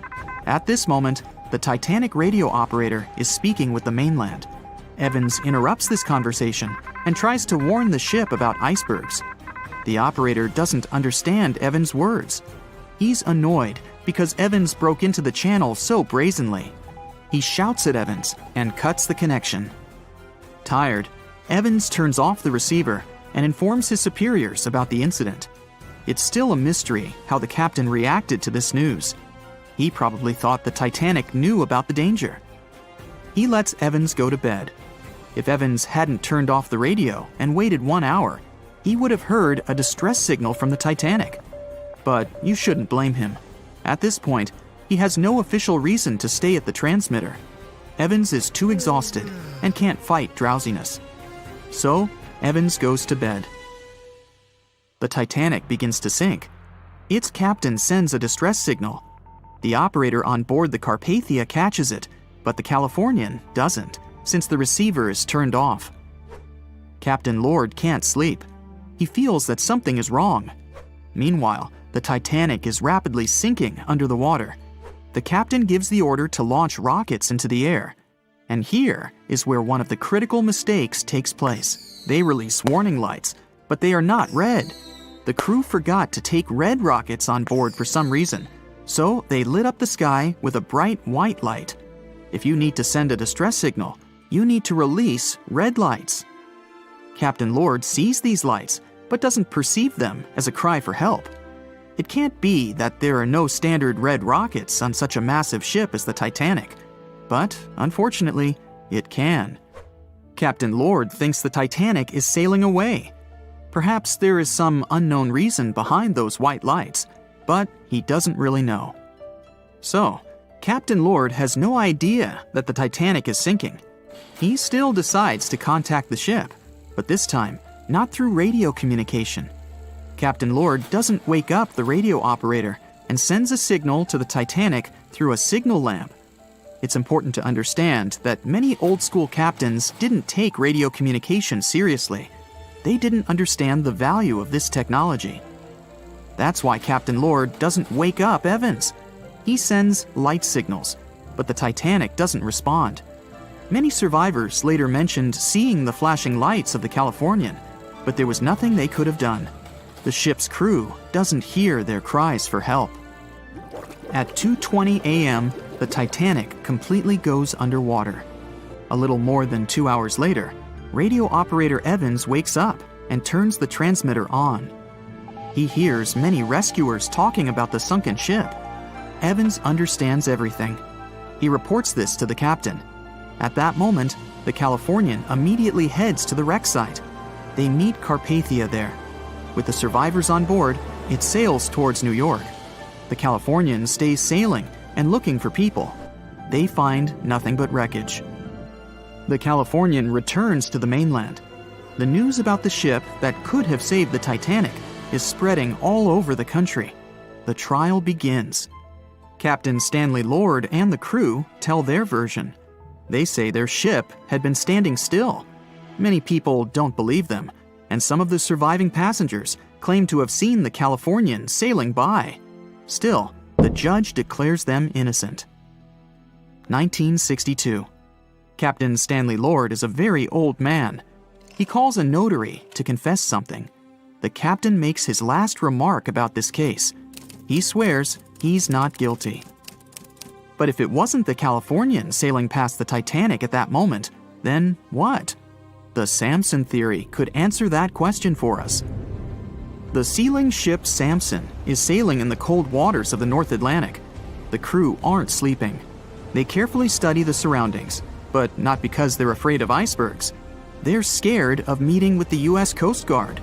At this moment, the Titanic radio operator is speaking with the mainland. Evans interrupts this conversation and tries to warn the ship about icebergs. The operator doesn't understand Evans' words. He's annoyed because Evans broke into the channel so brazenly. He shouts at Evans and cuts the connection. Tired, Evans turns off the receiver and informs his superiors about the incident. It's still a mystery how the captain reacted to this news. He probably thought the Titanic knew about the danger. He lets Evans go to bed. If Evans hadn't turned off the radio and waited 1 hour, he would have heard a distress signal from the Titanic. But you shouldn't blame him. At this point, he has no official reason to stay at the transmitter. Evans is too exhausted and can't fight drowsiness. So, Evans goes to bed. The Titanic begins to sink. Its captain sends a distress signal. The operator on board the Carpathia catches it, but the Californian doesn't, since the receiver is turned off. Captain Lord can't sleep. He feels that something is wrong. Meanwhile, the Titanic is rapidly sinking under the water. The captain gives the order to launch rockets into the air. And here is where one of the critical mistakes takes place. They release warning lights, but they are not red. The crew forgot to take red rockets on board for some reason, so they lit up the sky with a bright white light. If you need to send a distress signal, you need to release red lights. Captain Lord sees these lights, but doesn't perceive them as a cry for help. It can't be that there are no standard red rockets on such a massive ship as the Titanic. But, unfortunately, it can. Captain Lord thinks the Titanic is sailing away. Perhaps there is some unknown reason behind those white lights, but he doesn't really know. So, Captain Lord has no idea that the Titanic is sinking. He still decides to contact the ship, but this time, not through radio communication. Captain Lord doesn't wake up the radio operator and sends a signal to the Titanic through a signal lamp. It's important to understand that many old-school captains didn't take radio communication seriously. They didn't understand the value of this technology. That's why Captain Lord doesn't wake up Evans. He sends light signals, but the Titanic doesn't respond. Many survivors later mentioned seeing the flashing lights of the Californian, but there was nothing they could have done. The ship's crew doesn't hear their cries for help. At 2:20 a.m., the Titanic completely goes underwater. A little more than 2 hours later, radio operator Evans wakes up and turns the transmitter on. He hears many rescuers talking about the sunken ship. Evans understands everything. He reports this to the captain. At that moment, the Californian immediately heads to the wreck site. They meet Carpathia there. With the survivors on board, it sails towards New York. The Californian stays sailing and looking for people. They find nothing but wreckage. The Californian returns to the mainland. The news about the ship that could have saved the Titanic is spreading all over the country. The trial begins. Captain Stanley Lord and the crew tell their version. They say their ship had been standing still. Many people don't believe them, and some of the surviving passengers claim to have seen the Californian sailing by. Still, the judge declares them innocent. 1962. Captain Stanley Lord is a very old man. He calls a notary to confess something. The captain makes his last remark about this case. He swears he's not guilty. But if it wasn't the Californian sailing past the Titanic at that moment, then what? The Samson theory could answer that question for us. The sealing ship Samson is sailing in the cold waters of the North Atlantic. The crew aren't sleeping. They carefully study the surroundings, but not because they're afraid of icebergs. They're scared of meeting with the U.S. Coast Guard.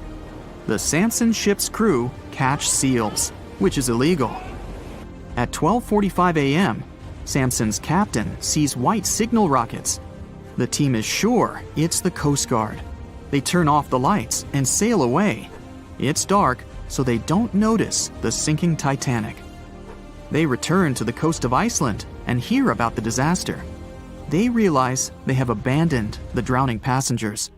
The Samson ship's crew catch seals, which is illegal. At 12:45 a.m., Samson's captain sees white signal rockets. The team is sure it's the Coast Guard. They turn off the lights and sail away. It's dark, so they don't notice the sinking Titanic. They return to the coast of Iceland and hear about the disaster. They realize they have abandoned the drowning passengers.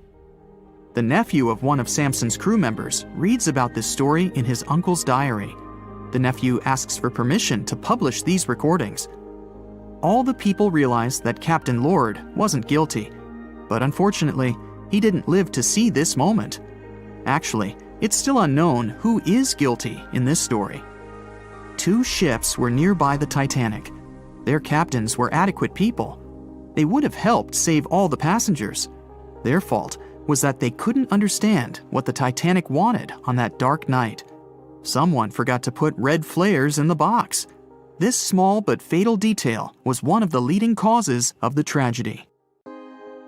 The nephew of one of Samson's crew members reads about this story in his uncle's diary. The nephew asks for permission to publish these recordings. All the people realize that Captain Lord wasn't guilty, but unfortunately, he didn't live to see this moment. Actually, it's still unknown who is guilty in this story. 2 ships were nearby the Titanic. Their captains were adequate people. They would have helped save all the passengers. Their fault was that they couldn't understand what the Titanic wanted on that dark night. Someone forgot to put red flares in the box. This small but fatal detail was one of the leading causes of the tragedy.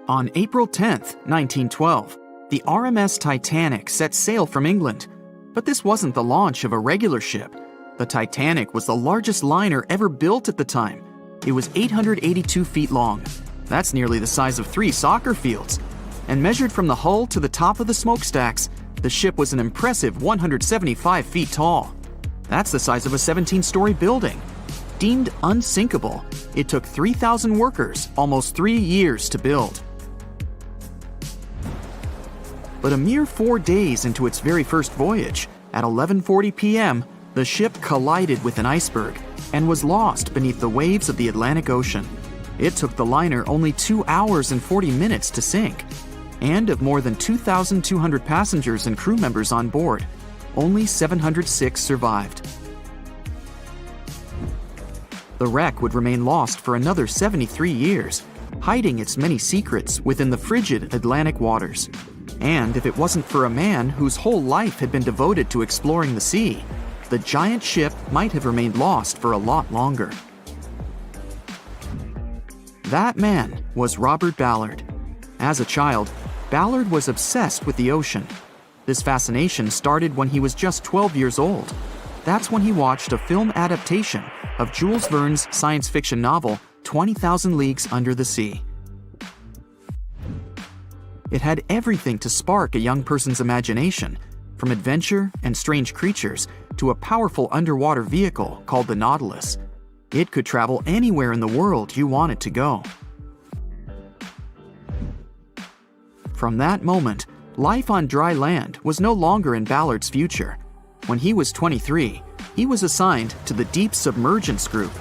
On April 10, 1912, the RMS Titanic set sail from England. But this wasn't the launch of a regular ship. The Titanic was the largest liner ever built at the time. It was 882 feet long. That's nearly the size of 3 soccer fields. And measured from the hull to the top of the smokestacks, the ship was an impressive 175 feet tall. That's the size of a 17-story building. Deemed unsinkable, it took 3,000 workers almost 3 years to build. But a mere 4 days into its very first voyage, at 11:40 p.m., the ship collided with an iceberg and was lost beneath the waves of the Atlantic Ocean. It took the liner only 2 hours and 40 minutes to sink. And of more than 2,200 passengers and crew members on board, only 706 survived. The wreck would remain lost for another 73 years, hiding its many secrets within the frigid Atlantic waters. And if it wasn't for a man whose whole life had been devoted to exploring the sea, the giant ship might have remained lost for a lot longer. That man was Robert Ballard. As a child, Ballard was obsessed with the ocean. This fascination started when he was just 12 years old. That's when he watched a film adaptation of Jules Verne's science fiction novel, 20,000 Leagues Under the Sea. It had everything to spark a young person's imagination, from adventure and strange creatures to a powerful underwater vehicle called the Nautilus. It could travel anywhere in the world you wanted to go. From that moment, life on dry land was no longer in Ballard's future. When he was 23, he was assigned to the Deep Submergence Group.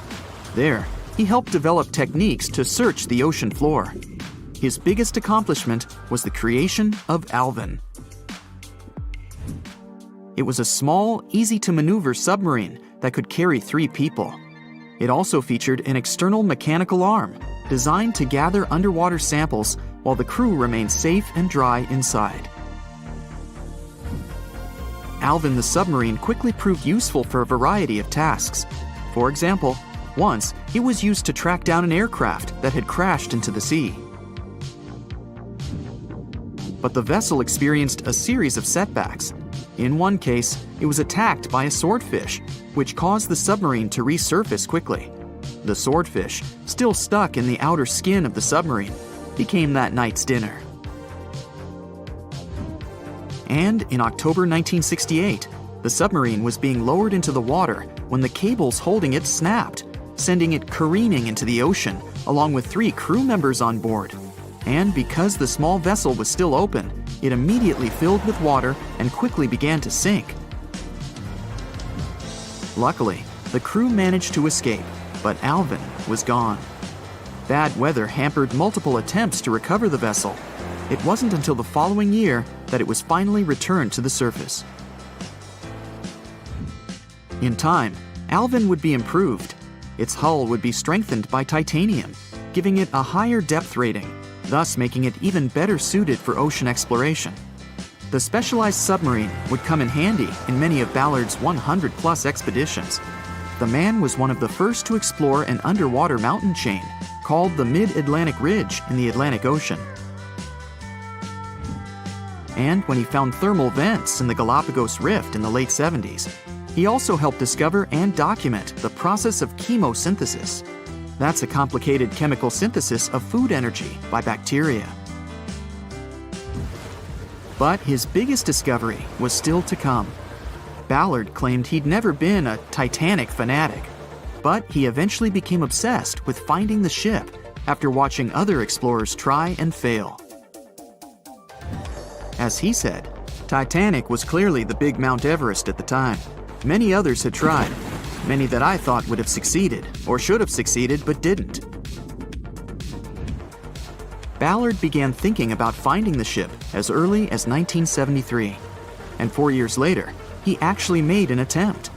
There, he helped develop techniques to search the ocean floor. His biggest accomplishment was the creation of Alvin. It was a small, easy-to-maneuver submarine that could carry 3 people. It also featured an external mechanical arm designed to gather underwater samples while the crew remained safe and dry inside. Alvin the submarine quickly proved useful for a variety of tasks. For example, once it was used to track down an aircraft that had crashed into the sea. But the vessel experienced a series of setbacks. In one case, it was attacked by a swordfish, which caused the submarine to resurface quickly. The swordfish, still stuck in the outer skin of the submarine, became that night's dinner. And in October 1968, the submarine was being lowered into the water when the cables holding it snapped, sending it careening into the ocean along with 3 crew members on board. And because the small vessel was still open, it immediately filled with water and quickly began to sink. Luckily, the crew managed to escape, but Alvin was gone. Bad weather hampered multiple attempts to recover the vessel. It wasn't until the following year that it was finally returned to the surface. In time, Alvin would be improved. Its hull would be strengthened by titanium, giving it a higher depth rating, thus making it even better suited for ocean exploration. The specialized submarine would come in handy in many of Ballard's 100-plus expeditions. The man was one of the first to explore an underwater mountain chain called the Mid-Atlantic Ridge in the Atlantic Ocean. And when he found thermal vents in the Galapagos Rift in the late 70s, he also helped discover and document the process of chemosynthesis. That's a complicated chemical synthesis of food energy by bacteria. But his biggest discovery was still to come. Ballard claimed he'd never been a Titanic fanatic, but he eventually became obsessed with finding the ship after watching other explorers try and fail. As he said, Titanic was clearly the big Mount Everest at the time. Many others had tried, many that I thought would have succeeded, or should have succeeded but didn't. Ballard began thinking about finding the ship as early as 1973, and 4 years later, he actually made an attempt.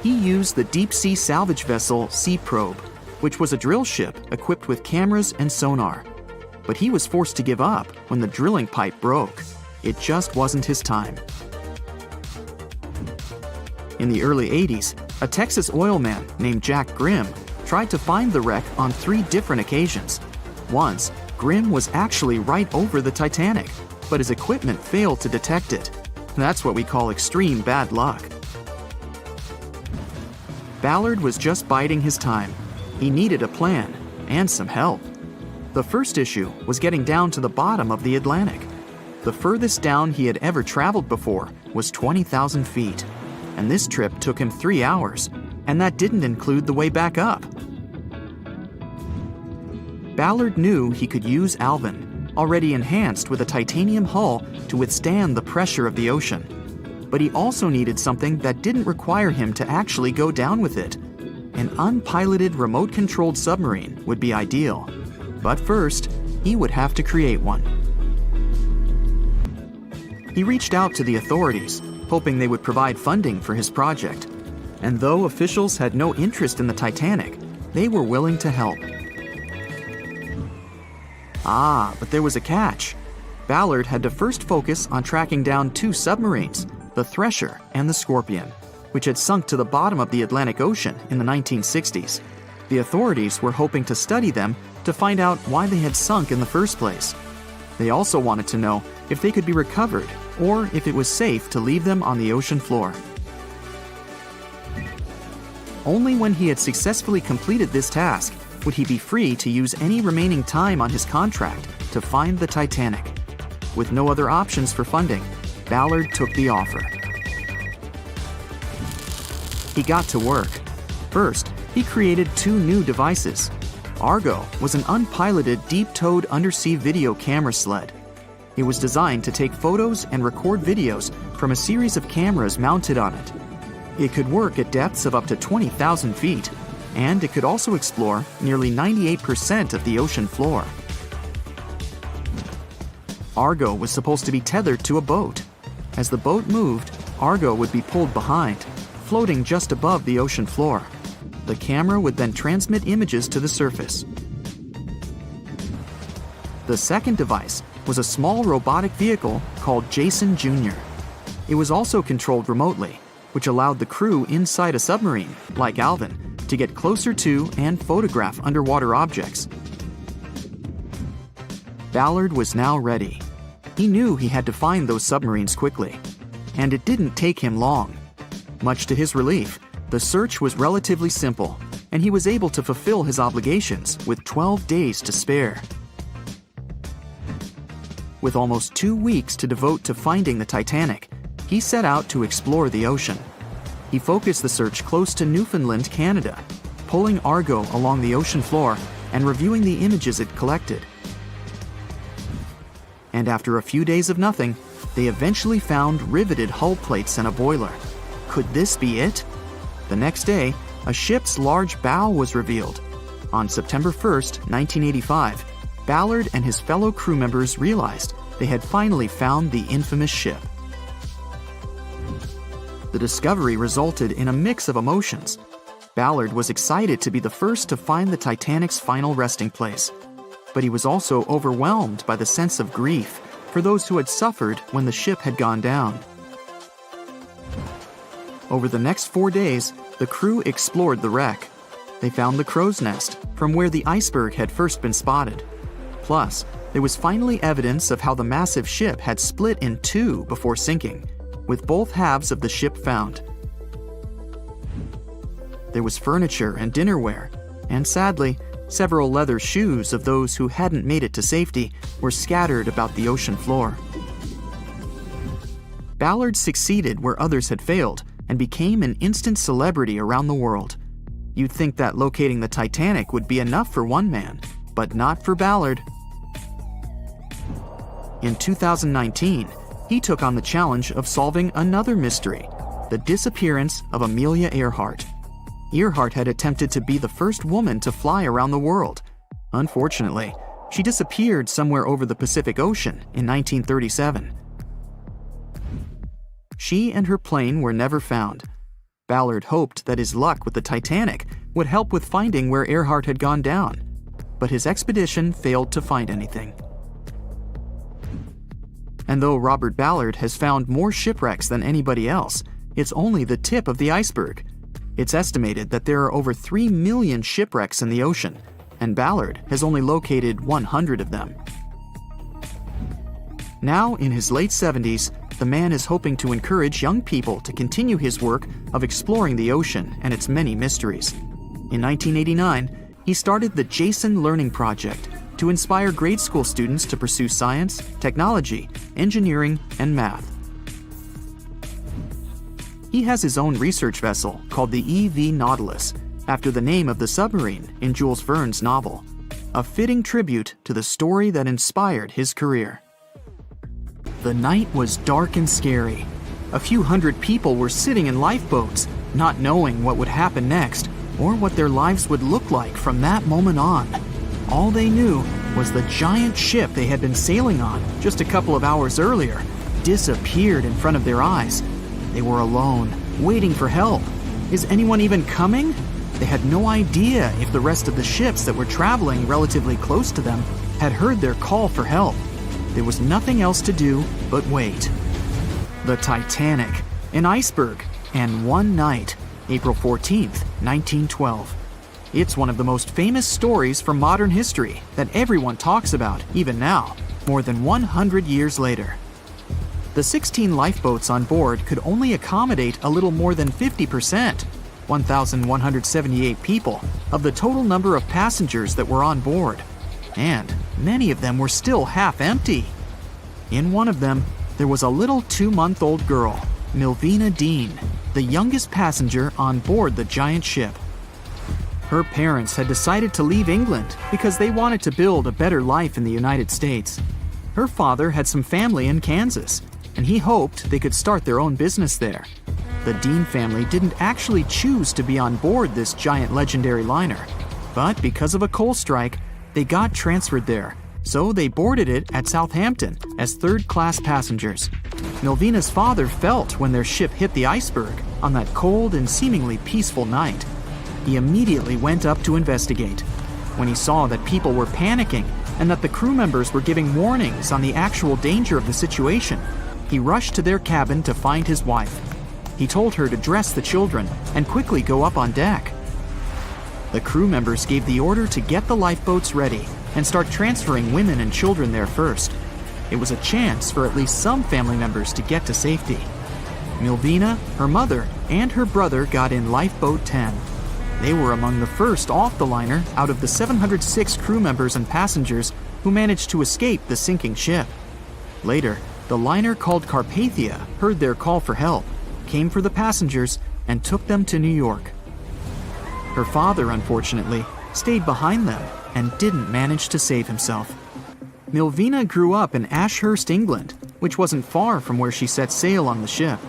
He used the deep-sea salvage vessel Sea Probe, which was a drill ship equipped with cameras and sonar. But he was forced to give up when the drilling pipe broke. It just wasn't his time. In the early 80s, a Texas oil man named Jack Grimm tried to find the wreck on 3 different occasions. Once, Grimm was actually right over the Titanic, but his equipment failed to detect it. That's what we call extreme bad luck. Ballard was just biding his time. He needed a plan and some help. The first issue was getting down to the bottom of the Atlantic. The furthest down he had ever traveled before was 20,000 feet, and this trip took him 3 hours, and that didn't include the way back up. Ballard knew he could use Alvin, already enhanced with a titanium hull to withstand the pressure of the ocean. But he also needed something that didn't require him to actually go down with it. An unpiloted remote-controlled submarine would be ideal. But first, he would have to create one. He reached out to the authorities, hoping they would provide funding for his project. And though officials had no interest in the Titanic, they were willing to help. But there was a catch. Ballard had to first focus on tracking down 2 submarines, the Thresher and the Scorpion, which had sunk to the bottom of the Atlantic Ocean in the 1960s. The authorities were hoping to study them to find out why they had sunk in the first place. They also wanted to know if they could be recovered or if it was safe to leave them on the ocean floor. Only when he had successfully completed this task would he be free to use any remaining time on his contract to find the Titanic. With no other options for funding, Ballard took the offer. He got to work. First, he created 2 new devices. Argo was an unpiloted deep-towed undersea video camera sled. It was designed to take photos and record videos from a series of cameras mounted on it. It could work at depths of up to 20,000 feet, and it could also explore nearly 98% of the ocean floor. Argo was supposed to be tethered to a boat. As the boat moved, Argo would be pulled behind, floating just above the ocean floor. The camera would then transmit images to the surface. The second device was a small robotic vehicle called Jason Jr. It was also controlled remotely, which allowed the crew inside a submarine, like Alvin, to get closer to and photograph underwater objects. Ballard was now ready. He knew he had to find those submarines quickly, and it didn't take him long. Much to his relief, the search was relatively simple, and he was able to fulfill his obligations with 12 days to spare. With almost 2 weeks to devote to finding the Titanic, he set out to explore the ocean. He focused the search close to Newfoundland, Canada, pulling Argo along the ocean floor and reviewing the images it collected. And after a few days of nothing, they eventually found riveted hull plates and a boiler. Could this be it? The next day, a ship's large bow was revealed. On September 1st, 1985, Ballard and his fellow crew members realized they had finally found the infamous ship. The discovery resulted in a mix of emotions. Ballard was excited to be the first to find the Titanic's final resting place, but he was also overwhelmed by the sense of grief for those who had suffered when the ship had gone down. Over the next 4 days, the crew explored the wreck. They found the crow's nest, from where the iceberg had first been spotted. Plus, there was finally evidence of how the massive ship had split in two before sinking, with both halves of the ship found. There was furniture and dinnerware, and sadly, several leather shoes of those who hadn't made it to safety were scattered about the ocean floor. Ballard succeeded where others had failed and became an instant celebrity around the world. You'd think that locating the Titanic would be enough for one man, but not for Ballard. In 2019, he took on the challenge of solving another mystery, the disappearance of Amelia Earhart. Earhart had attempted to be the first woman to fly around the world. Unfortunately, she disappeared somewhere over the Pacific Ocean in 1937. She and her plane were never found. Ballard hoped that his luck with the Titanic would help with finding where Earhart had gone down, but his expedition failed to find anything. And though Robert Ballard has found more shipwrecks than anybody else, it's only the tip of the iceberg. It's estimated that there are over 3 million shipwrecks in the ocean, and Ballard has only located 100 of them. Now, in his late 70s, the man is hoping to encourage young people to continue his work of exploring the ocean and its many mysteries. In 1989, he started the Jason Learning Project to inspire grade school students to pursue science, technology, engineering, and math. He has his own research vessel called the EV Nautilus, after the name of the submarine in Jules Verne's novel, a fitting tribute to the story that inspired his career. The night was dark and scary. A few hundred people were sitting in lifeboats, not knowing what would happen next or what their lives would look like from that moment on. All they knew was the giant ship they had been sailing on just a couple of hours earlier disappeared in front of their eyes. They were alone, waiting for help. Is anyone even coming? They had no idea if the rest of the ships that were traveling relatively close to them had heard their call for help. There was nothing else to do but wait. The Titanic, an iceberg, and one night, April 14th, 1912. It's one of the most famous stories from modern history that everyone talks about, even now, more than 100 years later. The 16 lifeboats on board could only accommodate a little more than 50%, 1,178 people, of the total number of passengers that were on board. And many of them were still half empty. In one of them, there was a little 2-month-old girl, Milvina Dean, the youngest passenger on board the giant ship. Her parents had decided to leave England because they wanted to build a better life in the United States. Her father had some family in Kansas, and he hoped they could start their own business there. The Dean family didn't actually choose to be on board this giant legendary liner, but because of a coal strike, they got transferred there, so they boarded it at Southampton as third-class passengers. Milvina's father felt when their ship hit the iceberg on that cold and seemingly peaceful night. He immediately went up to investigate. When he saw that people were panicking and that the crew members were giving warnings on the actual danger of the situation, he rushed to their cabin to find his wife. He told her to dress the children and quickly go up on deck. The crew members gave the order to get the lifeboats ready and start transferring women and children there first. It was a chance for at least some family members to get to safety. Milvina, her mother, and her brother got in Lifeboat 10. They were among the first off the liner out of the 706 crew members and passengers who managed to escape the sinking ship. Later, the liner called Carpathia heard their call for help, came for the passengers, and took them to New York. Her father, unfortunately, stayed behind them and didn't manage to save himself. Milvina grew up in Ashurst, England, which wasn't far from where she set sail on the ship.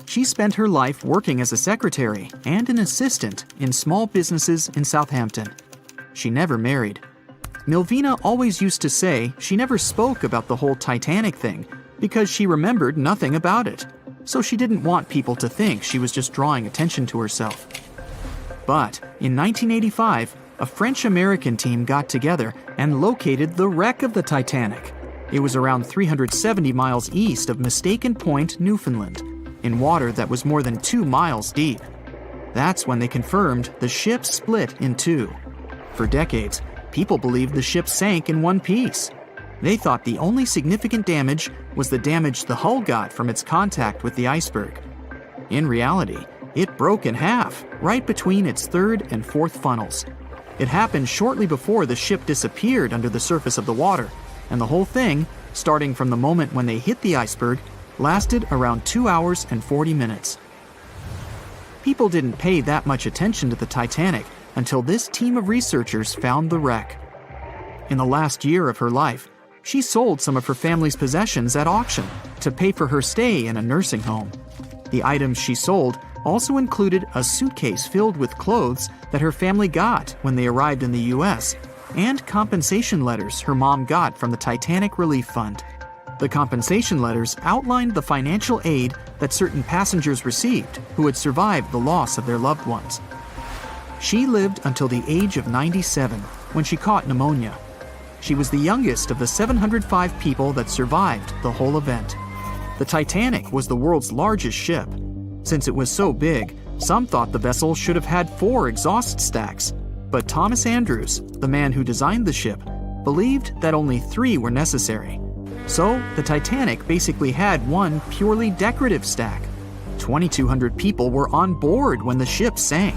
She spent her life working as a secretary and an assistant in small businesses in Southampton. She never married. Milvina always used to say she never spoke about the whole Titanic thing because she remembered nothing about it, so she didn't want people to think she was just drawing attention to herself. But in 1985, a French-American team got together and located the wreck of the Titanic. It was around 370 miles east of Mistaken Point, Newfoundland, in water that was more than 2 miles deep. That's when they confirmed the ship split in two. For decades, people believed the ship sank in one piece. They thought the only significant damage was the damage the hull got from its contact with the iceberg. In reality, it broke in half, right between its third and fourth funnels. It happened shortly before the ship disappeared under the surface of the water, and the whole thing, starting from the moment when they hit the iceberg, lasted around 2 hours and 40 minutes. People didn't pay that much attention to the Titanic until this team of researchers found the wreck. In the last year of her life, she sold some of her family's possessions at auction to pay for her stay in a nursing home. The items she sold also included a suitcase filled with clothes that her family got when they arrived in the US, and compensation letters her mom got from the Titanic Relief Fund. The compensation letters outlined the financial aid that certain passengers received who had survived the loss of their loved ones. She lived until the age of 97 when she caught pneumonia. She was the youngest of the 705 people that survived the whole event. The Titanic was the world's largest ship. Since it was so big, some thought the vessel should have had 4 exhaust stacks. But Thomas Andrews, the man who designed the ship, believed that only 3 were necessary. So, the Titanic basically had one purely decorative stack. 2,200 people were on board when the ship sank.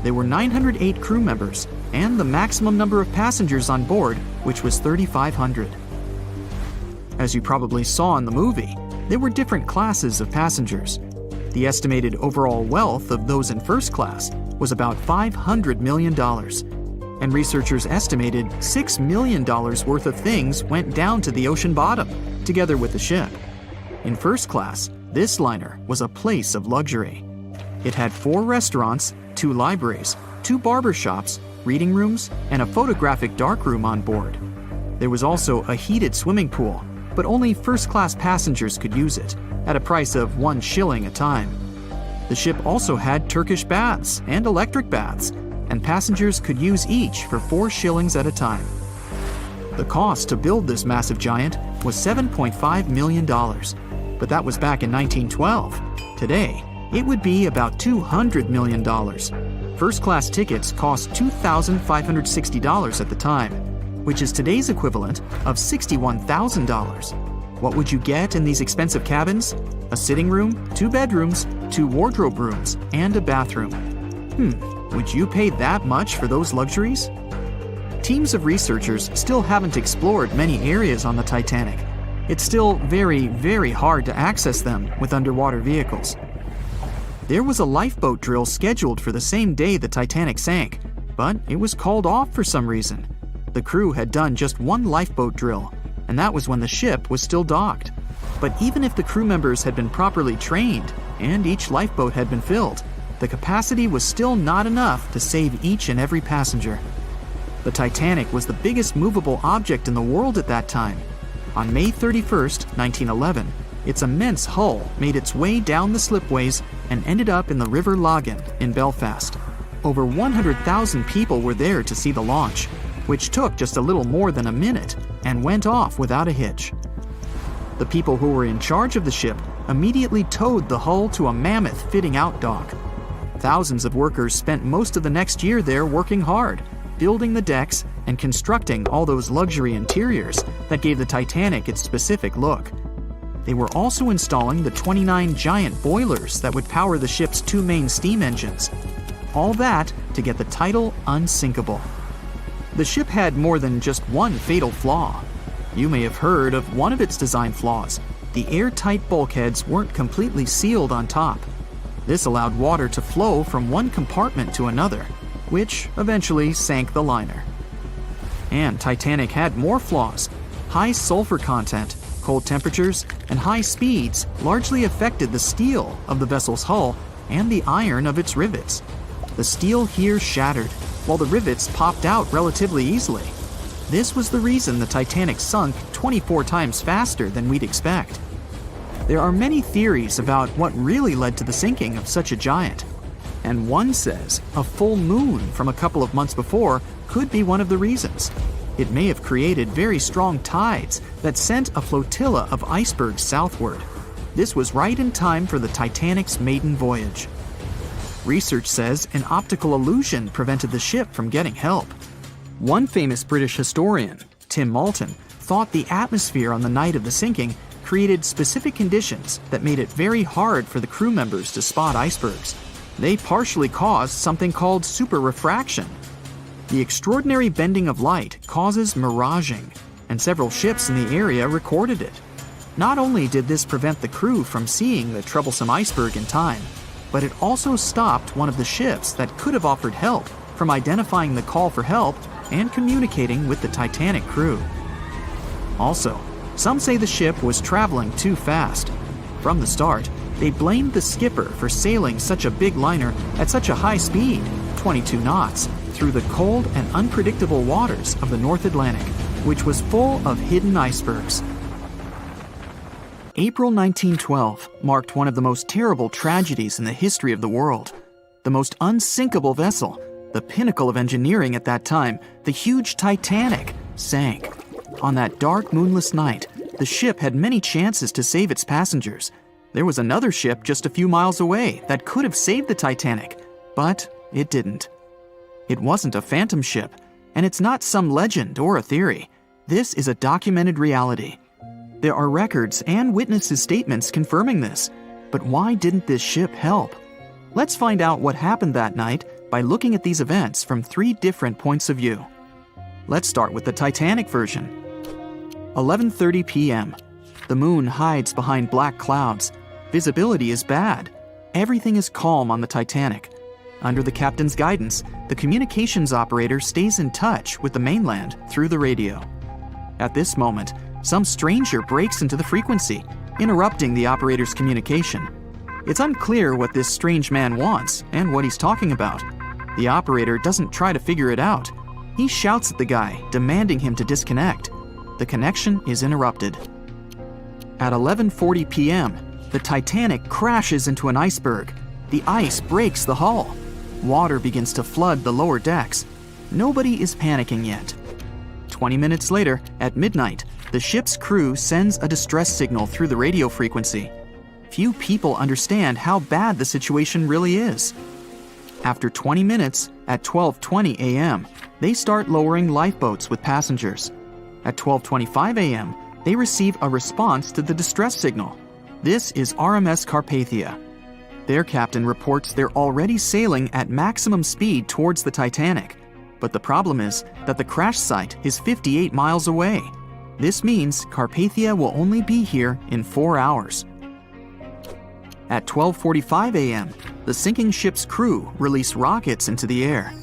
There were 908 crew members, and the maximum number of passengers on board, which was 3,500. As you probably saw in the movie, there were different classes of passengers. The estimated overall wealth of those in first class was about $500 million. And researchers estimated $6 million worth of things went down to the ocean bottom, together with the ship. In first class, this liner was a place of luxury. It had 4 restaurants, 2 libraries, 2 barber shops, reading rooms, and a photographic darkroom on board. There was also a heated swimming pool, but only first-class passengers could use it, at a price of 1 shilling a time. The ship also had Turkish baths and electric baths, and passengers could use each for 4 shillings at a time. The cost to build this massive giant was $7.5 million, but that was back in 1912. Today, it would be about $200 million. First-class tickets cost $2,560 at the time, which is today's equivalent of $61,000. What would you get in these expensive cabins? A sitting room, 2 bedrooms, 2 wardrobe rooms, and a bathroom. Would you pay that much for those luxuries? Teams of researchers still haven't explored many areas on the Titanic. It's still very, very hard to access them with underwater vehicles. There was a lifeboat drill scheduled for the same day the Titanic sank, but it was called off for some reason. The crew had done just 1 lifeboat drill, and that was when the ship was still docked. But even if the crew members had been properly trained and each lifeboat had been filled, the capacity was still not enough to save each and every passenger. The Titanic was the biggest movable object in the world at that time. On May 31st, 1911, its immense hull made its way down the slipways and ended up in the River Lagan in Belfast. Over 100,000 people were there to see the launch, which took just a little more than a minute and went off without a hitch. The people who were in charge of the ship immediately towed the hull to a mammoth fitting-out dock. Thousands of workers spent most of the next year there working hard, building the decks and constructing all those luxury interiors that gave the Titanic its specific look. They were also installing the 29 giant boilers that would power the ship's 2 main steam engines. All that to get the title unsinkable. The ship had more than just one fatal flaw. You may have heard of one of its design flaws. The airtight bulkheads weren't completely sealed on top. This allowed water to flow from one compartment to another, which eventually sank the liner. And Titanic had more flaws. High sulfur content, cold temperatures, and high speeds largely affected the steel of the vessel's hull and the iron of its rivets. The steel here shattered, while the rivets popped out relatively easily. This was the reason the Titanic sunk 24 times faster than we'd expect. There are many theories about what really led to the sinking of such a giant. And one says a full moon from a couple of months before could be one of the reasons. It may have created very strong tides that sent a flotilla of icebergs southward. This was right in time for the Titanic's maiden voyage. Research says an optical illusion prevented the ship from getting help. One famous British historian, Tim Moulton, thought the atmosphere on the night of the sinking created specific conditions that made it very hard for the crew members to spot icebergs. They partially caused something called superrefraction. The extraordinary bending of light causes miraging, and several ships in the area recorded it. Not only did this prevent the crew from seeing the troublesome iceberg in time, but it also stopped one of the ships that could have offered help from identifying the call for help and communicating with the Titanic crew. Also, some say the ship was traveling too fast. From the start, they blamed the skipper for sailing such a big liner at such a high speed, 22 knots, through the cold and unpredictable waters of the North Atlantic, which was full of hidden icebergs. April 1912 marked one of the most terrible tragedies in the history of the world. The most unsinkable vessel, the pinnacle of engineering at that time, the huge Titanic, sank. On that dark, moonless night, the ship had many chances to save its passengers. There was another ship just a few miles away that could have saved the Titanic, but it didn't. It wasn't a phantom ship, and it's not some legend or a theory. This is a documented reality. There are records and witnesses' statements confirming this. But why didn't this ship help? Let's find out what happened that night by looking at these events from 3 different points of view. Let's start with the Titanic version. 11:30 p.m. The moon hides behind black clouds. Visibility is bad. Everything is calm on the Titanic. Under the captain's guidance, the communications operator stays in touch with the mainland through the radio. At this moment, some stranger breaks into the frequency, interrupting the operator's communication. It's unclear what this strange man wants and what he's talking about. The operator doesn't try to figure it out. He shouts at the guy, demanding him to disconnect. The connection is interrupted. At 11:40 p.m., the Titanic crashes into an iceberg. The ice breaks the hull. Water begins to flood the lower decks. Nobody is panicking yet. 20 minutes later, at midnight, the ship's crew sends a distress signal through the radio frequency. Few people understand how bad the situation really is. After 20 minutes, at 12:20 a.m., they start lowering lifeboats with passengers. At 12:25 a.m., they receive a response to the distress signal. This is RMS Carpathia. Their captain reports they're already sailing at maximum speed towards the Titanic. But the problem is that the crash site is 58 miles away. This means Carpathia will only be here in 4 hours. At 12:45 a.m., the sinking ship's crew release rockets into the air.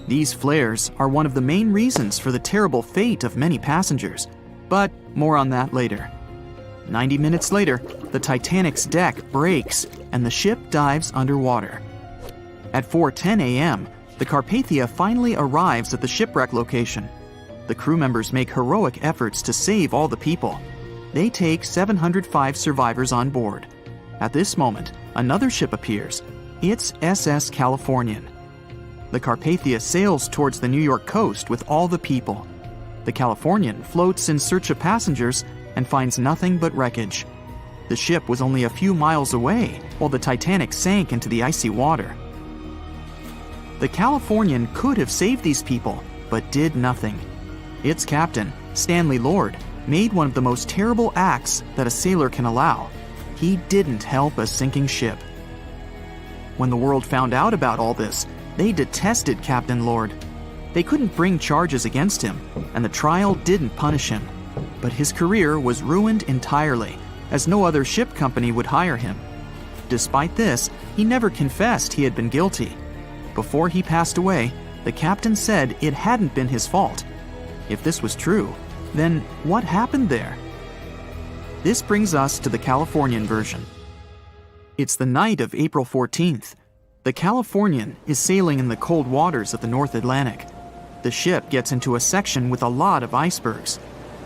These flares are one of the main reasons for the terrible fate of many passengers, but more on that later. 90 minutes later, the Titanic's deck breaks and the ship dives underwater. At 4:10 a.m., the Carpathia finally arrives at the shipwreck location. The crew members make heroic efforts to save all the people. They take 705 survivors on board. At this moment, another ship appears. It's SS Californian. The Carpathia sails towards the New York coast with all the people. The Californian floats in search of passengers and finds nothing but wreckage. The ship was only a few miles away while the Titanic sank into the icy water. The Californian could have saved these people, but did nothing. Its captain, Stanley Lord, made one of the most terrible acts that a sailor can allow. He didn't help a sinking ship. When the world found out about all this, they detested Captain Lord. They couldn't bring charges against him, and the trial didn't punish him. But his career was ruined entirely, as no other ship company would hire him. Despite this, he never confessed he had been guilty. Before he passed away, the captain said it hadn't been his fault. If this was true, then what happened there? This brings us to the Californian version. It's the night of April 14th. The Californian is sailing in the cold waters of the North Atlantic. The ship gets into a section with a lot of icebergs.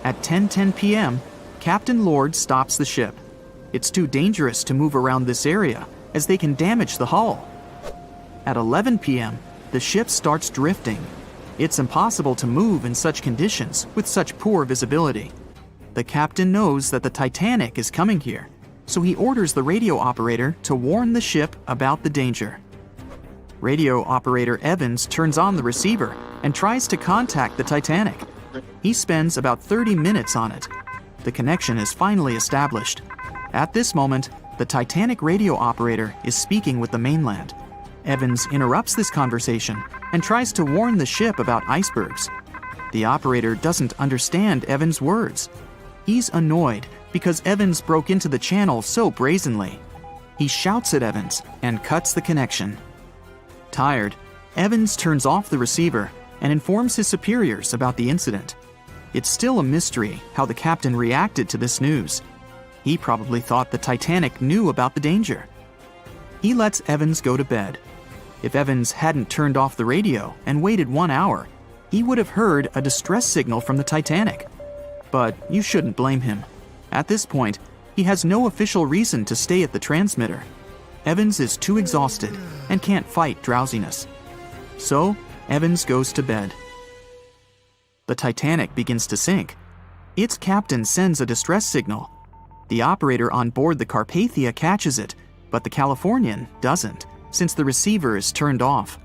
At 10:10 p.m., Captain Lord stops the ship. It's too dangerous to move around this area, as they can damage the hull. At 11 p.m., the ship starts drifting. It's impossible to move in such conditions with such poor visibility. The captain knows that the Titanic is coming here, so he orders the radio operator to warn the ship about the danger. Radio operator Evans turns on the receiver and tries to contact the Titanic. He spends about 30 minutes on it. The connection is finally established. At this moment, the Titanic radio operator is speaking with the mainland. Evans interrupts this conversation and tries to warn the ship about icebergs. The operator doesn't understand Evans' words. He's annoyed because Evans broke into the channel so brazenly. He shouts at Evans and cuts the connection. Tired, Evans turns off the receiver and informs his superiors about the incident. It's still a mystery how the captain reacted to this news. He probably thought the Titanic knew about the danger. He lets Evans go to bed. If Evans hadn't turned off the radio and waited 1 hour, he would have heard a distress signal from the Titanic. But you shouldn't blame him. At this point, he has no official reason to stay at the transmitter. Evans is too exhausted and can't fight drowsiness. So, Evans goes to bed. The Titanic begins to sink. Its captain sends a distress signal. The operator on board the Carpathia catches it, but the Californian doesn't, since the receiver is turned off.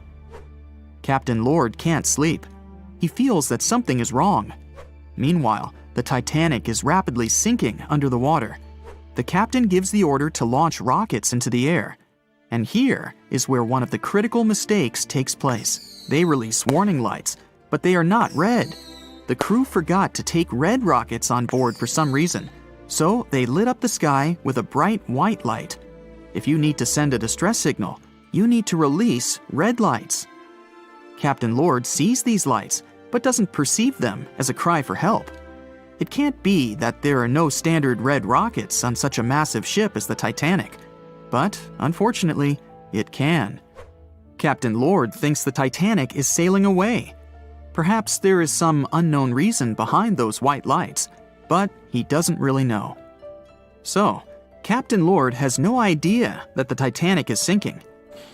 Captain Lord can't sleep. He feels that something is wrong. Meanwhile, the Titanic is rapidly sinking under the water. The captain gives the order to launch rockets into the air. And here is where one of the critical mistakes takes place. They release warning lights, but they are not red. The crew forgot to take red rockets on board for some reason, so they lit up the sky with a bright white light. If you need to send a distress signal, you need to release red lights. Captain Lord sees these lights, but doesn't perceive them as a cry for help. It can't be that there are no standard red rockets on such a massive ship as the Titanic. But, unfortunately, it can. Captain Lord thinks the Titanic is sailing away. Perhaps there is some unknown reason behind those white lights, but he doesn't really know. So, Captain Lord has no idea that the Titanic is sinking.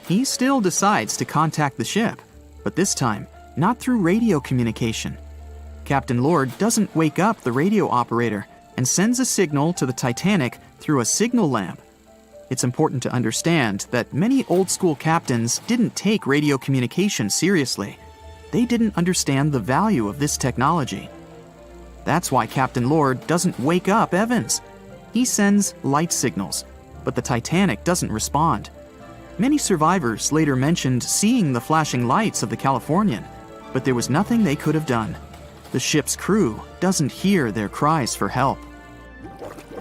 He still decides to contact the ship, but this time, not through radio communication. Captain Lord doesn't wake up the radio operator and sends a signal to the Titanic through a signal lamp. It's important to understand that many old-school captains didn't take radio communication seriously. They didn't understand the value of this technology. That's why Captain Lord doesn't wake up Evans. He sends light signals, but the Titanic doesn't respond. Many survivors later mentioned seeing the flashing lights of the Californian, but there was nothing they could have done. The ship's crew doesn't hear their cries for help.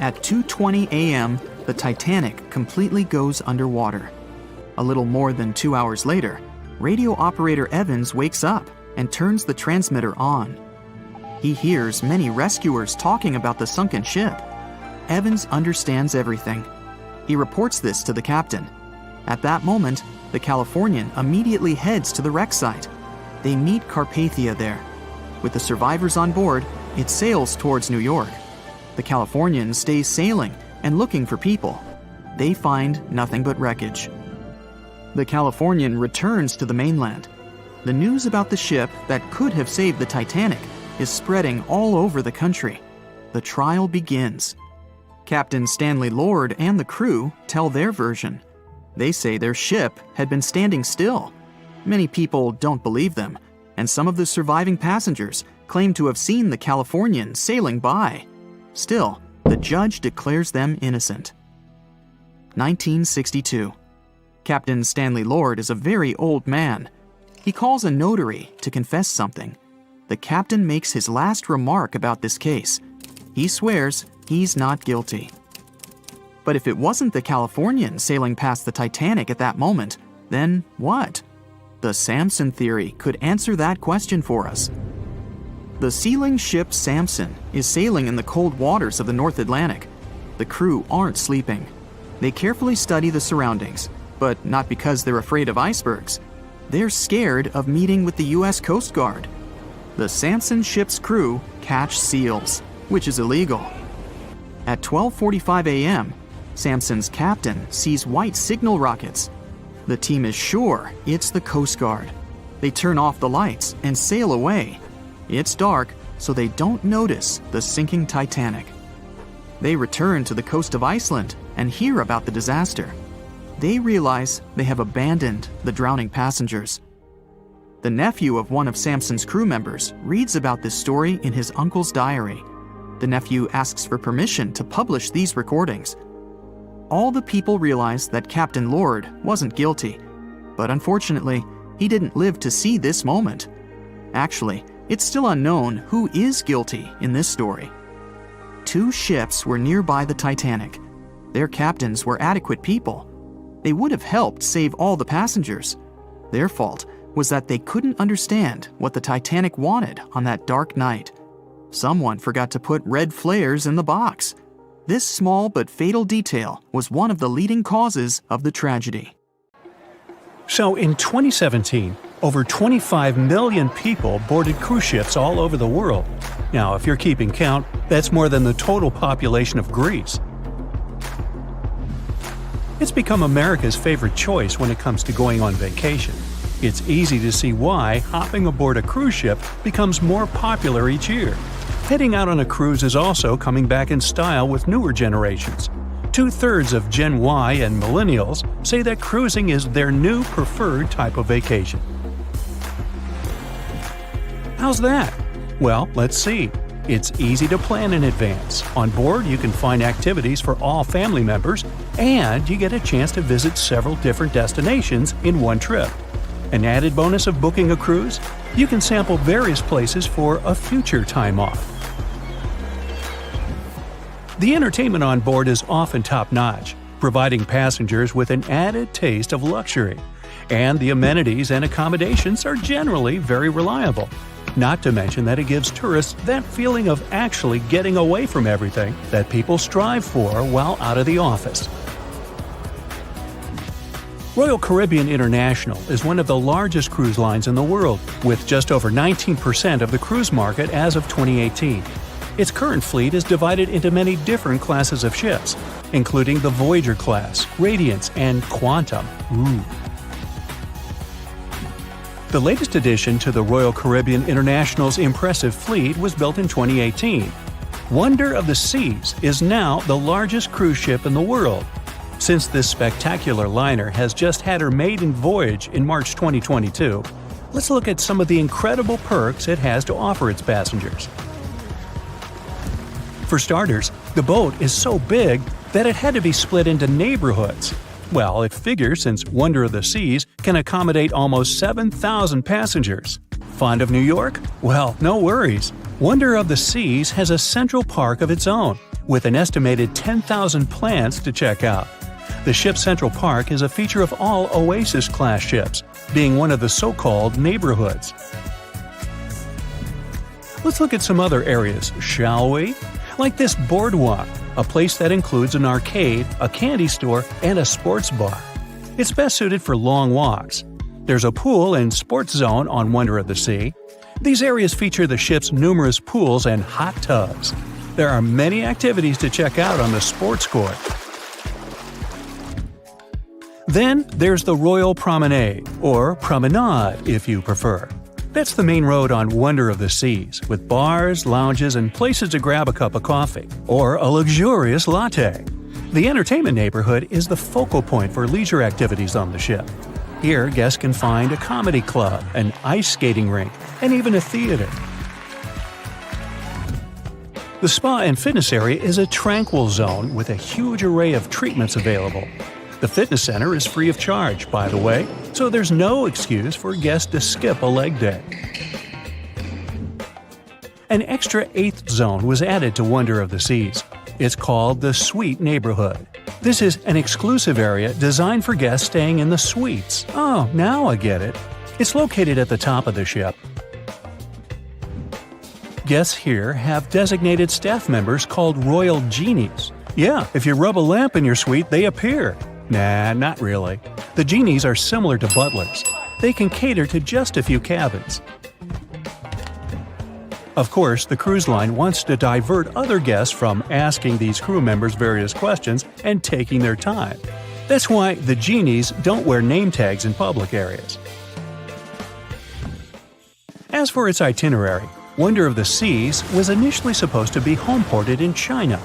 At 2:20 a.m., the Titanic completely goes underwater. A little more than 2 hours later, radio operator Evans wakes up and turns the transmitter on. He hears many rescuers talking about the sunken ship. Evans understands everything. He reports this to the captain. At that moment, the Californian immediately heads to the wreck site. They meet Carpathia there. With the survivors on board, it sails towards New York. The Californian stays sailing and looking for people. They find nothing but wreckage. The Californian returns to the mainland. The news about the ship that could have saved the Titanic is spreading all over the country. The trial begins. Captain Stanley Lord and the crew tell their version. They say their ship had been standing still. Many people don't believe them, and some of the surviving passengers claim to have seen the Californian sailing by. Still, the judge declares them innocent. 1962. Captain Stanley Lord is a very old man. He calls a notary to confess something. The captain makes his last remark about this case. He swears he's not guilty. But if it wasn't the Californian sailing past the Titanic at that moment, then what? The Samson theory could answer that question for us. The sealing ship Samson is sailing in the cold waters of the North Atlantic. The crew aren't sleeping. They carefully study the surroundings, but not because they're afraid of icebergs. They're scared of meeting with the U.S. Coast Guard. The Samson ship's crew catch seals, which is illegal. At 12:45 a.m., Samson's captain sees white signal rockets. The team is sure it's the Coast Guard. They turn off the lights and sail away. It's dark, so they don't notice the sinking Titanic. They return to the coast of Iceland and hear about the disaster. They realize they have abandoned the drowning passengers. The nephew of one of Samson's crew members reads about this story in his uncle's diary. The nephew asks for permission to publish these recordings. All the people realize that Captain Lord wasn't guilty, but unfortunately, he didn't live to see this moment. Actually, it's still unknown who is guilty in this story. 2 ships were nearby the Titanic. Their captains were adequate people. They would have helped save all the passengers. Their fault was that they couldn't understand what the Titanic wanted on that dark night. Someone forgot to put red flares in the box. This small but fatal detail was one of the leading causes of the tragedy. So in 2017, over 25 million people boarded cruise ships all over the world. Now, if you're keeping count, that's more than the total population of Greece. It's become America's favorite choice when it comes to going on vacation. It's easy to see why hopping aboard a cruise ship becomes more popular each year. Heading out on a cruise is also coming back in style with newer generations. 2/3 of Gen Y and millennials say that cruising is their new preferred type of vacation. How's that? Well, let's see. It's easy to plan in advance. On board, you can find activities for all family members, and you get a chance to visit several different destinations in one trip. An added bonus of booking a cruise? You can sample various places for a future time off. The entertainment on board is often top-notch, providing passengers with an added taste of luxury. And the amenities and accommodations are generally very reliable. Not to mention that it gives tourists that feeling of actually getting away from everything that people strive for while out of the office. Royal Caribbean International is one of the largest cruise lines in the world, with just over 19% of the cruise market as of 2018. Its current fleet is divided into many different classes of ships, including the Voyager class, Radiance, and Quantum. The latest addition to the Royal Caribbean International's impressive fleet was built in 2018. Wonder of the Seas is now the largest cruise ship in the world. Since this spectacular liner has just had her maiden voyage in March 2022, let's look at some of the incredible perks it has to offer its passengers. For starters, the boat is so big that it had to be split into neighborhoods. Well, it figures since Wonder of the Seas can accommodate almost 7,000 passengers. Fond of New York? Well, no worries. Wonder of the Seas has a central park of its own, with an estimated 10,000 plants to check out. The ship's central park is a feature of all Oasis-class ships, being one of the so-called neighborhoods. Let's look at some other areas, shall we? Like this boardwalk, a place that includes an arcade, a candy store, and a sports bar. It's best suited for long walks. There's a pool and sports zone on Wonder of the Sea. These areas feature the ship's numerous pools and hot tubs. There are many activities to check out on the sports court. Then there's the Royal Promenade, or Promenade if you prefer. That's the main road on Wonder of the Seas, with bars, lounges, and places to grab a cup of coffee, or a luxurious latte. The entertainment neighborhood is the focal point for leisure activities on the ship. Here, guests can find a comedy club, an ice skating rink, and even a theater. The spa and fitness area is a tranquil zone with a huge array of treatments available. The fitness center is free of charge, by the way, so there's no excuse for guests to skip a leg day. An extra eighth zone was added to Wonder of the Seas. It's called the Suite Neighborhood. This is an exclusive area designed for guests staying in the suites. Oh, now I get it. It's located at the top of the ship. Guests here have designated staff members called Royal Genies. Yeah, if you rub a lamp in your suite, they appear. Nah, not really. The genies are similar to butlers. They can cater to just a few cabins. Of course, the cruise line wants to divert other guests from asking these crew members various questions and taking their time. That's why the genies don't wear name tags in public areas. As for its itinerary, Wonder of the Seas was initially supposed to be homeported in China,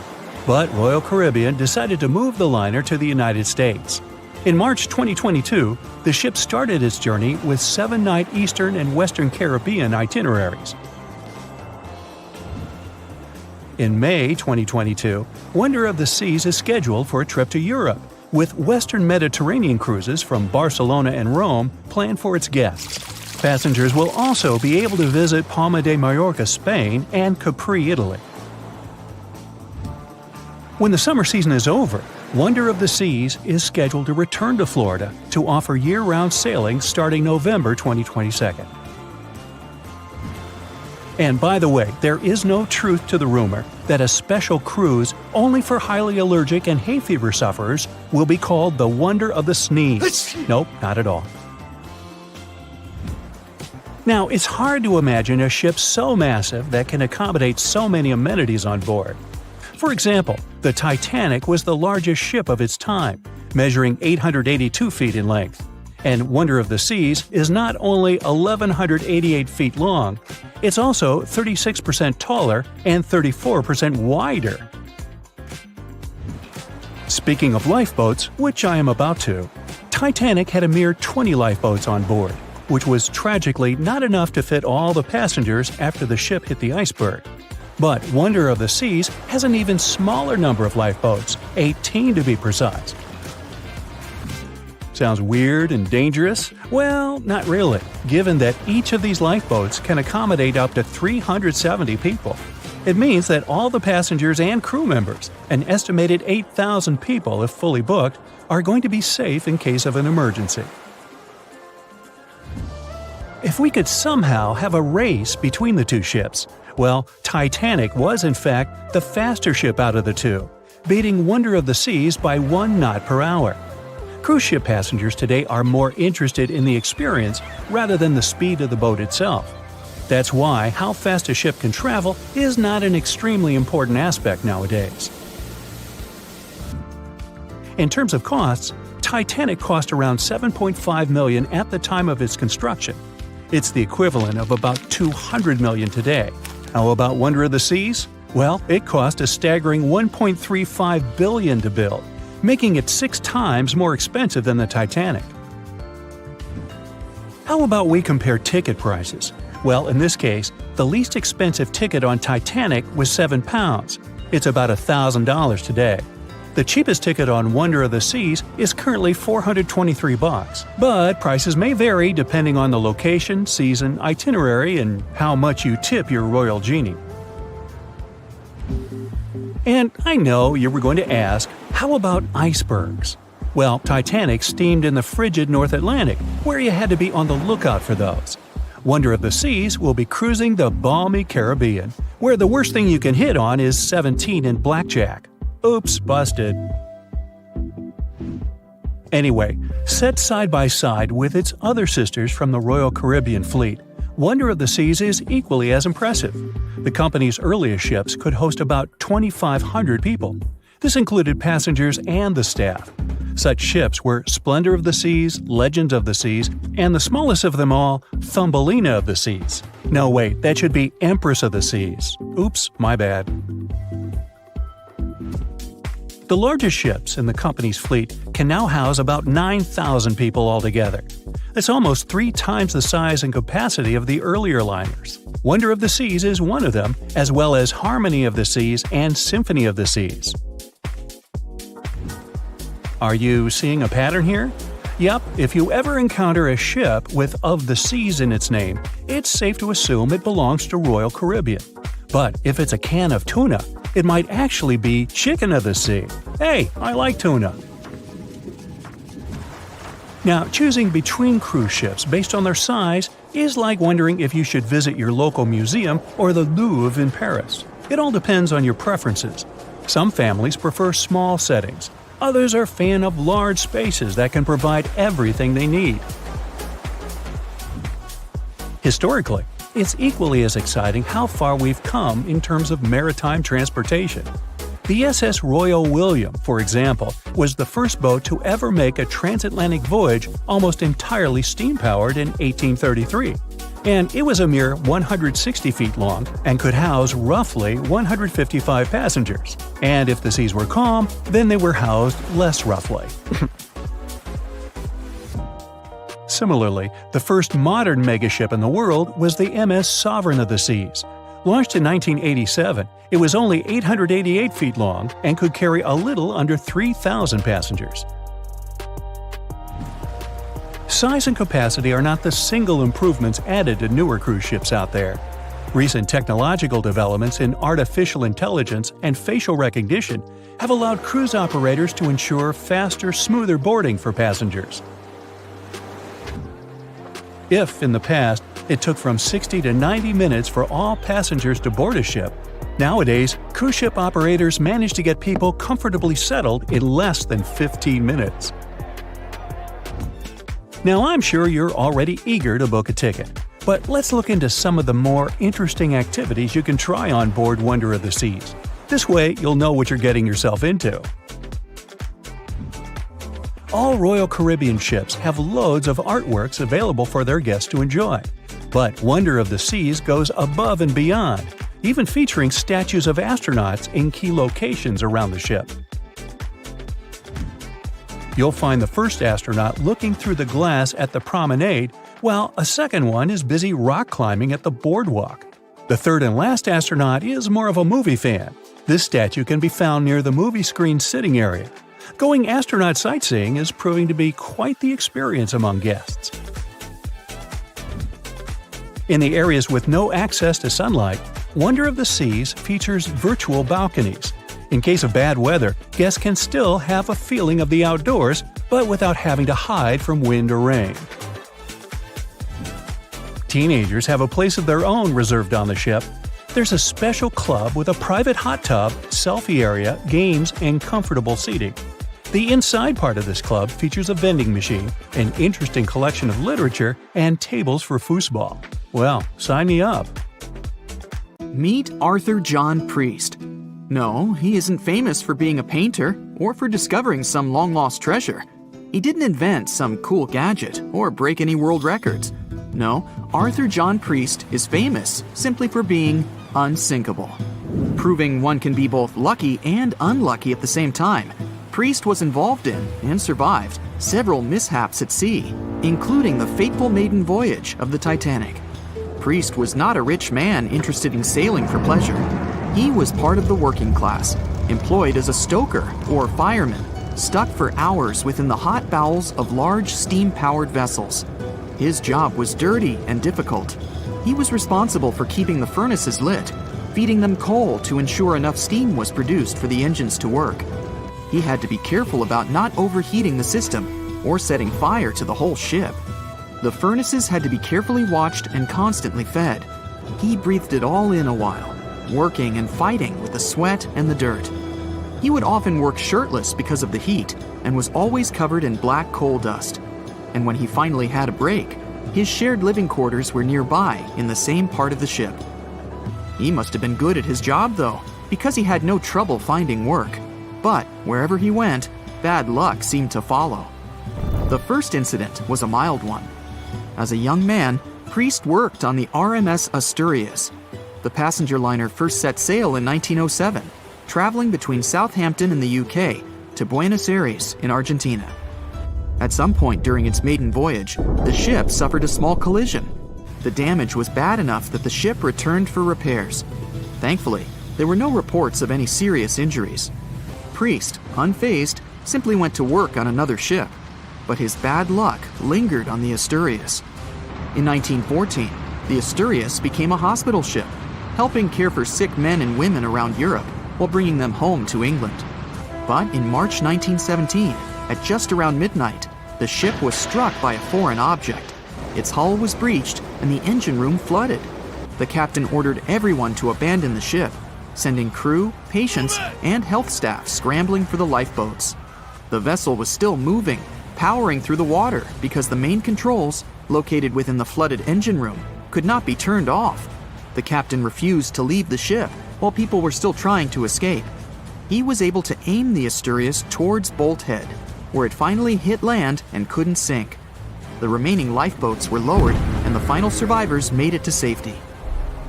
but Royal Caribbean decided to move the liner to the United States. In March 2022, the ship started its journey with 7-night Eastern and Western Caribbean itineraries. In May 2022, Wonder of the Seas is scheduled for a trip to Europe, with Western Mediterranean cruises from Barcelona and Rome planned for its guests. Passengers will also be able to visit Palma de Mallorca, Spain, and Capri, Italy. When the summer season is over, Wonder of the Seas is scheduled to return to Florida to offer year-round sailing starting November 2022. And by the way, there is no truth to the rumor that a special cruise only for highly allergic and hay fever sufferers will be called the Wonder of the Sneeze. Nope, not at all. Now, it's hard to imagine a ship so massive that can accommodate so many amenities on board. For example, the Titanic was the largest ship of its time, measuring 882 feet in length. And Wonder of the Seas is not only 1,188 feet long, it's also 36% taller and 34% wider. Speaking of lifeboats, which I am about to, Titanic had a mere 20 lifeboats on board, which was tragically not enough to fit all the passengers after the ship hit the iceberg. But Wonder of the Seas has an even smaller number of lifeboats, 18 to be precise. Sounds weird and dangerous? Well, not really, given that each of these lifeboats can accommodate up to 370 people. It means that all the passengers and crew members, an estimated 8,000 people if fully booked, are going to be safe in case of an emergency. If we could somehow have a race between the two ships, well, Titanic was in fact the faster ship out of the two, beating Wonder of the Seas by 1 knot per hour. Cruise ship passengers today are more interested in the experience rather than the speed of the boat itself. That's why how fast a ship can travel is not an extremely important aspect nowadays. In terms of costs, Titanic cost around $7.5 million at the time of its construction. It's the equivalent of about $200 million today. How about Wonder of the Seas? Well, it cost a staggering $1.35 billion to build, making it 6 times more expensive than the Titanic. How about we compare ticket prices? Well, in this case, the least expensive ticket on Titanic was £7. It's about $1,000 today. The cheapest ticket on Wonder of the Seas is currently $423, but prices may vary depending on the location, season, itinerary, and how much you tip your Royal Genie. And I know you were going to ask, how about icebergs? Well, Titanic steamed in the frigid North Atlantic, where you had to be on the lookout for those. Wonder of the Seas will be cruising the balmy Caribbean, where the worst thing you can hit on is 17 and blackjack. Oops, busted. Anyway, set side by side with its other sisters from the Royal Caribbean fleet, Wonder of the Seas is equally as impressive. The company's earliest ships could host about 2,500 people. This included passengers and the staff. Such ships were Splendor of the Seas, Legend of the Seas, and the smallest of them all, Thumbelina of the Seas. No, wait, that should be Empress of the Seas. Oops, my bad. The largest ships in the company's fleet can now house about 9,000 people altogether. That's almost 3 times the size and capacity of the earlier liners. Wonder of the Seas is one of them, as well as Harmony of the Seas and Symphony of the Seas. Are you seeing a pattern here? Yep, if you ever encounter a ship with "of the Seas" in its name, it's safe to assume it belongs to Royal Caribbean. But if it's a can of tuna, it might actually be Chicken of the Sea. Hey, I like tuna. Now, choosing between cruise ships based on their size is like wondering if you should visit your local museum or the Louvre in Paris. It all depends on your preferences. Some families prefer small settings. Others are a fan of large spaces that can provide everything they need. Historically, it's equally as exciting how far we've come in terms of maritime transportation. The SS Royal William, for example, was the first boat to ever make a transatlantic voyage almost entirely steam-powered in 1833. And it was a mere 160 feet long and could house roughly 155 passengers. And if the seas were calm, then they were housed less roughly. Similarly, the first modern megaship in the world was the MS Sovereign of the Seas. Launched in 1987, it was only 888 feet long and could carry a little under 3,000 passengers. Size and capacity are not the single improvements added to newer cruise ships out there. Recent technological developments in artificial intelligence and facial recognition have allowed cruise operators to ensure faster, smoother boarding for passengers. If, in the past, it took from 60 to 90 minutes for all passengers to board a ship, nowadays, cruise ship operators manage to get people comfortably settled in less than 15 minutes. Now, I'm sure you're already eager to book a ticket, but let's look into some of the more interesting activities you can try on board Wonder of the Seas. This way, you'll know what you're getting yourself into. All Royal Caribbean ships have loads of artworks available for their guests to enjoy. But Wonder of the Seas goes above and beyond, even featuring statues of astronauts in key locations around the ship. You'll find the first astronaut looking through the glass at the promenade, while a second one is busy rock climbing at the boardwalk. The third and last astronaut is more of a movie fan. This statue can be found near the movie screen sitting area. Going astronaut sightseeing is proving to be quite the experience among guests. In the areas with no access to sunlight, Wonder of the Seas features virtual balconies. In case of bad weather, guests can still have a feeling of the outdoors, but without having to hide from wind or rain. Teenagers have a place of their own reserved on the ship. There's a special club with a private hot tub, selfie area, games, and comfortable seating. The inside part of this club features a vending machine, an interesting collection of literature, and tables for foosball. Well, sign me up. Meet Arthur John Priest. No, he isn't famous for being a painter or for discovering some long-lost treasure. He didn't invent some cool gadget or break any world records. No, Arthur John Priest is famous simply for being unsinkable. Proving one can be both lucky and unlucky at the same time, Priest was involved in, and survived, several mishaps at sea, including the fateful maiden voyage of the Titanic. Priest was not a rich man interested in sailing for pleasure. He was part of the working class, employed as a stoker or fireman, stuck for hours within the hot bowels of large steam-powered vessels. His job was dirty and difficult. He was responsible for keeping the furnaces lit, feeding them coal to ensure enough steam was produced for the engines to work. He had to be careful about not overheating the system or setting fire to the whole ship. The furnaces had to be carefully watched and constantly fed. He breathed it all in a while, working and fighting with the sweat and the dirt. He would often work shirtless because of the heat, and was always covered in black coal dust. And when he finally had a break, his shared living quarters were nearby in the same part of the ship. He must have been good at his job, though, because he had no trouble finding work. But wherever he went, bad luck seemed to follow. The first incident was a mild one. As a young man, Priest worked on the RMS Asturias. The passenger liner first set sail in 1907, traveling between Southampton in the UK to Buenos Aires in Argentina. At some point during its maiden voyage, the ship suffered a small collision. The damage was bad enough that the ship returned for repairs. Thankfully, there were no reports of any serious injuries. Priest, unfazed, simply went to work on another ship, but his bad luck lingered on the Asturias. In 1914, the Asturias became a hospital ship, helping care for sick men and women around Europe while bringing them home to England. But in March 1917, at just around midnight, the ship was struck by a foreign object. Its hull was breached and the engine room flooded. The captain ordered everyone to abandon the ship, sending crew, patients, and health staff scrambling for the lifeboats. The vessel was still moving, powering through the water because the main controls, located within the flooded engine room, could not be turned off. The captain refused to leave the ship while people were still trying to escape. He was able to aim the Asturias towards Bolt Head, where it finally hit land and couldn't sink. The remaining lifeboats were lowered and the final survivors made it to safety.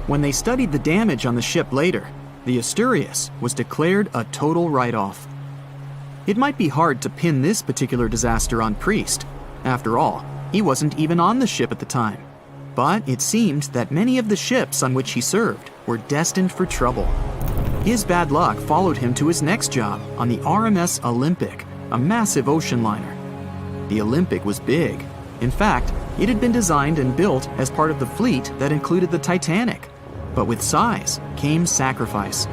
When they studied the damage on the ship later, the Asturias was declared a total write-off. It might be hard to pin this particular disaster on Priest. After all, he wasn't even on the ship at the time. But it seemed that many of the ships on which he served were destined for trouble. His bad luck followed him to his next job on the RMS Olympic, a massive ocean liner. The Olympic was big. In fact, it had been designed and built as part of the fleet that included the Titanic. But with size came sacrifice.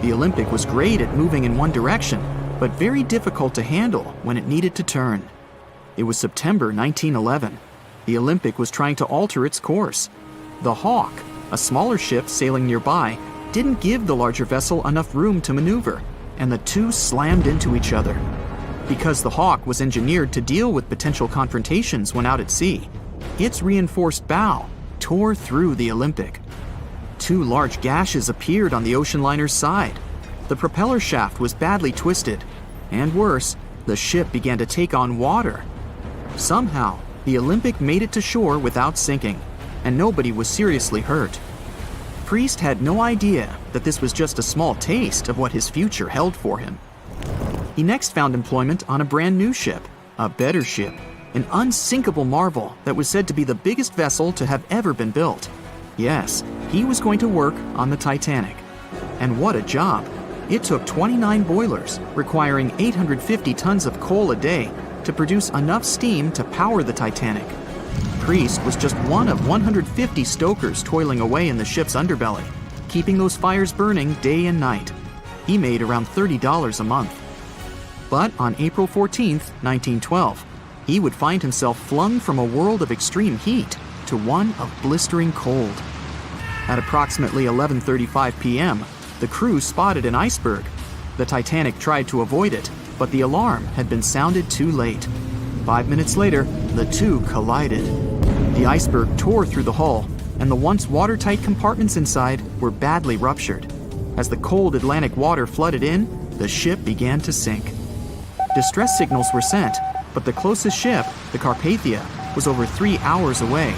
The Olympic was great at moving in one direction, but very difficult to handle when it needed to turn. It was September 1911. The Olympic was trying to alter its course. The Hawk, a smaller ship sailing nearby, didn't give the larger vessel enough room to maneuver, and the two slammed into each other. Because the Hawk was engineered to deal with potential confrontations when out at sea, its reinforced bow tore through the Olympic. Two large gashes appeared on the ocean liner's side. The propeller shaft was badly twisted, and worse, the ship began to take on water. Somehow, the Olympic made it to shore without sinking, and nobody was seriously hurt. Priest had no idea that this was just a small taste of what his future held for him. He next found employment on a brand new ship, a better ship, an unsinkable marvel that was said to be the biggest vessel to have ever been built. Yes, he was going to work on the Titanic. And what a job! It took 29 boilers, requiring 850 tons of coal a day to produce enough steam to power the Titanic. Priest was just one of 150 stokers toiling away in the ship's underbelly, keeping those fires burning day and night. He made around $30 a month. But on April 14, 1912, he would find himself flung from a world of extreme heat to one of blistering cold. At approximately 11:35 p.m., the crew spotted an iceberg. The Titanic tried to avoid it, but the alarm had been sounded too late. 5 minutes later, the two collided. The iceberg tore through the hull, and the once watertight compartments inside were badly ruptured. As the cold Atlantic water flooded in, the ship began to sink. Distress signals were sent, but the closest ship, the Carpathia, was over 3 hours away.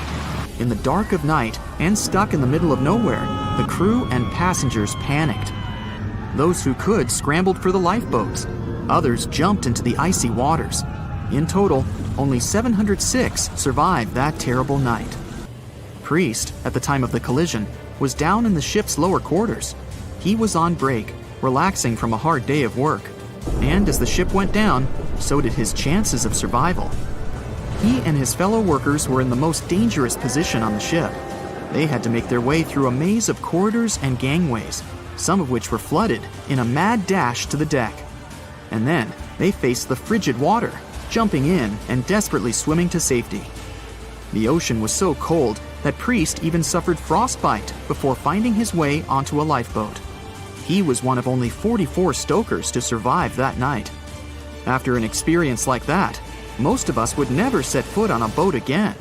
In the dark of night and stuck in the middle of nowhere, the crew and passengers panicked. Those who could scrambled for the lifeboats. Others jumped into the icy waters. In total, only 706 survived that terrible night. Priest, at the time of the collision, was down in the ship's lower quarters. He was on break, relaxing from a hard day of work. And as the ship went down, so did his chances of survival. He and his fellow workers were in the most dangerous position on the ship. They had to make their way through a maze of corridors and gangways, some of which were flooded, in a mad dash to the deck. And then they faced the frigid water, jumping in and desperately swimming to safety. The ocean was so cold that Priest even suffered frostbite before finding his way onto a lifeboat. He was one of only 44 stokers to survive that night. After an experience like that, most of us would never set foot on a boat again.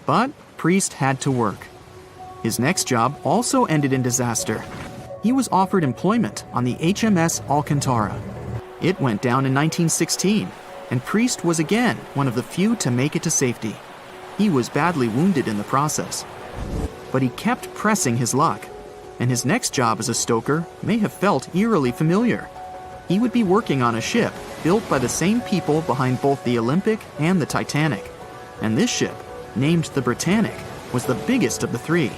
But Priest had to work. His next job also ended in disaster. He was offered employment on the HMS Alcantara. It went down in 1916, and Priest was again one of the few to make it to safety. He was badly wounded in the process. But he kept pressing his luck, and his next job as a stoker may have felt eerily familiar. He would be working on a ship built by the same people behind both the Olympic and the Titanic. And this ship, named the Britannic, was the biggest of the three.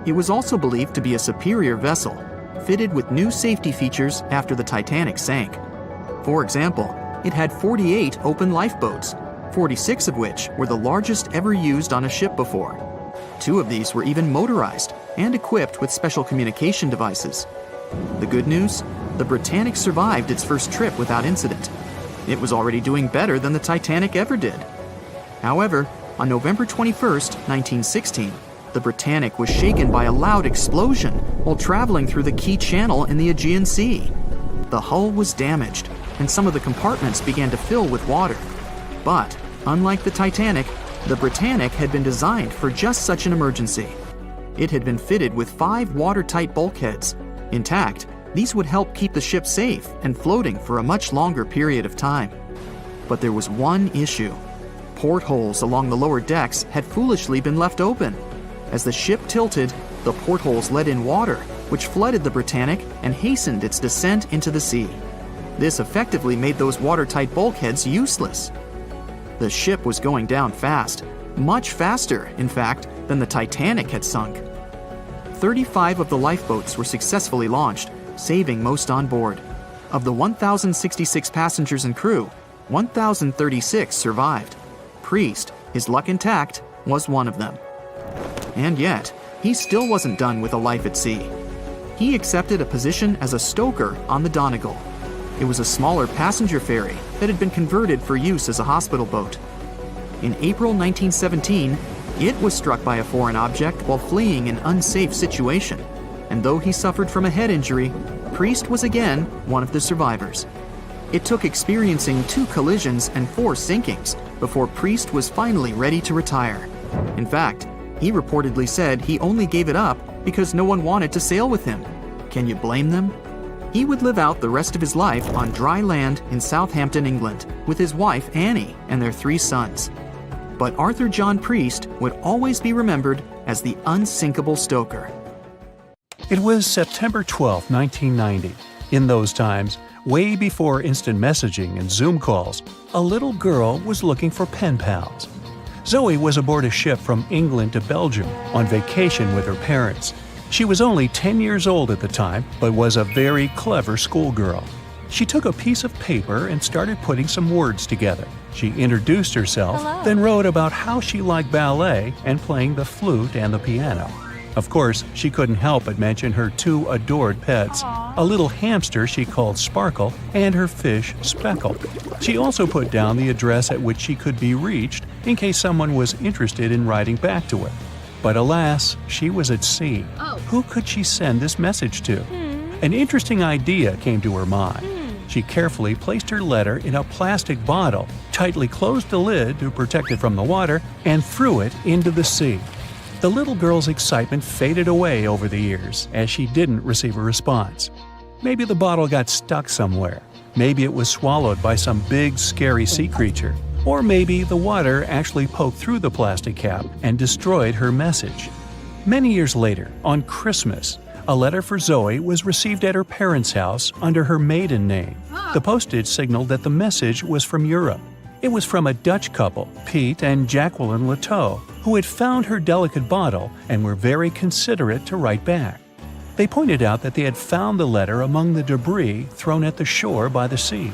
It was also believed to be a superior vessel, fitted with new safety features after the Titanic sank. For example, it had 48 open lifeboats, 46 of which were the largest ever used on a ship before. 2 of these were even motorized and equipped with special communication devices. The good news? The Britannic survived its first trip without incident. It was already doing better than the Titanic ever did. However, on November 21st, 1916, the Britannic was shaken by a loud explosion while traveling through the key channel in the Aegean Sea. The hull was damaged, and some of the compartments began to fill with water. But, unlike the Titanic, the Britannic had been designed for just such an emergency. It had been fitted with 5 watertight bulkheads. Intact, these would help keep the ship safe and floating for a much longer period of time. But there was one issue. Portholes along the lower decks had foolishly been left open. As the ship tilted, the portholes let in water, which flooded the Britannic and hastened its descent into the sea. This effectively made those watertight bulkheads useless. The ship was going down fast, much faster, in fact, than the Titanic had sunk. 35 of the lifeboats were successfully launched, saving most on board. Of the 1,066 passengers and crew, 1,036 survived. Priest, his luck intact, was one of them. And yet, he still wasn't done with a life at sea. He accepted a position as a stoker on the Donegal. It was a smaller passenger ferry that had been converted for use as a hospital boat. In April 1917, it was struck by a foreign object while fleeing an unsafe situation, and though he suffered from a head injury, Priest was again one of the survivors. It took experiencing 2 collisions and 4 sinkings before Priest was finally ready to retire. In fact, he reportedly said he only gave it up because no one wanted to sail with him. Can you blame them? He would live out the rest of his life on dry land in Southampton, England, with his wife Annie and their 3 sons. But Arthur John Priest would always be remembered as the unsinkable stoker. It was September 12, 1990. In those times, way before instant messaging and Zoom calls, a little girl was looking for pen pals. Zoe was aboard a ship from England to Belgium on vacation with her parents. She was only 10 years old at the time, but was a very clever schoolgirl. She took a piece of paper and started putting some words together. She introduced herself, then wrote about how she liked ballet and playing the flute and the piano. Of course, she couldn't help but mention her 2 adored pets, a little hamster she called Sparkle and her fish Speckle. She also put down the address at which she could be reached in case someone was interested in writing back to her. But alas, she was at sea. Who could she send this message to? An interesting idea came to her mind. She carefully placed her letter in a plastic bottle, tightly closed the lid to protect it from the water, and threw it into the sea. The little girl's excitement faded away over the years as she didn't receive a response. Maybe the bottle got stuck somewhere. Maybe it was swallowed by some big, scary sea creature. Or maybe the water actually poked through the plastic cap and destroyed her message. Many years later, on Christmas, a letter for Zoe was received at her parents' house under her maiden name. The postage signaled that the message was from Europe. It was from a Dutch couple, Piet and Jacqueline Leteau, who had found her delicate bottle and were very considerate to write back. They pointed out that they had found the letter among the debris thrown at the shore by the sea.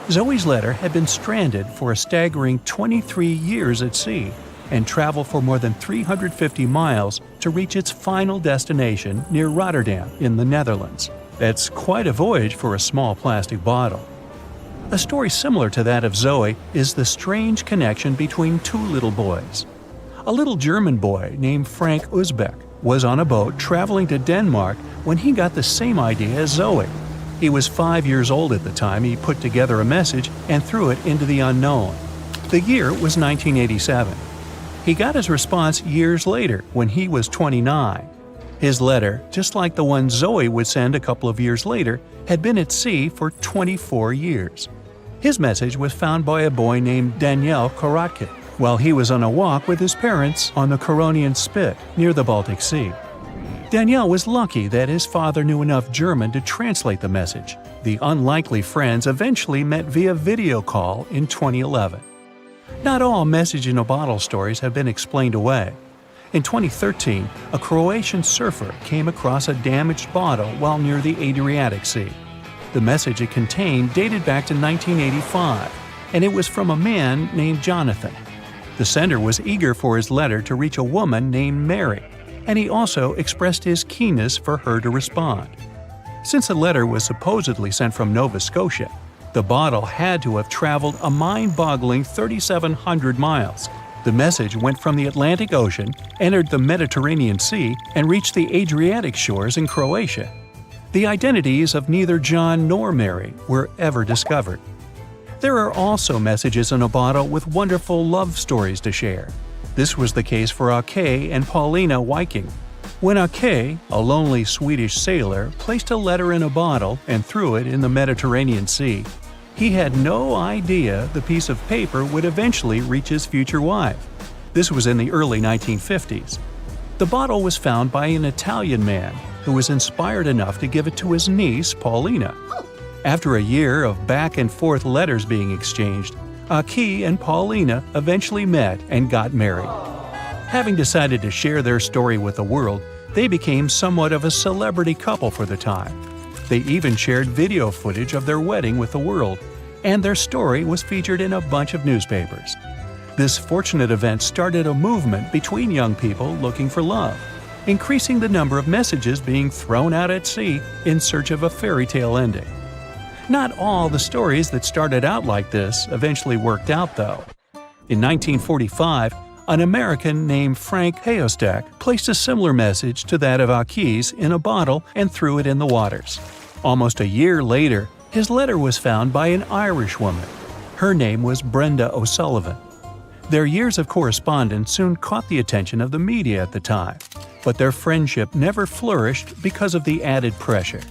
Zoe's letter had been stranded for a staggering 23 years at sea and traveled for more than 350 miles to reach its final destination near Rotterdam in the Netherlands. That's quite a voyage for a small plastic bottle. A story similar to that of Zoe is the strange connection between 2 little boys. A little German boy named Frank Uzbek was on a boat traveling to Denmark when he got the same idea as Zoe. He was 5 years old at the time he put together a message and threw it into the unknown. The year was 1987. He got his response years later when he was 29. His letter, just like the one Zoe would send a couple of years later, had been at sea for 24 years. His message was found by a boy named Daniel Korotkin while he was on a walk with his parents on the Curonian Spit near the Baltic Sea. Daniel was lucky that his father knew enough German to translate the message. The unlikely friends eventually met via video call in 2011. Not all message-in-a-bottle stories have been explained away. In 2013, a Croatian surfer came across a damaged bottle while near the Adriatic Sea. The message it contained dated back to 1985, and it was from a man named Jonathan. The sender was eager for his letter to reach a woman named Mary, and he also expressed his keenness for her to respond. Since the letter was supposedly sent from Nova Scotia, the bottle had to have traveled a mind-boggling 3,700 miles. The message went from the Atlantic Ocean, entered the Mediterranean Sea, and reached the Adriatic shores in Croatia. The identities of neither John nor Mary were ever discovered. There are also messages in a bottle with wonderful love stories to share. This was the case for Ake and Paulina Viking. When Ake, a lonely Swedish sailor, placed a letter in a bottle and threw it in the Mediterranean Sea, he had no idea the piece of paper would eventually reach his future wife. This was in the early 1950s. The bottle was found by an Italian man who was inspired enough to give it to his niece, Paulina. After a year of back-and-forth letters being exchanged, Ake and Paulina eventually met and got married. Having decided to share their story with the world, they became somewhat of a celebrity couple for the time. They even shared video footage of their wedding with the world, and their story was featured in a bunch of newspapers. This fortunate event started a movement between young people looking for love, increasing the number of messages being thrown out at sea in search of a fairy tale ending. Not all the stories that started out like this eventually worked out, though. In 1945, an American named Frank Hayostak placed a similar message to that of Ake's in a bottle and threw it in the waters. Almost a year later, his letter was found by an Irish woman. Her name was Brenda O'Sullivan. Their years of correspondence soon caught the attention of the media at the time, but their friendship never flourished because of the added pressure.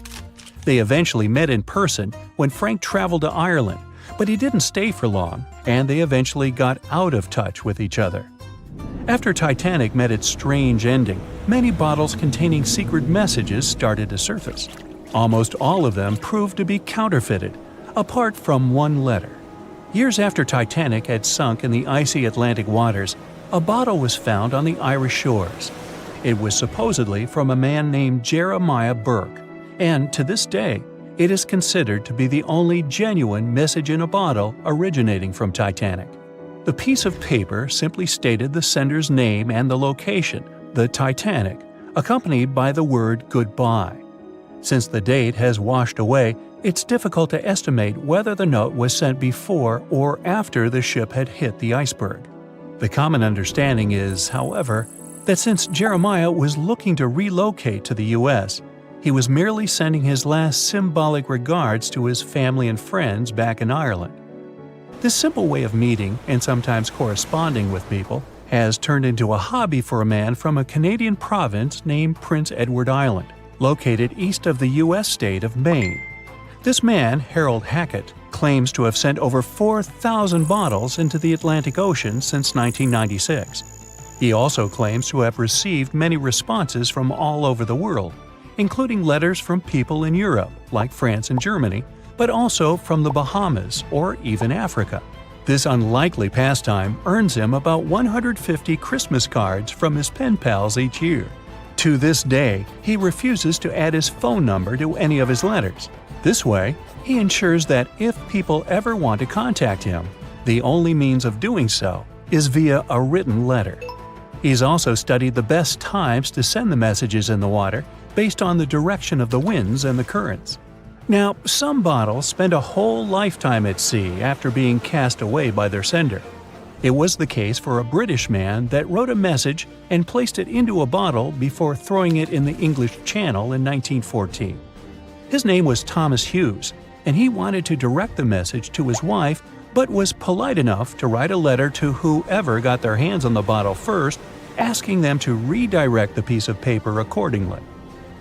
They eventually met in person when Frank traveled to Ireland, but he didn't stay for long, and they eventually got out of touch with each other. After Titanic met its strange ending, many bottles containing secret messages started to surface. Almost all of them proved to be counterfeited, apart from one letter. Years after Titanic had sunk in the icy Atlantic waters, a bottle was found on the Irish shores. It was supposedly from a man named Jeremiah Burke, and to this day, it is considered to be the only genuine message in a bottle originating from Titanic. The piece of paper simply stated the sender's name and the location, the Titanic, accompanied by the word goodbye. Since the date has washed away, it's difficult to estimate whether the note was sent before or after the ship had hit the iceberg. The common understanding is, however, that since Jeremiah was looking to relocate to the U.S., he was merely sending his last symbolic regards to his family and friends back in Ireland. This simple way of meeting and sometimes corresponding with people has turned into a hobby for a man from a Canadian province named Prince Edward Island, located east of the U.S. state of Maine. This man, Harold Hackett, claims to have sent over 4,000 bottles into the Atlantic Ocean since 1996. He also claims to have received many responses from all over the world, including letters from people in Europe, like France and Germany, but also from the Bahamas or even Africa. This unlikely pastime earns him about 150 Christmas cards from his pen pals each year. To this day, he refuses to add his phone number to any of his letters. This way, he ensures that if people ever want to contact him, the only means of doing so is via a written letter. He's also studied the best times to send the messages in the water based on the direction of the winds and the currents. Now, some bottles spend a whole lifetime at sea after being cast away by their sender. It was the case for a British man that wrote a message and placed it into a bottle before throwing it in the English Channel in 1914. His name was Thomas Hughes, and he wanted to direct the message to his wife, but was polite enough to write a letter to whoever got their hands on the bottle first, asking them to redirect the piece of paper accordingly.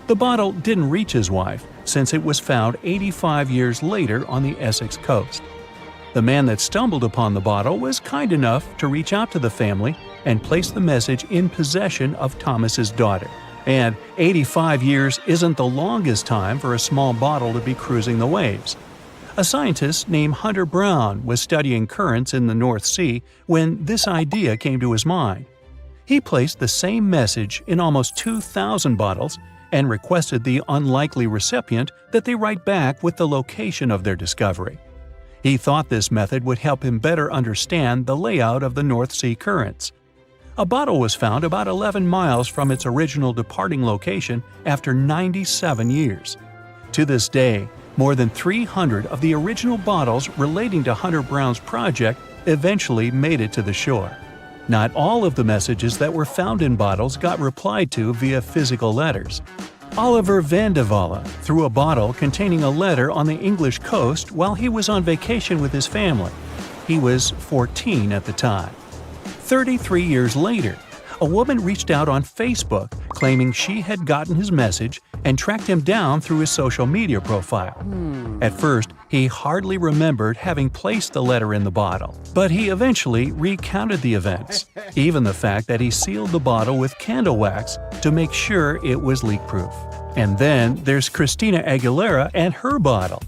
The bottle didn't reach his wife, since it was found 85 years later on the Essex coast. The man that stumbled upon the bottle was kind enough to reach out to the family and place the message in possession of Thomas's daughter. And 85 years isn't the longest time for a small bottle to be cruising the waves. A scientist named Hunter Brown was studying currents in the North Sea when this idea came to his mind. He placed the same message in almost 2,000 bottles and requested the unlikely recipient that they write back with the location of their discovery. He thought this method would help him better understand the layout of the North Sea currents. A bottle was found about 11 miles from its original departing location after 97 years. To this day, more than 300 of the original bottles relating to Hunter Brown's project eventually made it to the shore. Not all of the messages that were found in bottles got replied to via physical letters. Oliver van de Walle threw a bottle containing a letter on the English coast while he was on vacation with his family. He was 14 at the time. 33 years later, a woman reached out on Facebook claiming she had gotten his message and tracked him down through his social media profile. At first, he hardly remembered having placed the letter in the bottle, but he eventually recounted the events, even the fact that he sealed the bottle with candle wax to make sure it was leak-proof. And then there's Christina Aguilera and her bottle.